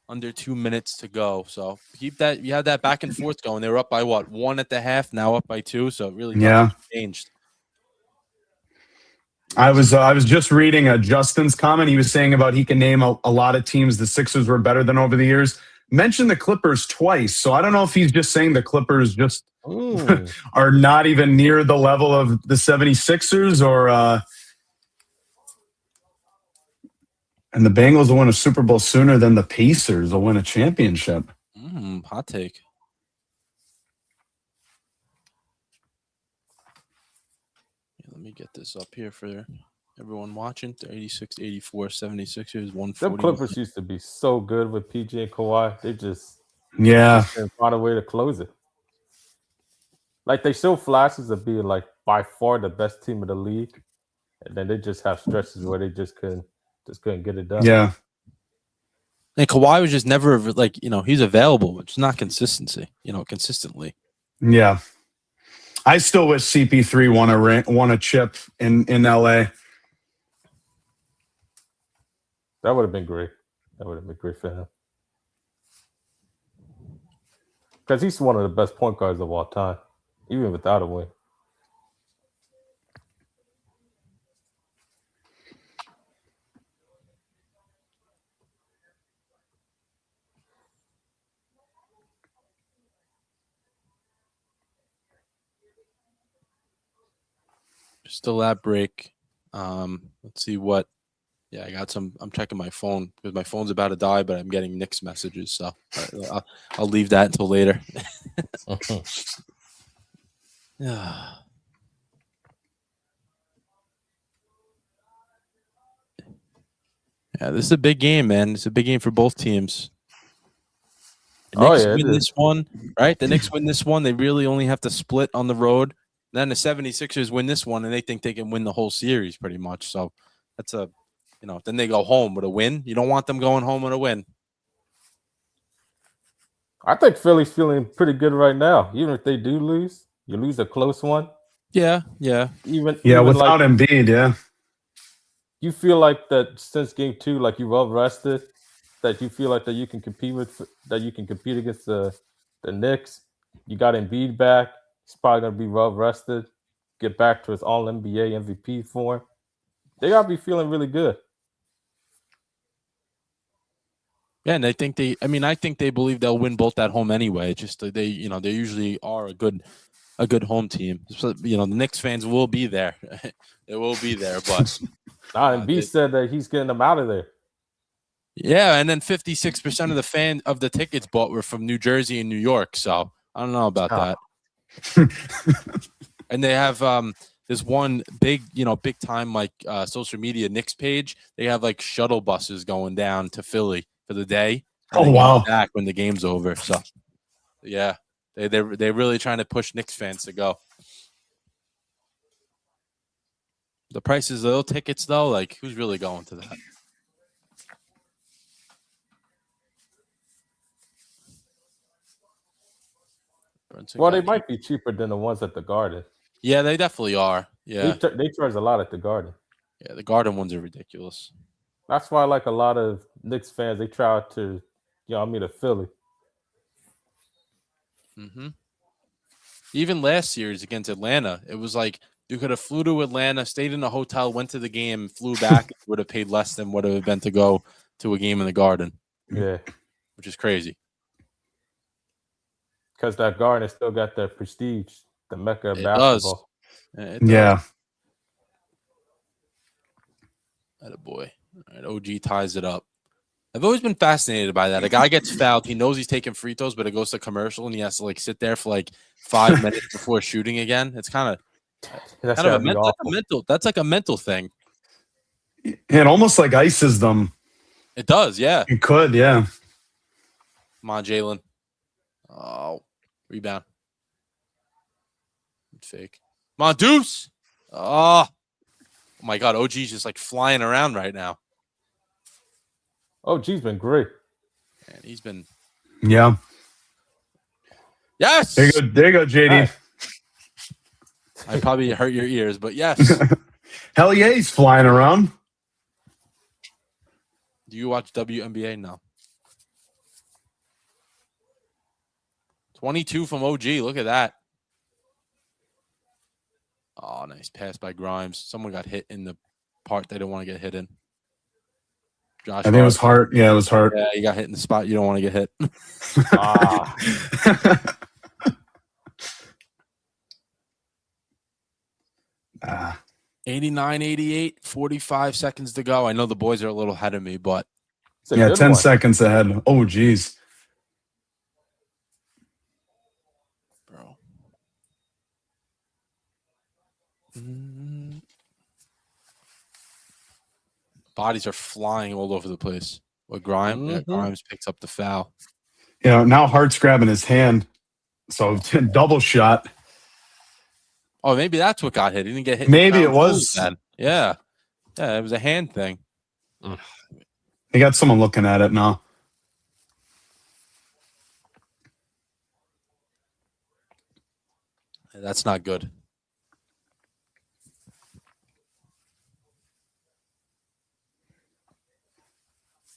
under 2 minutes to go. So keep that. You have that back and forth going. They were up by 1 at the half. Now up by 2. So it really changed. I was just reading Justin's comment. He was saying about he can name a lot of teams the Sixers were better than over the years. Mentioned the Clippers twice. So I don't know if he's just saying the Clippers just are not even near the level of the 76ers or and the Bengals will win a Super Bowl sooner than the Pacers will win a championship. Hot take. Yeah, let me get this up here for everyone watching. 86, 84, 76ers, 140. Them Clippers used to be so good with PG and Kawhi. They just couldn't find a way to close it. Like they show flashes of being like by far the best team in the league, and then they just have stretches where they just couldn't get it done. Yeah. And Kawhi was just never like, he's available, but just not consistency, consistently. Yeah. I still wish CP3 won a chip in LA. That would have been great. That would have been great for him. Because he's one of the best point guards of all time, even without a win. Still at break. Let's see what. Yeah, I got some. I'm checking my phone because my phone's about to die, but I'm getting Knicks messages, so I'll leave that until later. Yeah. Yeah, this is a big game, man. It's a big game for both teams. The Knicks win this one, right? The Knicks win this one. They really only have to split on the road. Then the 76ers win this one, and they think they can win the whole series pretty much. So that's then they go home with a win. You don't want them going home with a win. I think Philly's feeling pretty good right now. Even if they do lose, you lose a close one. Yeah. Even without Embiid, yeah. You feel like that since game 2, like you're well rested, that you feel like that you can compete against the Knicks. You got Embiid back. He's probably gonna be well rested. Get back to his All NBA MVP form. They gotta be feeling really good. Yeah, and I think I think they believe they'll win both at home anyway. Just they usually are a good home team. So, the Knicks fans will be there. They will be there, but Embiid said that he's getting them out of there. Yeah, and then 56% of the tickets bought were from New Jersey and New York. So I don't know about that. And they have this one big time like social media Knicks page. They have like shuttle buses going down to Philly for the day. Oh wow! Back when the game's over. So yeah, they're really trying to push Knicks fans to go. The prices of those tickets though, like who's really going to that? Well, they might be cheaper than the ones at the Garden. Yeah, they definitely are. Yeah, they charge a lot at the Garden. Yeah, the Garden ones are ridiculous. That's why, like a lot of Knicks fans, they try to, to Philly. Mm-hmm. Even last series against Atlanta, it was like you could have flew to Atlanta, stayed in a hotel, went to the game, flew back, would have paid less than what it would have been to go to a game in the Garden. Yeah, which is crazy. Because that Garden still got that prestige, the Mecca of Does. basketball. It does. Yeah. Attaboy. All right, OG ties it up. I've always been fascinated by that. A guy gets fouled. He knows he's taking free throws, but it goes to commercial, and he has to like sit there for like 5 minutes before shooting again. It's kind of mental. That's like a mental thing. It almost like ices them. It does, yeah. It could, yeah. Come on, Jalen. Oh, rebound. Fake. Come on, Deuce. Oh my God, OG's just like flying around right now. OG's been great. Man, he's been. Yeah. Yes. There you go, JD. Right. I probably hurt your ears, but yes. Hell yeah, he's flying around. Do you watch WNBA now? 22 from OG. Look at that. Oh, nice pass by Grimes. Someone got hit in the part they don't want to get hit in. Josh, I think it was Hart. Yeah, it was Hart. Yeah, you got hit in the spot you don't want to get hit. 89-88, 45 seconds to go. I know the boys are a little ahead of me, but yeah, 10 seconds ahead. Oh, geez. Bodies are flying all over the place. With Grimes, Mhm. Grimes picks up the foul. Now Hart's grabbing his hand. So double shot. Oh, maybe that's what got hit. He didn't get hit. Maybe in the it crown was. jewels then. Yeah. Yeah, it was a hand thing. They got someone looking at it now. That's not good.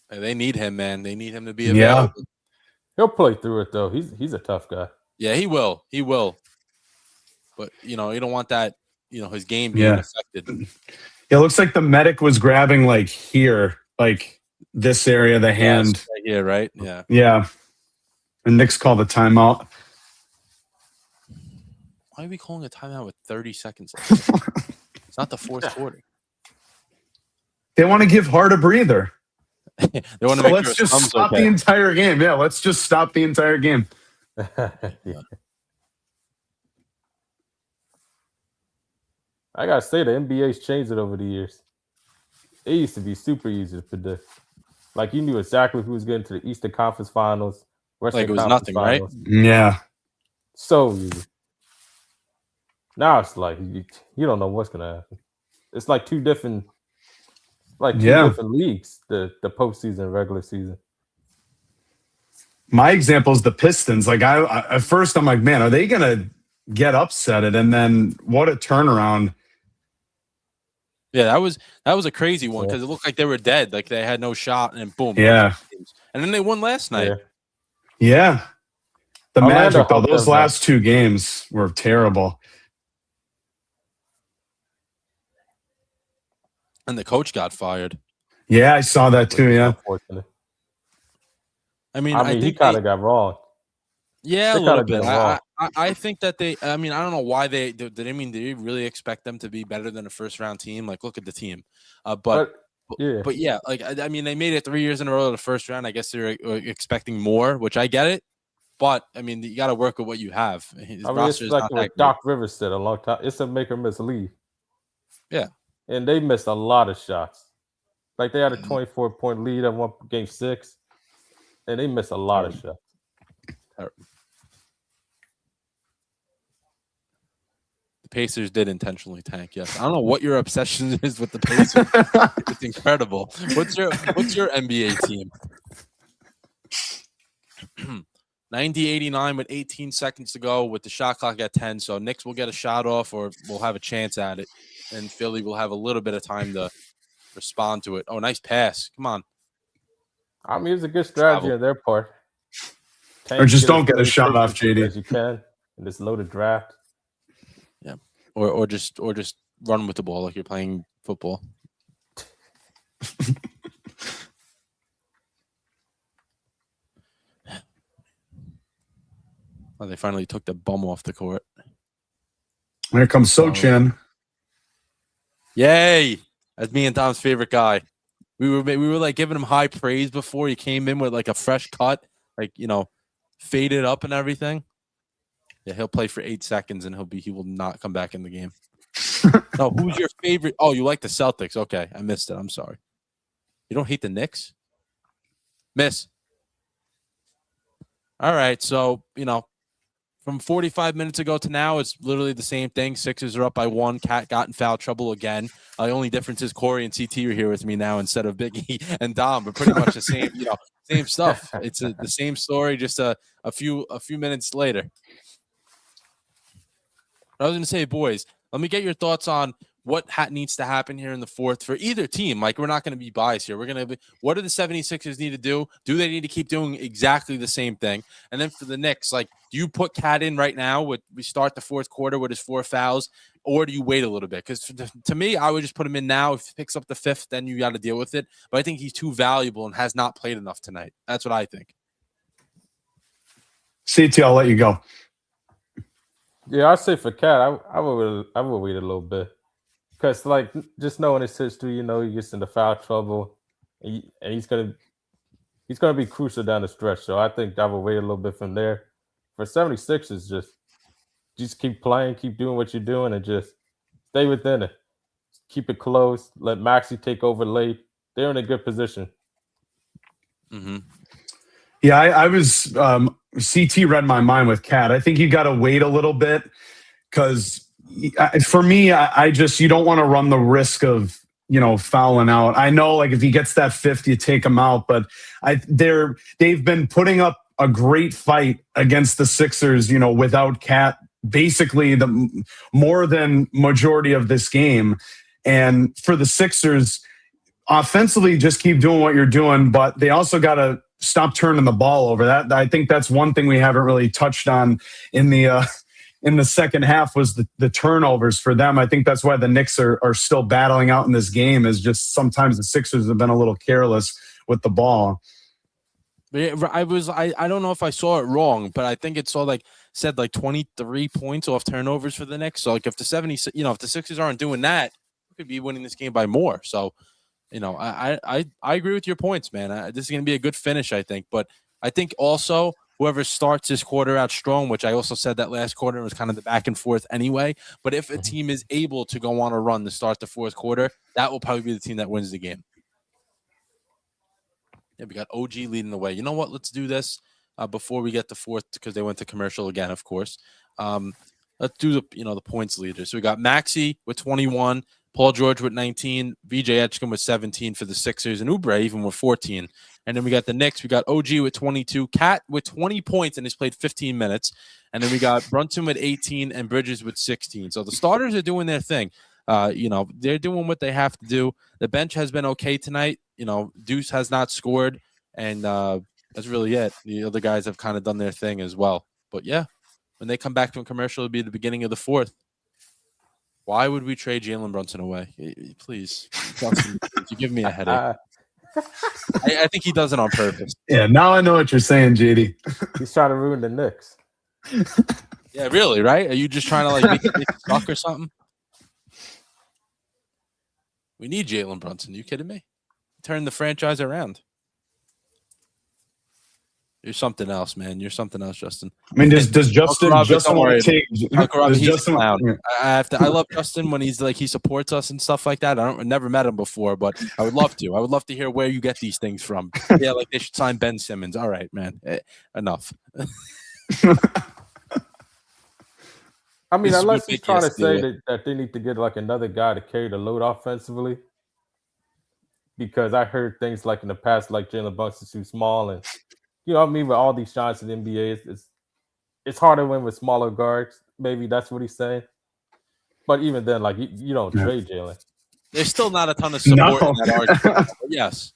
They need him, man. They need him to be available. Yeah. He'll play through it though. He's a tough guy. Yeah, he will. He will. But you don't want that, his game being affected. It looks like the medic was grabbing like here, like this area of the hand. Yes, right here, right? Yeah. Yeah. And Knicks called a timeout. Why are we calling a timeout with 30 seconds left? It's not the fourth quarter. They want to give Hart a breather. They want to So make let's sure just his thumb's stop okay. the entire game. Yeah, let's just stop the entire game. Yeah. I gotta say the NBA's changed it over the years. It used to be super easy to predict. Like you knew exactly who was getting to the Eastern Conference Finals, Western Like it was Conference nothing, right? Finals. Yeah. So easy. Now it's like you don't know what's gonna happen. It's like two different leagues, the postseason and regular season. My example is the Pistons. Like I at first I'm like, man, are they gonna get upset? And then what a turnaround. Yeah, that was a crazy one because it looked like they were dead, like they had no shot, and then boom. Yeah. And then they won last night. Yeah. The Orlando Magic, though, helped those them last two games were terrible. And the coach got fired. Yeah, I saw that too. Yeah. Unfortunately. I mean, he think kind of got wrong. Yeah, They a little kinda bit. did wrong. I think that I don't know why did they really expect them to be better than a first round team? Like, look at the team. But yeah, like they made it 3 years in a row to the first round. I guess they're expecting more, which I get it. But I mean, you got to work with what you have. It's like what Doc Rivers said a long time. It's a make or miss league. Yeah, and they missed a lot of shots. Like they had a 24-point lead at game 6, and they missed a lot of shots. The Pacers did intentionally tank. Yes, I don't know what your obsession is with the Pacers. It's incredible. What's your NBA team? 90-89 with 18 seconds to go with the shot clock at 10. So Knicks will get a shot off or we'll have a chance at it. And Philly will have a little bit of time to respond to it. Oh, nice pass. Come on. I mean, it's a good strategy on their part. Or just don't get a shot off, JD. As you can in this loaded draft. Yeah. Or just run with the ball like you're playing football. Oh, they finally took the bum off the court. Here comes Sochan. Yay! That's me and Tom's favorite guy. We were like giving him high praise before he came in with like a fresh cut, like faded up and everything. Yeah, he'll play for 8 seconds and he will not come back in the game. No, who's your favorite? Oh, you like the Celtics? Okay, I missed it. I'm sorry. You don't hate the Knicks? Miss. All right, so from 45 minutes ago to now, it's literally the same thing. Sixers are up by 1. Cat got in foul trouble again. The only difference is Corey and CT are here with me now instead of Biggie and Dom, but pretty much the same, same stuff. It's the same story, just a few minutes later. I was going to say, boys, let me get your thoughts on what needs to happen here in the fourth for either team. Like, we're not going to be biased here. What do the 76ers need to do? Do they need to keep doing exactly the same thing? And then for the Knicks, like, do you put Cat in right now? We start the fourth quarter with his 4 fouls, or do you wait a little bit? Because to me, I would just put him in now. If he picks up the 5th, then you got to deal with it. But I think he's too valuable and has not played enough tonight. That's what I think. CT, I'll let you go. Yeah, I'd say for Cat, I would wait a little bit. Because, like, just knowing his history, he gets into foul trouble, and he's gonna be crucial down the stretch. So I think I would wait a little bit from there. For 76ers, just keep playing, keep doing what you're doing, and just Stay within it. Keep it close. Let Maxey take over late. They're in a good position. Mm-hmm. Yeah, I was CT read my mind with Cat. I think you got to wait a little bit because for me, I just, you don't want to run the risk of, fouling out. I know, like, if he gets that fifth, you take him out, but they've been putting up a great fight against the Sixers, without Cat basically the more than majority of this game. And for the Sixers, offensively, just keep doing what you're doing, but they also got to stop turning the ball over. That, I think that's one thing we haven't really touched on in the second half was the turnovers for them. I think that's why the Knicks are still battling out in this game, is just sometimes the Sixers have been a little careless with the ball. I don't know if I saw it wrong, but I think it said 23 points off turnovers for the Knicks. So, like, if the Sixers aren't doing that, we could be winning this game by more. So, I agree with your points, man. This is going to be a good finish, I think. But I think also whoever starts this quarter out strong, which I also said that last quarter was kind of the back and forth anyway. But if a team is able to go on a run to start the fourth quarter, that will probably be the team that wins the game. Yeah, we got OG leading the way. You know what? Let's do this before we get to fourth, because they went to commercial again, of course. Let's do the points leader. So we got Maxey with 21, Paul George with 19, VJ Etchkin with 17 for the Sixers, and Oubre even with 14. And then we got the Knicks. We got OG with 22, Cat with 20 points, and he's played 15 minutes. And then we got Brunson with 18 and Bridges with 16. So the starters are doing their thing. They're doing what they have to do. The bench has been okay tonight. Deuce has not scored, and that's really it. The other guys have kind of done their thing as well. But yeah, when they come back from commercial, it'll be the beginning of the fourth. Why would we trade Jalen Brunson away? Please, Justin, you give me a headache. I think he does it on purpose. Yeah, now I know what you're saying, JD. He's trying to ruin the Knicks. Yeah, really, right? Are you just trying to make it suck or something? We need Jalen Brunson. Are you kidding me? Turn the franchise around. You're something else, man. You're something else, Justin. I mean, does Justin want to take? He's a clown. I love Justin when he's he supports us and stuff like that. I never met him before, but I would love to. I would love to hear where you get these things from. Yeah, they should sign Ben Simmons. All right, man. Enough. I mean, unless he's trying to say that they need to get another guy to carry the load offensively. Because I heard things in the past, Jalen Brunson's too small, and with all these shots in the NBA, it's hard to win with smaller guards. Maybe that's what he's saying. But even then, you don't trade Jalen. There's still not a ton of support in that argument. Yes.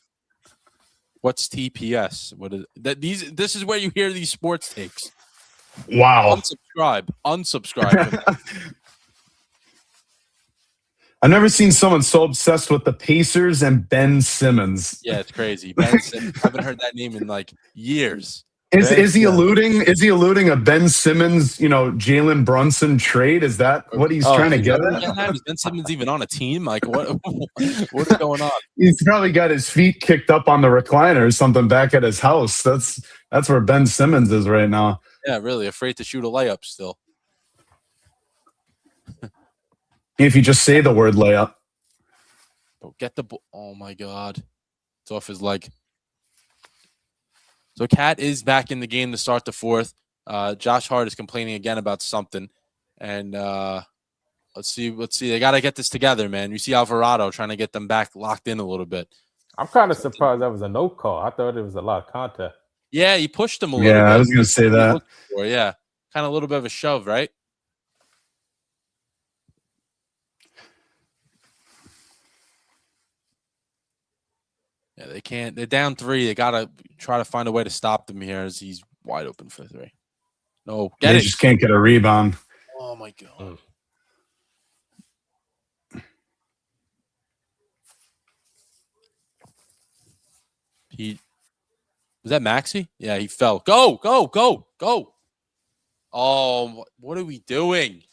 What's TPS? What is that? This is where you hear these sports takes. Wow. Unsubscribe. I've never seen someone so obsessed with the Pacers and Ben Simmons. Yeah, it's crazy. Ben Simmons. I haven't heard that name in years. Is he alluding? Is he alluding a Ben Simmons, Jalen Brunson trade? Is that what he's trying to get at? Is Ben Simmons even on a team? What is going on? He's probably got his feet kicked up on the recliner or something back at his house. That's where Ben Simmons is right now. Yeah, really afraid to shoot a layup still. If you just say the word layup. Get the ball. Oh, my God. It's off his leg. So Cat is back in the game to start the fourth. Josh Hart is complaining again about something. And let's see. They got to get this together, man. You see Alvarado trying to get them back locked in a little bit. I'm kind of surprised that was a no call. I thought it was a lot of contact. Yeah, he pushed him a little bit. Yeah, I was going to say that. Yeah, kind of a little bit of a shove, right? Yeah, they can't. They're down 3. They got to try to find a way to stop them here as he's wide open for 3. No, they just can't get a rebound. Oh, my God. Was that Maxey? Yeah, he fell. Go. Oh, what are we doing?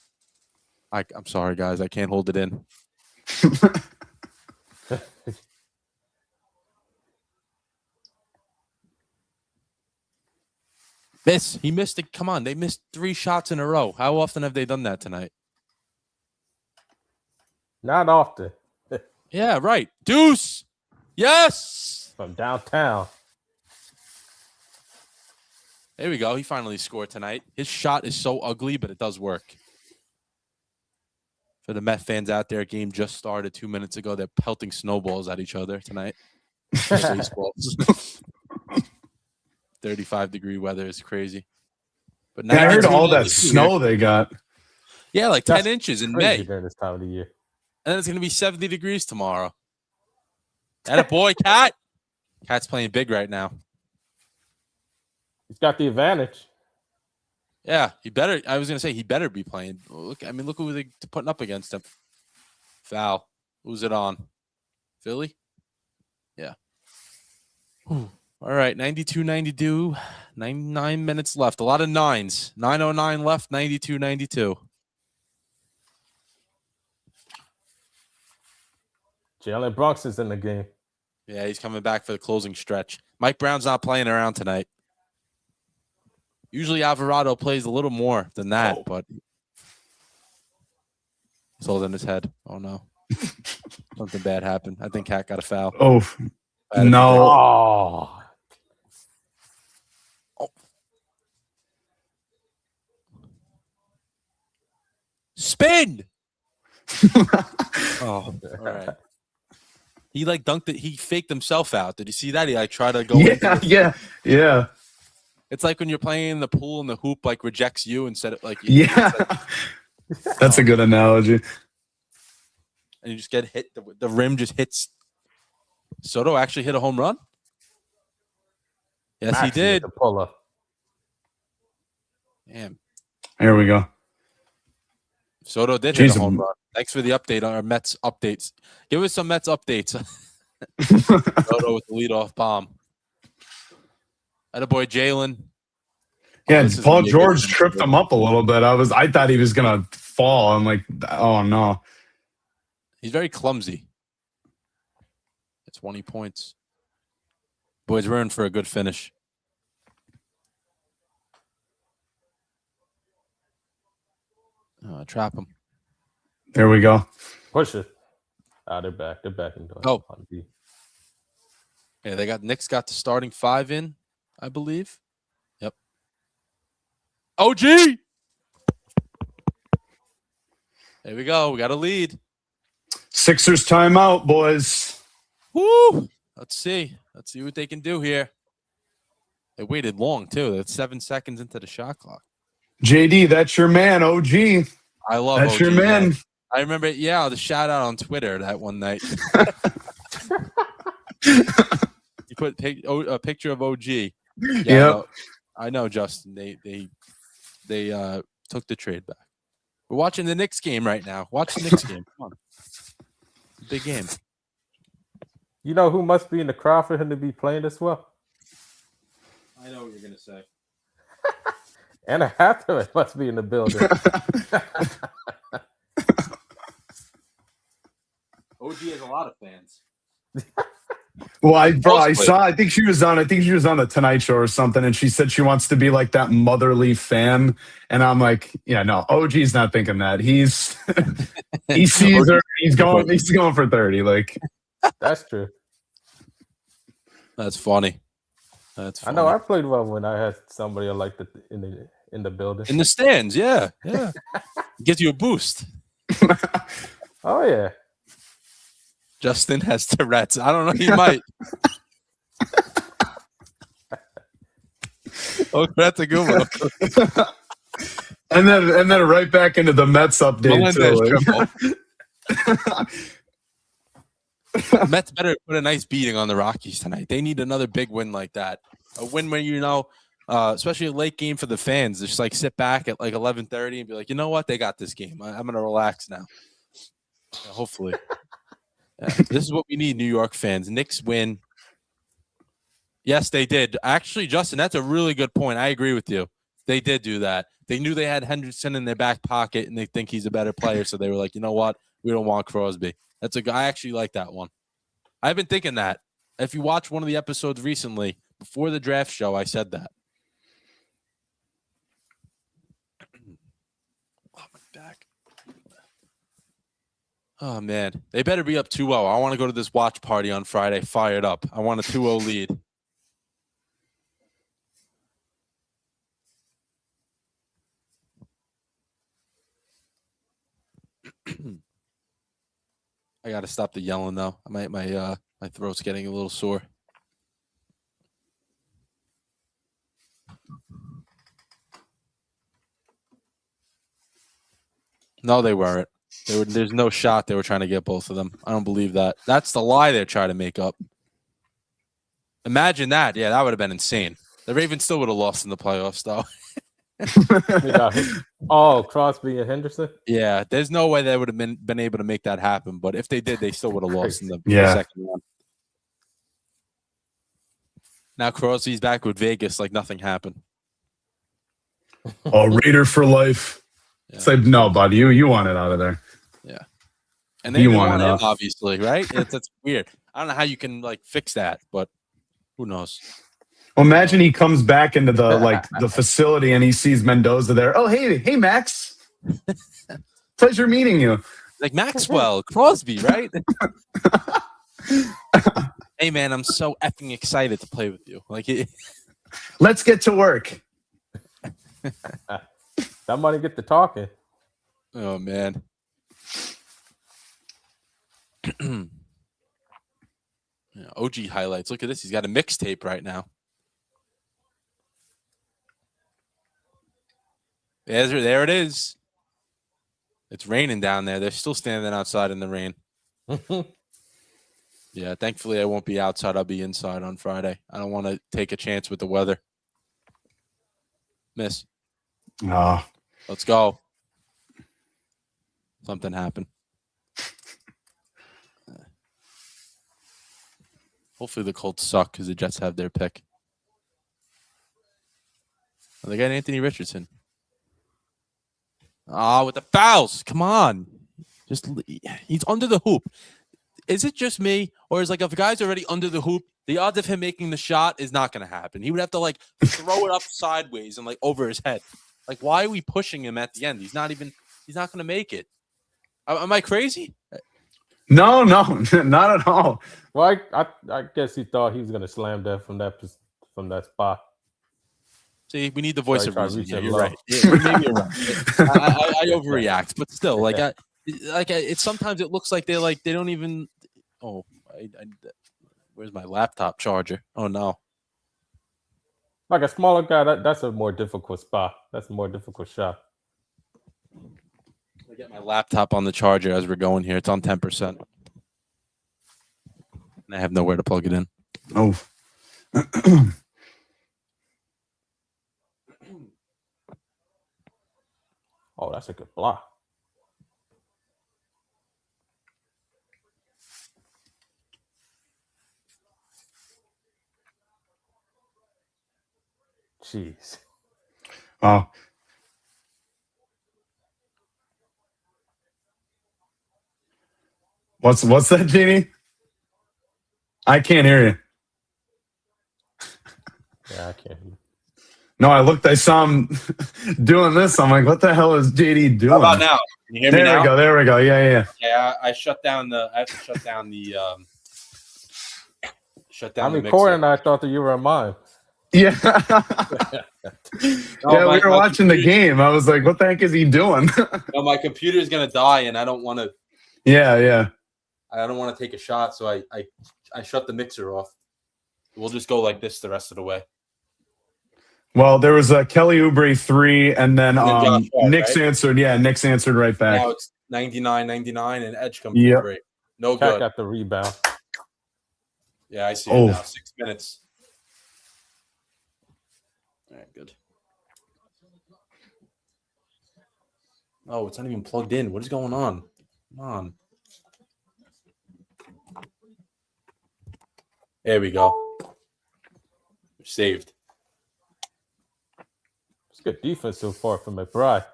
I'm sorry, guys. I can't hold it in. He missed it. Come on. They missed 3 shots in a row. How often have they done that tonight? Not often. Yeah, right. Deuce. Yes. From downtown. There we go. He finally scored tonight. His shot is so ugly, but it does work. For the Met fans out there, game just started 2 minutes ago. They're pelting snowballs at each other tonight. Baseballs. 35-degree weather is crazy. But Yeah, I heard 92, all that 92 snow they got. Yeah, like That's 10 inches in crazy May. during this time of the year. And then it's going to be 70 degrees tomorrow. That a boy, Cat. Cat's playing big right now. He's got the advantage. Yeah, he better. I was going to say he better be playing. Look who they're putting up against him. Foul. Who's it on? Philly? Yeah. Whew. All right, 92-92. 99 minutes left. A lot of nines. 9:09 left, 92-92. Jalen Brunson's in the game. Yeah, he's coming back for the closing stretch. Mike Brown's not playing around tonight. Usually Alvarado plays a little more than that, but he's holding his head. Oh, no. Something bad happened. I think Cat got a foul. Oh, no. Spin! All right. He dunked it. He faked himself out. Did you see that? He tried to go. Yeah. It's like when you're playing in the pool and the hoop rejects you instead of Yeah. That's a good analogy. And you just get hit. The rim just hits. Soto actually hit a home run. Yes, he did. The pull up. Damn. There we go. Soto did hit a home run. Thanks for the update on our Mets updates. Give us some Mets updates. Soto with the leadoff bomb. Attaboy Jalen. Yeah, Paul George tripped him up a little bit. I thought he was gonna fall. I'm like, oh no. He's very clumsy. 20 points. Boys, we're in for a good finish. Trap him. There we go. Push it. They're back. They're back. Oh. Yeah, Knicks got the starting five in, I believe. Yep. OG! There we go. We got a lead. Sixers timeout, boys. Woo! Let's see what they can do here. They waited long, too. That's 7 seconds into the shot clock. JD, that's your man, OG. I love that's OG, your man. I remember, the shout out on Twitter that one night. You put a picture of OG. Yeah, yep. I know, Justin. They took the trade back. We're watching the Knicks game right now. Watch the Knicks game. Come on. It's a big game. You know who must be in the crowd for him to be playing this well? I know what you're going to say. Anna Hathaway must be in the building. OG has a lot of fans. Well, I saw. I think she was on the Tonight Show or something, and she said she wants to be like that motherly fan. And I'm like, yeah, no, OG's not thinking that. He sees her. He's going for 30. Like, that's true. That's funny. I know I played well when I had somebody I liked in the building. In the stands, yeah. Gives you a boost. Oh yeah. Justin has Tourette's. I don't know. He might. Oh, that's a good one. and then right back into the Mets update. Mets better put a nice beating on the Rockies tonight. They need another big win like that. A win where, especially a late game for the fans, just sit back at 11:30 and be like, you know what? They got this game. I'm going to relax now. Yeah, hopefully. This is what we need, New York fans. Knicks win. Yes, they did. Actually, Justin, that's a really good point. I agree with you. They did do that. They knew they had Henderson in their back pocket, and they think he's a better player, so they were like, you know what? We don't want Crosby. That's a guy. I actually like that one. I've been thinking that. If you watch one of the episodes recently, before the draft show, I said that. Oh, my back. Oh, man. They better be up 2-0. I want to go to this watch party on Friday fired up. I want a 2-0 lead. I got to stop the yelling, though. My throat's getting a little sore. No, they weren't. There's no shot they were trying to get both of them. I don't believe that. That's the lie they're trying to make up. Imagine that. Yeah, that would have been insane. The Ravens still would have lost in the playoffs, though. Oh, Crosby and Henderson? Yeah, there's no way they would have been able to make that happen. But if they did, they still would have lost in the second round. Now Crosby's back with Vegas like nothing happened. Oh, Raider for life. Yeah. It's like, no, buddy, you want it out of there. Yeah. And they You didn't want want it him, out. obviously, right? That's weird. I don't know how you can like fix that, but who knows? Well, imagine he comes back into the facility and he sees Mendoza there. Oh, hey, Max. Pleasure meeting you. Like Maxwell, Crosby, right? Hey, man, I'm so effing excited to play with you. Like, Let's get to work. Somebody get to talking. Oh, man. OG highlights. Look at this. He's got a mixtape right now. There it is. It's raining down there. They're still standing outside in the rain. Yeah, thankfully I won't be outside. I'll be inside on Friday. I don't want to take a chance with the weather. Miss. Oh. Let's go. Something happened. Hopefully the Colts suck because the Jets have their pick. Oh, they got Anthony Richardson. With the fouls. Come on. He's under the hoop. Is it just me? Or is like if a guy's already under the hoop, the odds of him making the shot is not going to happen. He would have to like throw it up sideways and like over his head. Like, why are we pushing him at the end? He's not going to make it. Am I crazy? No, not at all. Well, I guess he thought he was going to slam that from that spot. See, we need the voice of reason. Yeah, you're low. right. Yeah, maybe you're right. I overreact, but still, it's sometimes it looks like they don't even. Oh, where's my laptop charger? Oh no. Like a smaller guy, that's a more difficult spot. That's a more difficult shot. I get my laptop on the charger as we're going here. It's on 10%. And I have nowhere to plug it in. Oh. Oh, that's a good block. Jeez. Oh. What's that, Jeannie? I can't hear you. Yeah, I can't hear you. No, I saw him doing this. I'm like, what the hell is JD doing? How about now? Can you hear me now? There we go. Yeah. Yeah, I shut down I have to shut down the Corey and I thought that you were on mine. Yeah. We were watching the game. I was like, what the heck is he doing? No, my computer's gonna die and I don't want to Yeah. I don't want to take a shot, so I shut the mixer off. We'll just go like this the rest of the way. Well, there was a Kelly Oubre 3, and then Josh Hart, Knicks right? answered. Yeah, Knicks answered right back. Now it's 99-99, and Edge comes Yep. great. No Cat good. got the rebound. Yeah, I see it now. 6 minutes. All right, good. Oh, it's not even plugged in. What is going on? Come on. There we go. Saved. It's good defense so far from McBride.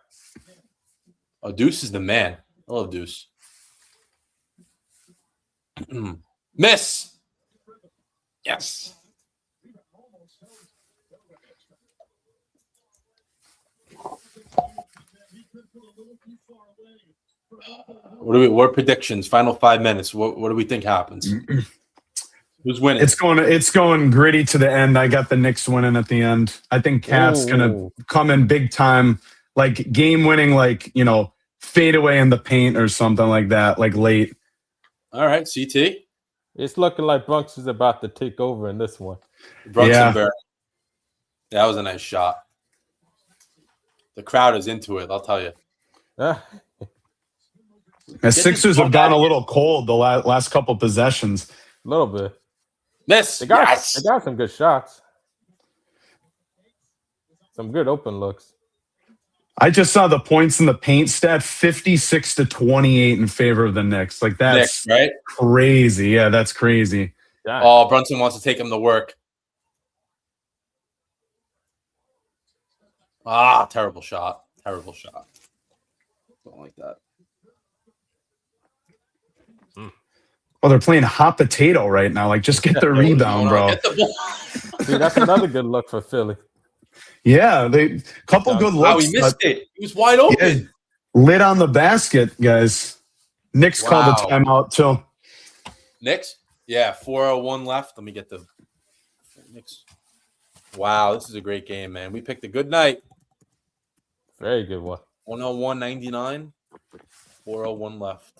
Oh, Deuce is the man. I love Deuce. Miss. Yes. What are predictions? Final 5 minutes. What do we think happens? Who's winning? It's going gritty to the end. I got the Knicks winning at the end. I think Cat's gonna come in big time, like game winning, like fade away in the paint or something like that, like late. All right, CT. It's looking like Bronx is about to take over in this one. Brunson. That was a nice shot. The crowd is into it, I'll tell you. The Sixers have gone a little cold the last couple possessions. A little bit. Miss. They got some good shots. Some good open looks. I just saw the points in the paint stat, 56-28 in favor of the Knicks. Like that's Knicks, right? Crazy. Yeah, that's crazy. Oh, Brunson wants to take him to work. Terrible shot. Terrible shot. Don't like that. Well, they're playing hot potato right now. Like, just get the rebound, bro. See, that's another good look for Philly. Yeah, couple good looks. Wow, he missed it. He was wide open. Yeah, lit on the basket, guys. Knicks called a timeout too. Knicks? Yeah, 4:01 left. Let me get the Knicks. Wow, this is a great game, man. We picked a good night. Very good one. 101.99. 4:01 left.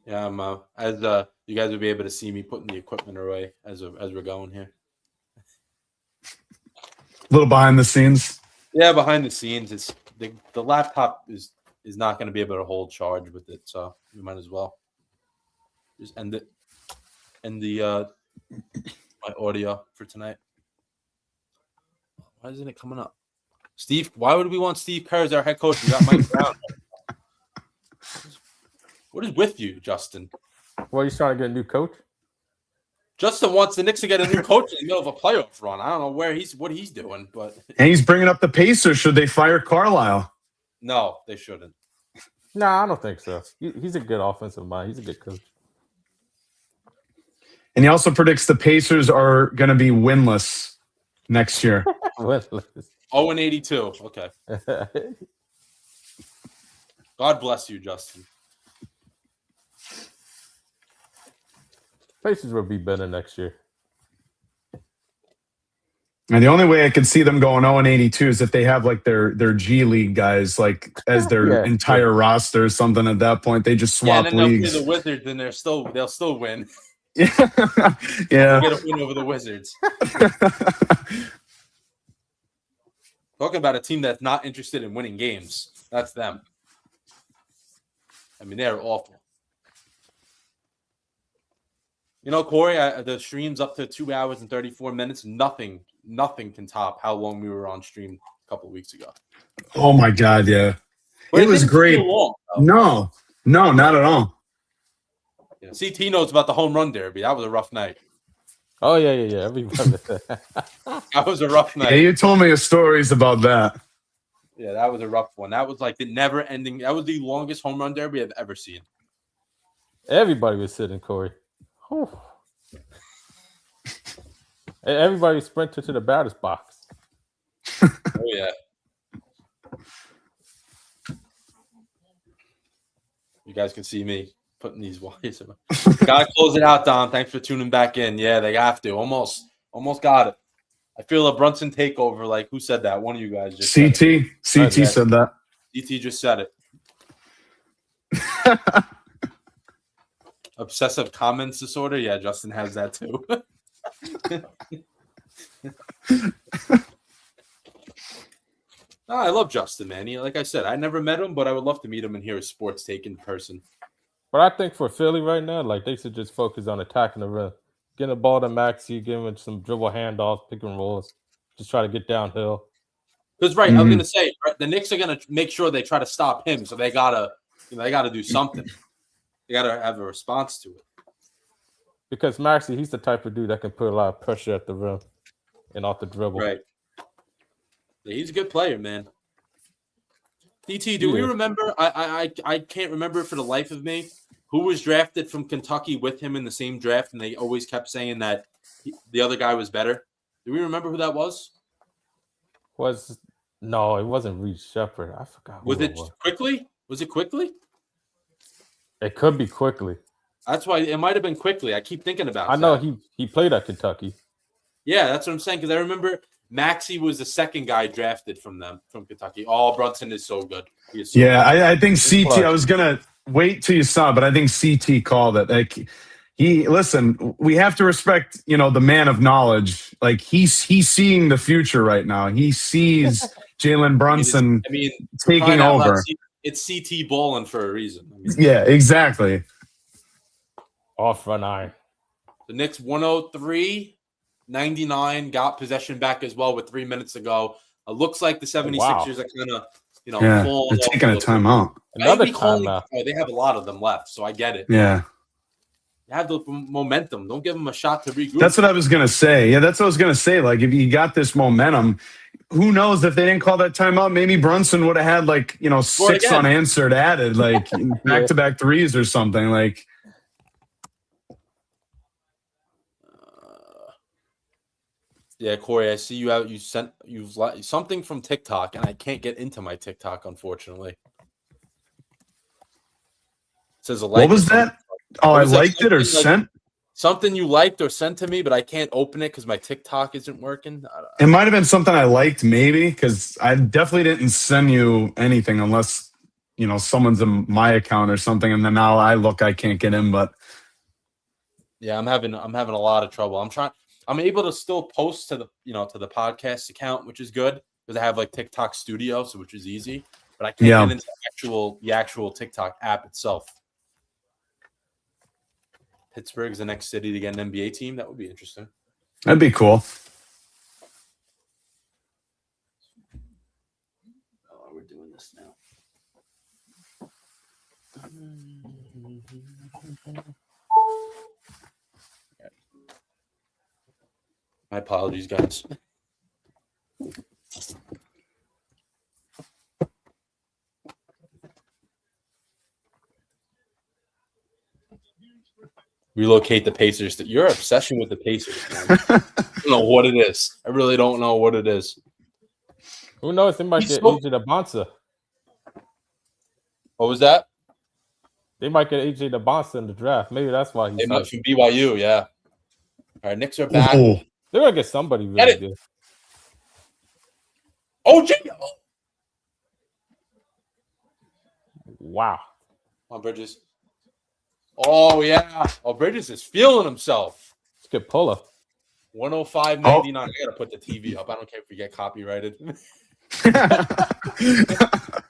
Yeah, I'm as you guys will be able to see me putting the equipment away as we're going here. A little behind the scenes. Yeah, behind the scenes, it's the laptop is not going to be able to hold charge with it, so we might as well just end it. And the my audio for tonight. Why isn't it coming up? Steve, why would we want Steve Kerr as our head coach? We got Mike Brown. What is with you, Justin? Well, he's trying to get a new coach. Justin wants the Knicks to get a new coach in the middle of a playoff run. I don't know what he's doing, but and he's bringing up the Pacers. Should they fire Carlisle? No, they shouldn't. No, I don't think so. He's a good offensive mind. He's a good coach. And he also predicts the Pacers are going to be winless next year. Winless. 0-82. Okay. God bless you, Justin. Pacers will be better next year. And the only way I could see them going 0-82 is if they have like their G League guys like as their entire roster or something. At that point, they just swap and then leagues. They'll play the Wizards, and they'll still win. Yeah. They'll get a win over the Wizards. Talking about a team that's not interested in winning games. That's them. I mean, they're awful. You know, Corey, the stream's up to 2 hours and 34 minutes. Nothing can top how long we were on stream a couple of weeks ago. Oh, my God, yeah. But it was great. Long, no, not at all. Yeah, CT knows about the home run derby. That was a rough night. Oh, yeah. Everybody. That was a rough night. Yeah, you told me stories about that. Yeah, that was a rough one. That was like the never-ending. That was the longest home run derby I've ever seen. Everybody was sitting, Corey. Everybody sprinted to the batter's box. Oh, yeah. You guys can see me putting these wires. Gotta close it out, Don. Thanks for tuning back in. Yeah, they have to. Almost got it. I feel a Brunson takeover. Like, who said that? One of you guys just CT. said it. CT said that. CT just said it. Obsessive comments disorder? Yeah, Justin has that too. I love Justin, man. Like I said, I never met him, but I would love to meet him and hear his sports take in person. But I think for Philly right now, like they should just focus on attacking the rim. Getting the ball to Maxey, giving him some dribble handoffs, pick and rolls. Just try to get downhill. Because I was gonna say, right, the Knicks are gonna make sure they try to stop him, so they gotta do something. They gotta have a response to it. Because Maxey, he's the type of dude that can put a lot of pressure at the rim and off the dribble. Right. Yeah, he's a good player, man. DT, do we remember? I can't remember for the life of me who was drafted from Kentucky with him in the same draft, and they always kept saying that the other guy was better. Do we remember who that was? No, it wasn't Reed Shepherd. I forgot who Was it was. Quickly? Was it Quickly? It could be Quickly. That's why it might have been Quickly. I keep thinking about. I know he played at Kentucky. Yeah, that's what I'm saying. Because I remember Maxey was the second guy drafted from Kentucky. Oh, Brunson is so good. He is so good. I think CT. I was gonna wait till you saw, but I think CT called it. Like listen, we have to respect, the man of knowledge. Like he's seeing the future right now. He sees Jalen Brunson taking over. It's CT balling for a reason. Yeah, exactly. Off front iron. The Knicks 103-99 got possession back as well with 3 minutes to go. It looks like the 76ers are kind of, they're taking a timeout. Another timeout. They have a lot of them left, so I get it. Yeah. You have the momentum. Don't give them a shot to regroup. That's what I was going to say. Yeah, that's what I was going to say. Like, if you got this momentum, who knows if they didn't call that timeout, maybe Brunson would have had 6 unanswered added, back-to-back threes or something. Like, yeah, Corey, I see you sent something from TikTok, and I can't get into my TikTok, unfortunately. It says what was that? Oh, I liked it or sent? Something you liked or sent to me, but I can't open it because my TikTok isn't working. It might have been something I liked, maybe, because I definitely didn't send you anything unless, someone's in my account or something, and then now I can't get in, but. Yeah, I'm having a lot of trouble. I'm able to still post to the to the podcast account, which is good because I have TikTok Studio, so which is easy. But I can't get into the actual TikTok app itself. Pittsburgh's the next city to get an NBA team. That would be interesting. That'd be cool. Oh, we're doing this now. My apologies, guys. Relocate the Pacers. Your obsession with the Pacers, man. I don't know what it is. I really don't know what it is. Who knows? They might get AJ DeBonsa. What was that? They might get AJ DeBonsa in the draft. Maybe that's why they might from BYU. Yeah. All right, Knicks are back. Ooh. They're gonna get somebody really good. Oh, Jay! Wow. Come on, Bridges. Oh, yeah. Oh, Bridges is feeling himself. Let's get Puller. 105.99. I got to put the TV up. I don't care if we get copyrighted. The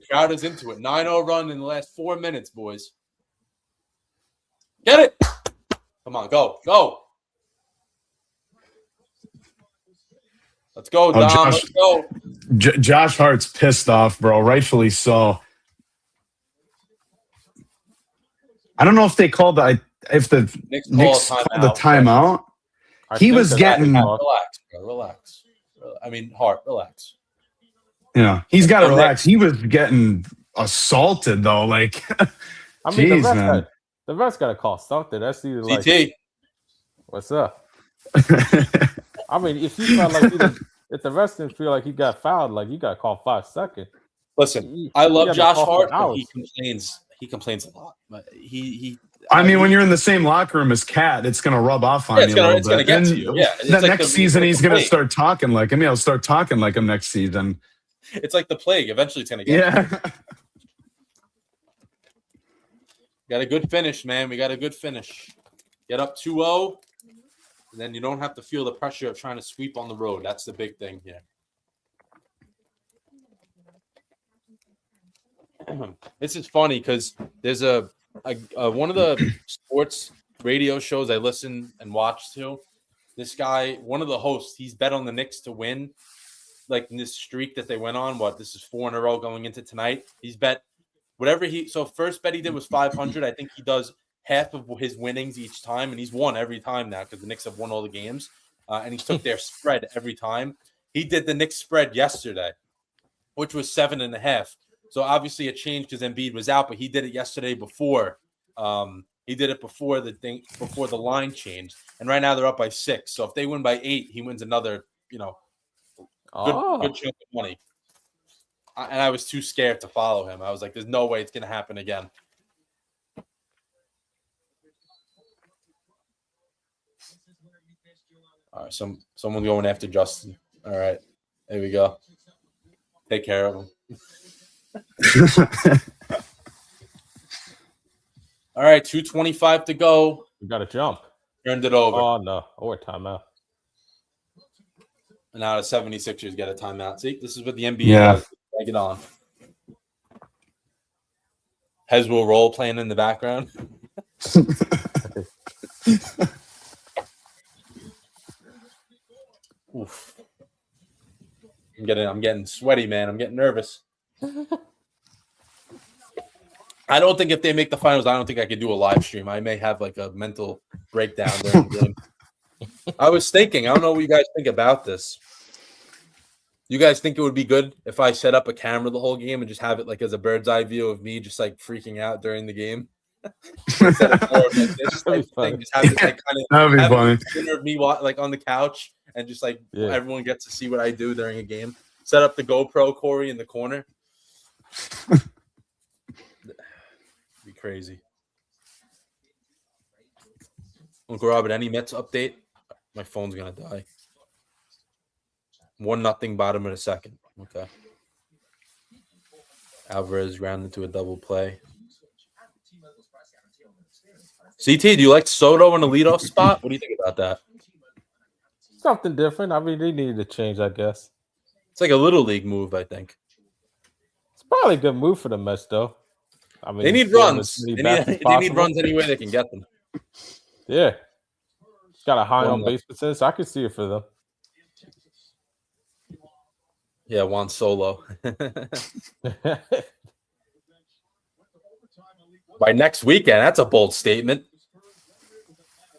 crowd is into it. 9-0 run in the last 4 minutes, boys. Get it. Come on, go. Let's go, Dom. Let's go. Josh Hart's pissed off, bro. Rightfully so. I don't know if they called the Knicks called the timeout. He was getting relax, bro. Relax. I mean, Hart, relax. He's got to relax. He was getting assaulted though. I mean, the refs got to call something. That's either CT. What's up? I mean, if you felt if the refs didn't feel like he got fouled, you got to call 5 seconds. Listen, I love Josh Hart, but he complains. He complains a lot, but I mean, when you're in the same locker room as Cat, it's going to rub off on you a little bit. It's going to get to you. Yeah. Next season, he's going to start talking like him. He'll start talking like him next season. It's like the plague. Eventually, it's going to get to you. Got a good finish, man. We got a good finish. Get up 2-0, and then you don't have to feel the pressure of trying to sweep on the road. That's the big thing here. This is funny because there's a one of the sports radio shows I listen and watch to. This guy, one of the hosts, he's bet on the Knicks to win, in this streak that they went on. This is 4 in a row going into tonight. He's bet whatever first bet he did was 500. I think he does half of his winnings each time, and he's won every time now because the Knicks have won all the games, and he took their spread every time. He did the Knicks spread yesterday. which was 7.5. So obviously it changed because Embiid was out, but he did it yesterday before. He did it before the line changed, and right now they're up by 6. So if they win by 8, he wins another, good chunk of money. And I was too scared to follow him. I was like, "There's no way it's gonna happen again." All right, someone going after Justin. All right, there we go. Take care of him. All right, 2:25 to go. We got to jump. Turned it over. Oh, no. Or timeout. And now the 76ers get a timeout. See, this is what the NBA does. Take it on. Hez will roll playing in the background. Oof. I'm getting sweaty, man. I'm getting nervous. I don't think if they make the finals, I don't think I could do a live stream. I may have like a mental breakdown during the game. I was thinking, I don't know what you guys think about this. You guys think it would be good if I set up a camera the whole game and just have it like as a bird's eye view of me just like freaking out during the game? Instead of more of like this type of thing, just have it like That'd be funny. Of me like on the couch and just like everyone gets to see what I do during a game. Set up the GoPro, Corey, in the corner. Be crazy. Uncle Robert, any Mets update? My phone's gonna die. 1-0 bottom of the second. Okay. Alvarez grounded into a double play. CT, do you like Soto in the leadoff spot? What do you think about that? Something different. I mean, they needed a change, I guess. It's like a little league move, I think. It's probably a good move for the Mets, though. I mean, they need runs. They need runs any way they can get them. Yeah. Got a high on base percentage. So I can see it for them. Yeah, Juan Solo. By next weekend, that's a bold statement.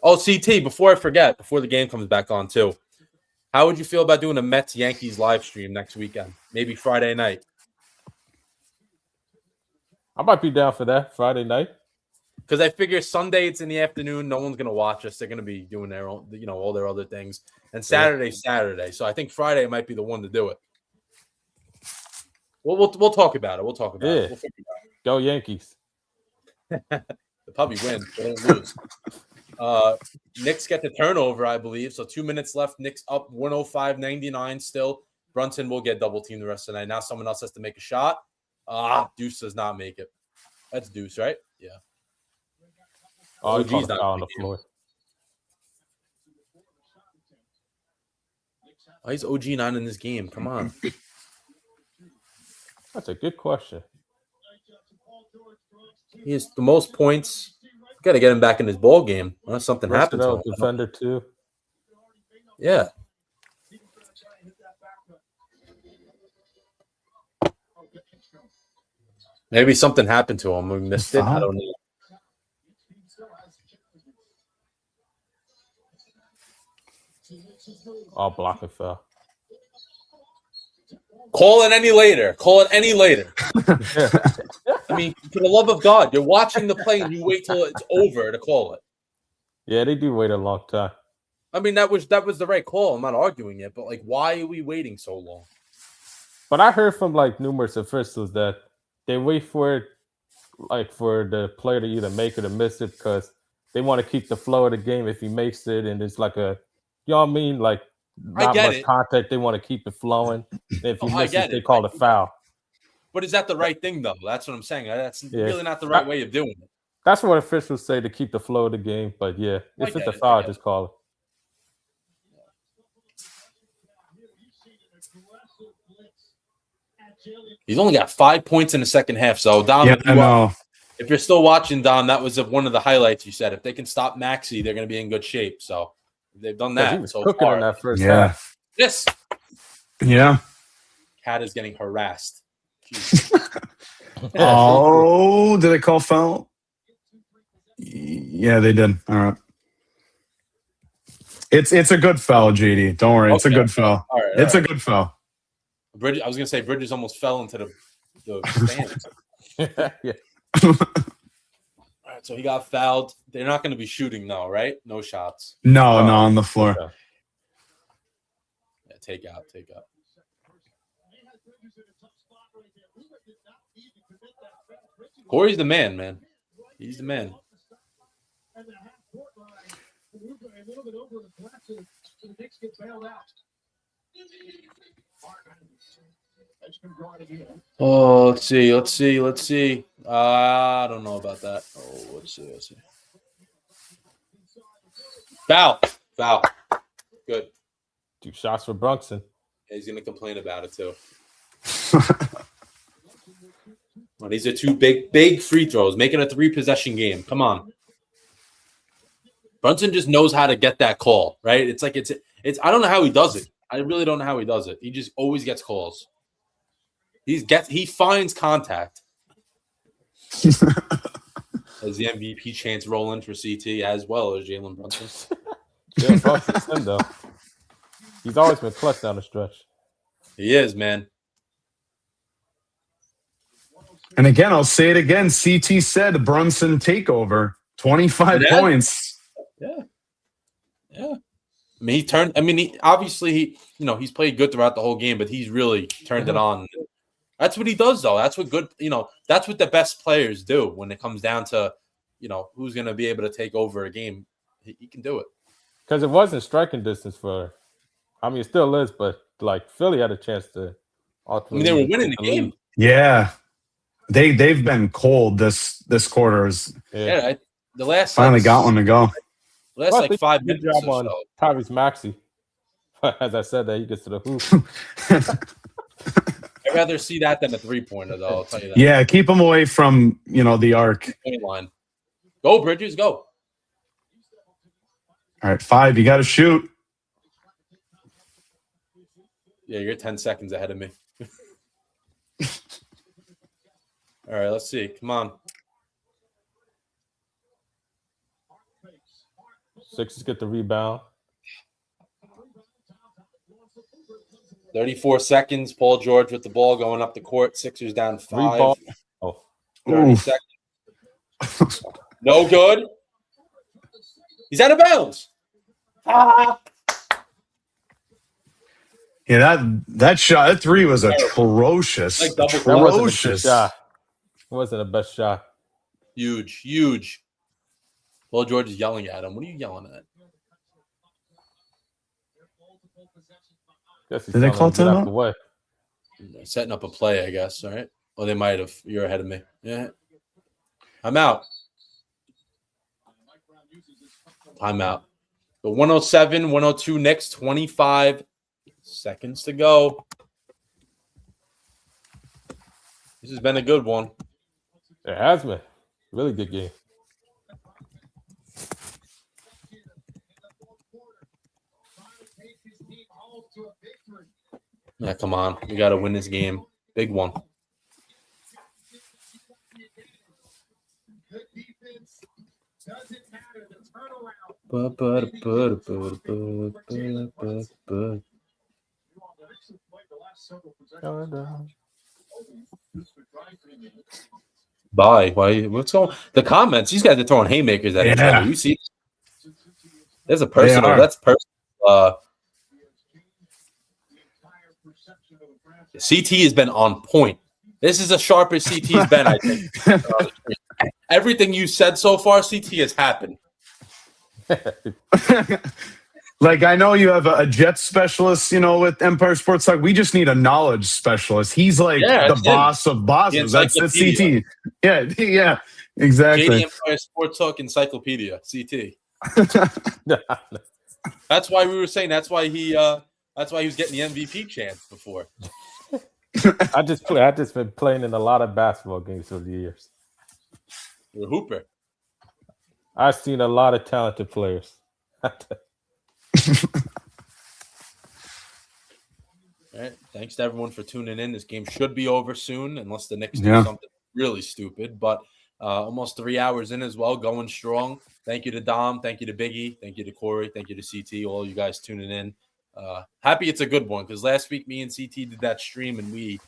Oh, CT, before I forget, before the game comes back on too, how would you feel about doing a Mets-Yankees live stream next weekend? Maybe Friday night. I might be down for that Friday night. Because I figure Sunday it's in the afternoon. No one's going to watch us. They're going to be doing their own, all their other things. And Saturday's Saturday. So I think Friday might be the one to do it. We'll talk about it. We'll talk about it. We'll figure it out. Go Yankees. They'll probably win. They don't lose. Knicks get the turnover, I believe. So 2 minutes left. Knicks up 105-99 still. Brunson will get double teamed the rest of the night. Now someone else has to make a shot. Deuce does not make it. That's Deuce, right? Yeah. Oh, he's not on the floor. Why is OG not in this game? Come on. That's a good question. He has the most points. Got to get him back in his ball game unless something happens to him. Defender too. Yeah. Maybe something happened to him. We missed it. I don't know. Oh, block and fell. Call it any later. I mean, for the love of God, you're watching the play and you wait till it's over to call it. Yeah, they do wait a long time. I mean, that was the right call. I'm not arguing it, but like, why are we waiting so long? But I heard from like numerous officials that they wait for it, like for the player to either make it or miss it because they want to keep the flow of the game. If he makes it and it's like a, you know what I mean, like not much contact, they want to keep it flowing. And if he misses, they call it foul. But is that the right thing, though? That's what I'm saying. That's really not the right way of doing it. That's what officials say to keep the flow of the game. But yeah, if it's a foul, just call it. He's only got 5 points in the second half. So, Dom, if you're still watching, Dom, that was one of the highlights you said. If they can stop Maxey, they're going to be in good shape. So, they've done that. He was cooking in that first half. Yes. Yeah. Cat is getting harassed. Oh, did they call foul? Yeah, they did. All right. It's a good foul, JD. Don't worry. It's a good foul. All right, it's a good foul. Bridges, I was gonna say Bridges almost fell into the stands. Yeah. All right, so he got fouled. They're not going to be shooting though, right? No shots. No, on the floor. Okay. Yeah, take out. Corey's the man. He's the man. Oh, let's see. I don't know about that. Oh, let's see. Foul. Good. 2 shots for Brunson. He's going to complain about it too. Well, these are 2 big free throws, making a 3-possession game. Come on. Brunson just knows how to get that call, right? It's like it's. I don't know how he does it. I really don't know how he does it. He just always gets calls. He finds contact. As the MVP chants rolling for CT as well as Jalen Brunson. Jalen Brunson's him though. He's always been clutch down the stretch. He is, man. And again, I'll say it again. CT said Brunson takeover, 25 points. Yeah. I mean, he's played good throughout the whole game, but he's really turned it on. That's what he does, though. That's what that's what the best players do when it comes down to, who's going to be able to take over a game. He can do it. Because it wasn't striking distance for, it still is, but like Philly had a chance to ultimately. They were winning the game. Yeah. They've been cold this quarter. Yeah, the last finally got one to go. The last 5 minutes job or on so. Tyrese Maxey. As I said, that he gets to the hoop. I'd rather see that than a 3-pointer, though. I'll tell you that. Yeah, keep him away from the arc. Line. Go, Bridges, go. All right, 5. You got to shoot. Yeah, you're 10 seconds ahead of me. All right, let's see. Come on. Sixers get the rebound. 34 seconds. Paul George with the ball going up the court. Sixers down 5. 30 Oof. seconds. No good. He's out of bounds. Yeah, that shot, that 3 was atrocious. Like double That wasn't a good atrocious. shot. It wasn't the best shot. Huge. Paul George is yelling at him. What are you yelling at? Guess he's Did they telling call him to get out timeout? the way. Setting up a play, I guess. All right. Well, they might have. You're ahead of me. Yeah. I'm out. I'm out. The 107, 102 Knicks, 25 seconds to go. This has been a good one. It has been. Really good game. Yeah, come on. We got to win this game. Big one. Bye. Why? What's going? The comments. These guys are throwing haymakers at each Yeah. other. You see? There's a personal. are. That's personal. CT has been on point. This is as sharp as CT's been, I think. Everything you said so far, CT has happened. Like, I know you have a Jets specialist, with Empire Sports Talk. We just need a knowledge specialist. He's like the boss of bosses. That's CT. Yeah, exactly. JD Empire Sports Talk Encyclopedia, CT. That's why we were saying that's why he was getting the MVP chance before. I just been playing in a lot of basketball games over the years. You're a hooper. I've seen a lot of talented players. All right. Thanks to everyone for tuning in. This game should be over soon, unless the Knicks do something really stupid. But almost 3 hours in as well, going strong. Thank you to Dom. Thank you to Biggie. Thank you to Corey. Thank you to CT. All you guys tuning in. Happy it's a good one because last week me and CT did that stream and we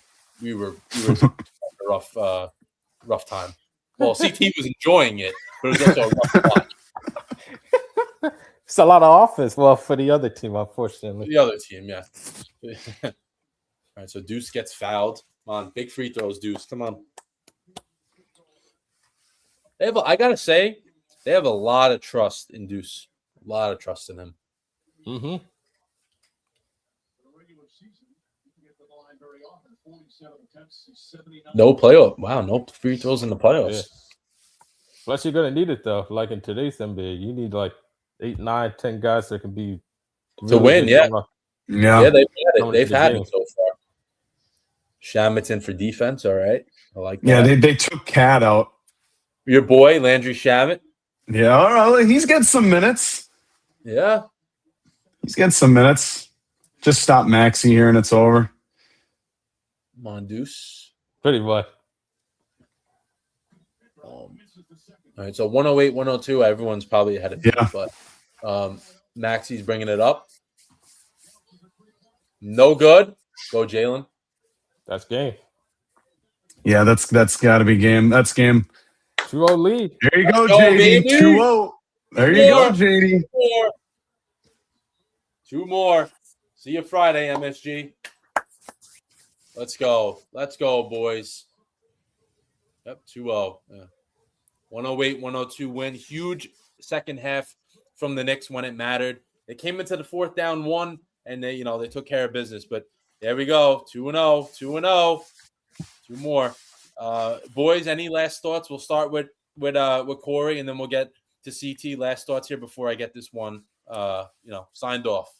were having a rough time. Well, CT was enjoying it, but it was also a rough watch. It's a lot of offense. Well, for the other team, unfortunately. The other team, yeah. All right, so Deuce gets fouled. Come on, big free throws, Deuce. Come on. I gotta say, they have a lot of trust in Deuce. A lot of trust in him. Mm-hmm. No playoff. Wow, no free throws in the playoffs. Yeah. Plus, you're gonna need it though. Like in today's NBA, you need like 8, 9, 10 guys that can be To win, good yeah. Yeah. They've had it. coming They've to the had game. it so far. Shamitton for defense, all right. I like that. Yeah, they took Cat out. Your boy, Landry Shamit. Yeah, all right. He's getting some minutes. Yeah. He's getting some minutes. Just stop Maxey here and it's over. Mondoose. Pretty much. All right, so 108, 102, everyone's probably ahead of you. Yeah. But Maxey's bringing it up. No good. Go, Jalen. That's game. Yeah, that's got to be game. That's game. 2-0 lead. There you go, Let's go, JD. baby. 2-0. There you go, JD. Two more. See you Friday, MSG. Let's go. Let's go, boys. Yep, 2-0. Yeah. 108, 102 win. Huge second half from the Knicks when it mattered. They came into the fourth down one, and they took care of business. But there we go. 2-0. 2-0. Two more. Boys, any last thoughts? We'll start with Corey, and then we'll get to CT. Last thoughts here before I get this one signed off.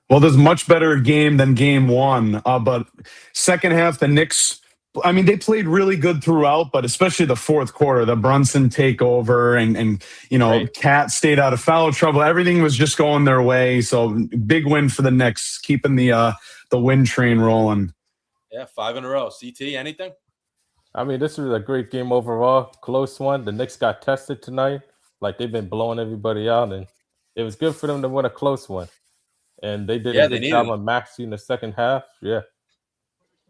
Well, there's much better game than game one. But second half, the Knicks, I mean, they played really good throughout, but especially the fourth quarter, the Brunson takeover and Right. Cat stayed out of foul trouble. Everything was just going their way. So big win for the Knicks, keeping the win train rolling. Yeah, 5 in a row. CT, anything? I mean, this was a great game overall. Close one. The Knicks got tested tonight. Like they've been blowing everybody out, and it was good for them to win a close one. And they did Yeah, a they good job needed on Maxey in the second half. Yeah.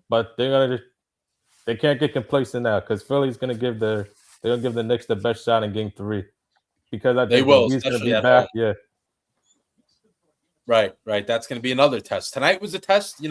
But they can't get complacent now because Philly's gonna give the Knicks the best shot in game 3. Because I They think will, he's gonna especially be at back. home. Yeah. Right. That's going to be another test. Tonight was a test,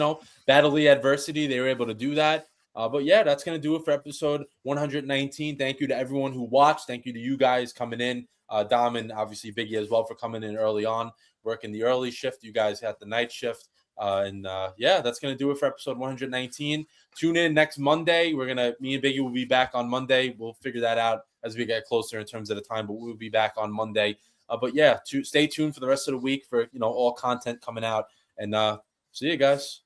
battling adversity. They were able to do that. But yeah, that's going to do it for episode 119. Thank you to everyone who watched. Thank you to you guys coming in. Dom and obviously Biggie as well for coming in early on, working the early shift. You guys had the night shift. Yeah, that's going to do it for episode 119. Tune in next Monday. Me and Biggie will be back on Monday. We'll figure that out as we get closer in terms of the time, but we'll be back on Monday. But yeah, stay tuned for the rest of the week for all content coming out. And see you guys.